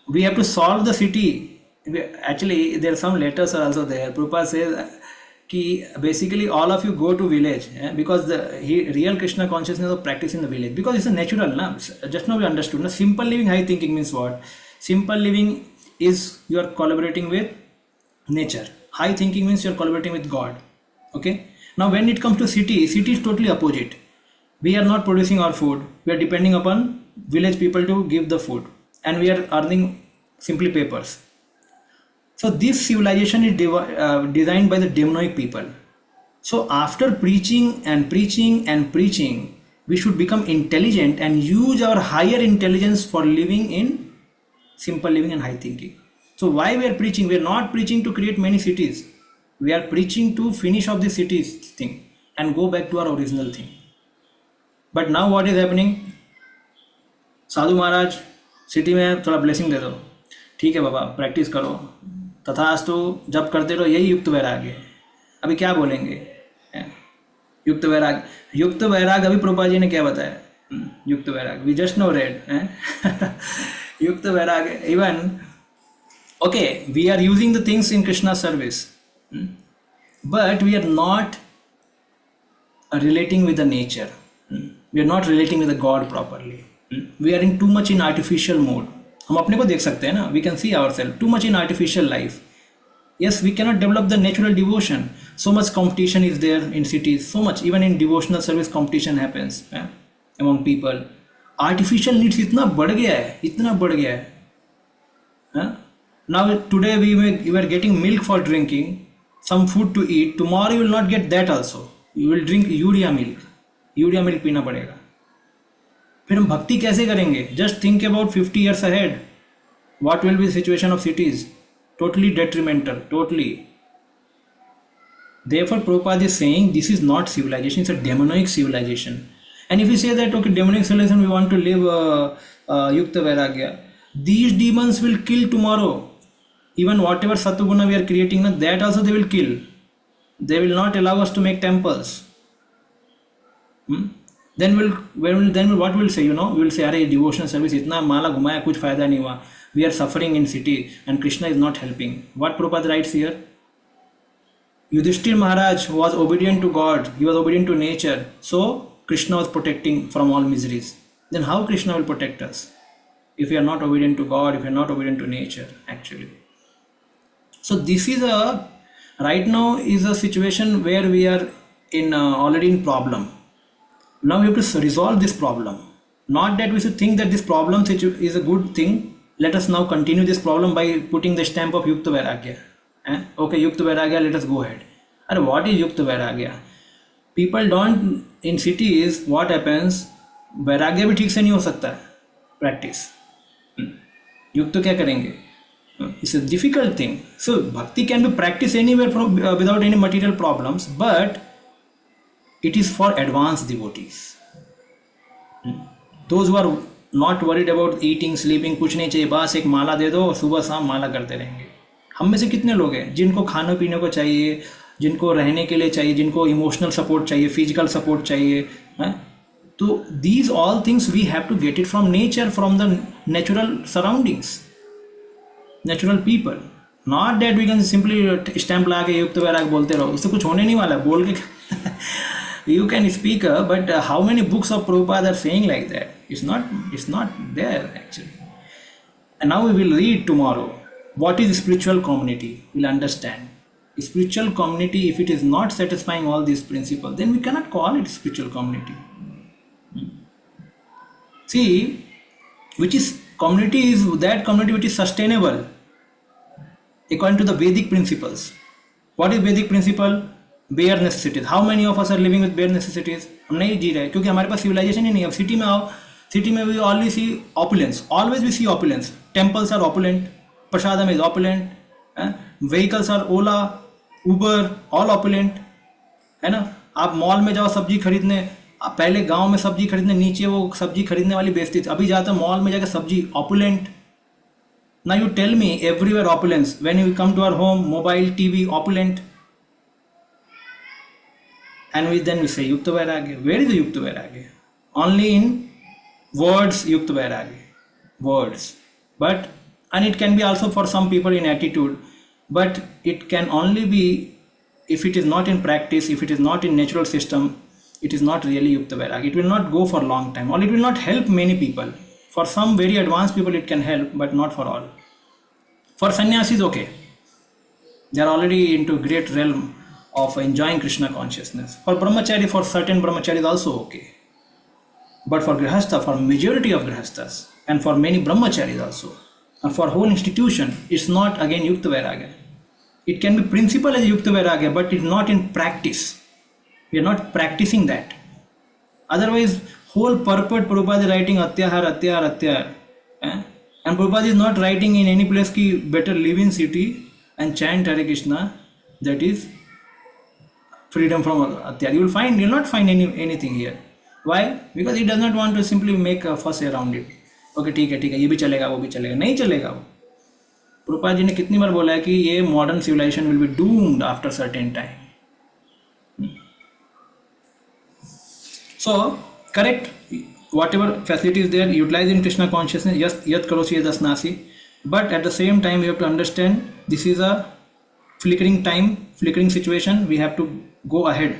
We have to solve the city. Actually, there are some letters are also there. Prabhupada says कि basically all of you go to village because the real Krishna consciousness of practice in the village, because it's a natural. Just now we understood. Simple living, high thinking means what? Simple living is you are collaborating with nature. High thinking means you are collaborating with God. Okay. Now when it comes to city is totally opposite. We are not producing our food. We are depending upon village people to give the food, and we are earning simply papers. So this civilization is designed by the demonic people. So after preaching and preaching and preaching, we should become intelligent and use our higher intelligence for living in simple living and high thinking. So why we are preaching? We are not preaching to create many cities. We are preaching to finish off the cities thing and go back to our original thing. But now what is happening? Sadhu Maharaj city में थोड़ा blessing दे दो, ठीक है बाबा practice करो, तथास्तु जब करते रहो, यही युक्त वैराग्य है। अभी क्या बोलेंगे? हैं? युक्त वैराग, युक्त वैराग अभी प्रभुपाद जी ने क्या बताया? युक्त वैराग, वी जस्ट नो रेड हैं। युक्त वैराग, even okay, we are using the things in Krishna's service, but we are not relating with the nature. We are not relating with the God properly. We are in too much in artificial mode. हम अपने को देख सकते हैं ना, we can see ourselves too much in artificial life. Yes, we cannot develop the natural devotion. So much competition is there in cities, so much, even in devotional service competition happens among people. Artificial needs इतना बढ़ गया है, इतना बढ़ गया है। Now today we were getting milk for drinking, some food to eat. Tomorrow you will not get that also. You will drink urea milk. Urea milk पीना पड़ेगा। फिर हम भक्ति कैसे करेंगे? Just think about 50 years ahead. What will be the situation of cities? Totally detrimental, totally. Therefore, Prabhupada is saying this is not civilization, it's a demonic civilization. And if we say that, okay, demonic civilization, we want to live Yukta Vairagya, these demons will kill tomorrow. Even whatever Satuguna we are creating, that also they will kill. They will not allow us to make temples. Then what we'll say, we will say, अरे devotional service इतना माला घुमाया कुछ फायदा नहीं हुआ. We are suffering in city and Krishna is not helping. What Prabhupada writes here? Yudhishthir Maharaj was obedient to God, he was obedient to nature, so Krishna was protecting from all miseries. Then how Krishna will protect us? If we are not obedient to God, if we are not obedient to nature, actually. So this is right now is a situation where we are in already in problem. Now we have to resolve this problem. Not that we should think that this problem is a good thing. Let us now continue this problem by putting the stamp of Yukta Vairagya. Okay, Yukta Vairagya, let us go ahead. And what is Yukta Vairagya? People don't, in cities, what happens, Vairagya भी ठीक से नहीं हो सकता है, practice. युक्त क्या करेंगे? It's a difficult thing. So bhakti can be practiced anywhere without any material problems, but it is for advanced devotees. Those who are not worried about eating, sleeping, कुछ नहीं चाहिए, बस एक माला दे दो, सुबह शाम माला करते रहेंगे. हम में से कितने लोग हैं जिनको खाने पीने को चाहिए, जिनको रहने के लिए चाहिए, जिनको इमोशनल सपोर्ट चाहिए, फिजिकल सपोर्ट चाहिए, तो these all things we have to get it from nature, from the natural surroundings, natural people. Not that we can simply stamp ला के युक्त वैराग बोलते रहो, उससे कुछ होने नहीं वाला है, बोल के you can speak, but how many books of Prabhupada are saying like that? It's not there actually. And now we will read tomorrow what is spiritual community. We'll understand spiritual community. If it is not satisfying all these principles, then we cannot call it spiritual community. See, which is community is that community which is sustainable according to the Vedic principles. What is Vedic principle? Bare necessities. How many of us are living with bare necessities? हम नहीं जी रहे क्योंकि हमारे पास civilization ही नहीं है. अब city में आओ, सिटी में we always see opulence. Always we see opulence. Temples are opulent. Prasadam is opulent. Vehicles are Ola, Uber, all opulent. है ना? आप मॉल में जाओ सब्जी खरीदने, पहले गांव में सब्जी खरीदने, नीचे वो सब्जी खरीदने वाली बेचती थी, अभी जाते मॉल में जाकर सब्जी opulent. Now you tell me, everywhere opulence. When you come to our home, mobile, TV, opulent. And then we say Yukta Vairagya. Where is the Yukta Vairagya? Only in words, Yukta Vairagya. Words. But, and it can be also for some people in attitude, but it can only be if it is not in practice, if it is not in natural system, it is not really Yukta Vairagya. It will not go for a long time, or it will not help many people. For some very advanced people it can help, but not for all. For sannyasis, okay. They are already into great realm of enjoying Krishna consciousness. For brahmachari, for certain brahmacharis also okay. But for grihastha, for majority of grihasthas, and for many brahmacharis also, and for whole institution, it's not again Yukta Vairagya. It can be principle as Yukta Vairagya, but it's not in practice. We are not practicing that. Otherwise, whole purport Prabhupada is writing Atyahar. And Prabhupada is not writing in any place ki better live in city and chant Hare Krishna, that is freedom from Atyahar. You will not find anything here. Why? Because he does not want to simply make a fuss around it. Okay, ठीक है, ये भी चलेगा, वो भी चलेगा. नहीं चलेगा वो. प्रभुपाद जी ने कितनी बार बोला है कि ये modern civilisation will be doomed after certain time. So correct whatever facility is there, utilize in Krishna consciousness. Yes, yat karosi yadasnasi. But at the same time, we have to understand this is a flickering time, flickering situation. We have to go ahead,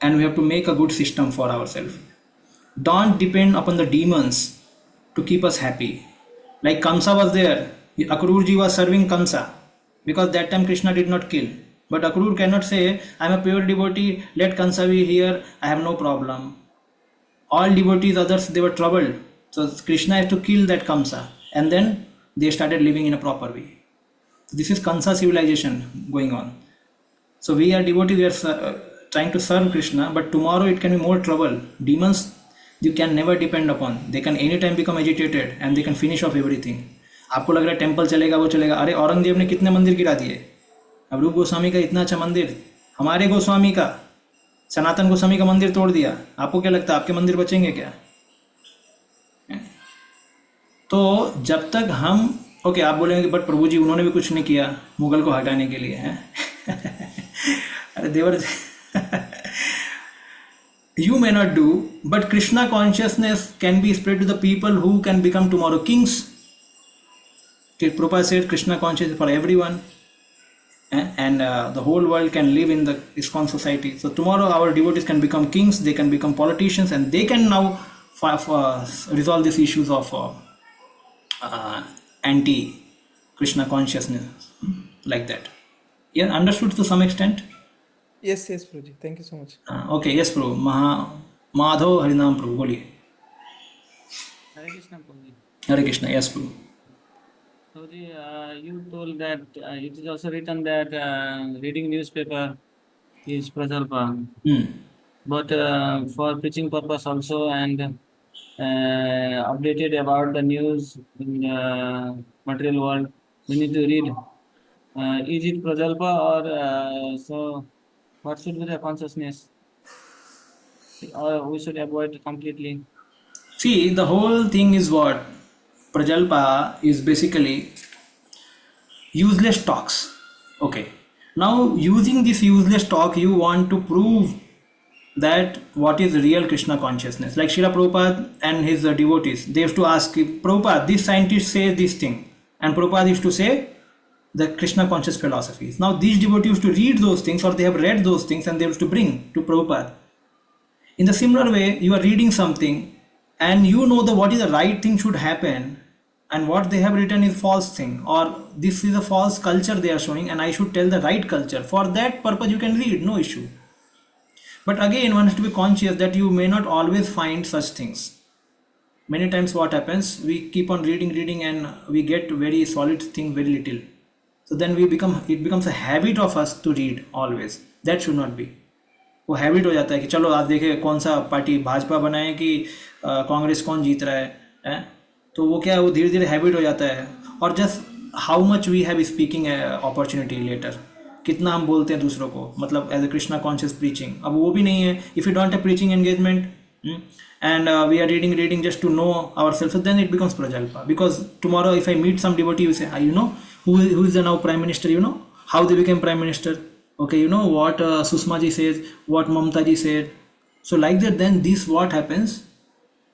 and we have to make a good system for ourselves. Don't depend upon the demons to keep us happy. Like Kamsa was there. Akrurji was serving Kamsa because that time Krishna did not kill. But Akrur cannot say, I am a pure devotee, let Kamsa be here, I have no problem. All devotees, others, they were troubled. So Krishna has to kill that Kamsa. And then they started living in a proper way. This is Kamsa civilization going on. So we are devotees, we are trying to serve Krishna, but tomorrow it can be more trouble. Demons, you can never depend upon. They can anytime become agitated and they can finish off everything. आपको लग रहा है temple चलेगा वो चलेगा. अरे औरंगजेब ने कितने मंदिर गिरा दिए. अब रूप गोस्वामी का इतना अच्छा मंदिर, हमारे गोस्वामी का, सनातन गोस्वामी का मंदिर तोड़ दिया. आपको क्या लगता है आपके मंदिर बचेंगे क्या? तो जब तक हम ओके आप बोलेंगे बट प्रभु जी उन्होंने भी कुछ नहीं किया मुगल को हटाने के लिए हैं. अरे देवर you may not do, but Krishna consciousness can be spread to the people who can become tomorrow kings. Prabhupada said Krishna consciousness for everyone, and the whole world can live in the ISKCON society. So tomorrow our devotees can become kings, they can become politicians, and they can now resolve these issues of anti-Krishna consciousness like that. Yeah, understood to some extent? Yes, Prabhuji. Thank you so much. Okay, yes, Prabhu. Madhav Harinam Prabhu, boliye. Hare Krishna, Prabhuji. Hare Krishna, yes, Prabhu. Prabhuji, you told that it is also written that reading newspaper is prajalpa. But for preaching purpose also and updated about the news in the material world, we need to read. Is it prajalpa or so? What should be the consciousness? Or we should avoid completely? See, the whole thing is what? Prajalpa is basically useless talks. Okay. Now, using this useless talk, you want to prove that what is real Krishna consciousness. Like Srila Prabhupada and his devotees, they used to ask, Prabhupada, this scientist says this thing. And Prabhupada used to say, the Krishna conscious philosophies. Now these devotees used to read those things or they have read those things and they used to bring to Prabhupada. In the similar way, you are reading something and you know what is the right thing should happen and what they have written is false thing or this is a false culture they are showing and I should tell the right culture. For that purpose you can read, no issue. But again, one has to be conscious that you may not always find such things. Many times what happens, we keep on reading and we get very solid thing very little. So then it becomes a habit of us to read always. That should not be. वो habit हो जाता है कि चलो आज देखें कौन सा पार्टी भाजपा बनाए कि कांग्रेस कौन जीत रहा है, तो वो क्या है वो धीरे धीरे हैबिट हो जाता है. और just how much we have speaking opportunity later, कितना हम बोलते हैं दूसरों को, मतलब as a Krishna conscious preaching. अब वो भी नहीं है. If you don't have preaching engagement and we are reading just to know ourselves, so then it becomes prajalpa. Because tomorrow if I meet some devotee, you say, you know who is the now prime minister, you know how they became prime minister, okay, you know what Susma ji says, what Mamta ji said. So like that, then this what happens,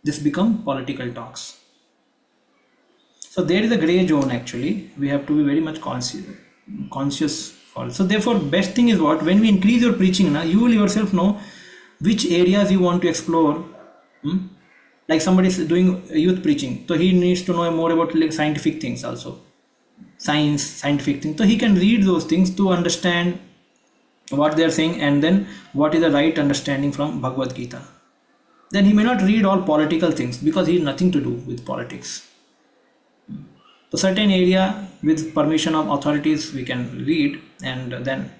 this become political talks. So there is a gray zone actually. We have to be very much conscious for. So therefore best thing is what, when we increase your preaching now, you will yourself know which areas you want to explore. Like somebody is doing youth preaching, so he needs to know more about scientific things also, scientific things, so he can read those things to understand what they are saying and then what is the right understanding from Bhagavad Gita. Then he may not read all political things because he has nothing to do with politics. So certain area with permission of authorities we can read and then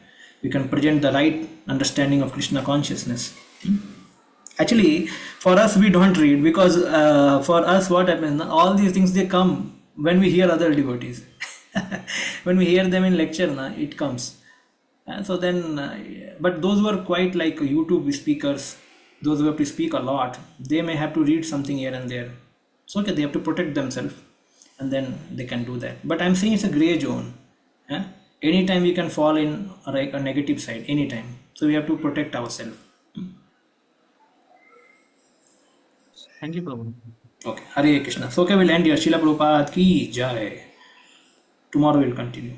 we can present the right understanding of Krishna consciousness. Actually, for us we don't read because for us what happens, all these things they come when we hear other devotees. When we hear them in lecture, it comes. And so then, but those who are quite like YouTube speakers, those who have to speak a lot, they may have to read something here and there. So okay, they have to protect themselves. and then they can do that. But I'm saying it's a gray zone. Yeah? Anytime we can fall in a negative side, anytime. So we have to protect ourselves. Thank you, Prabhu. Okay, Hare Krishna. So okay, we'll end here. Srila Prabhupada ki jai. Tomorrow we'll continue.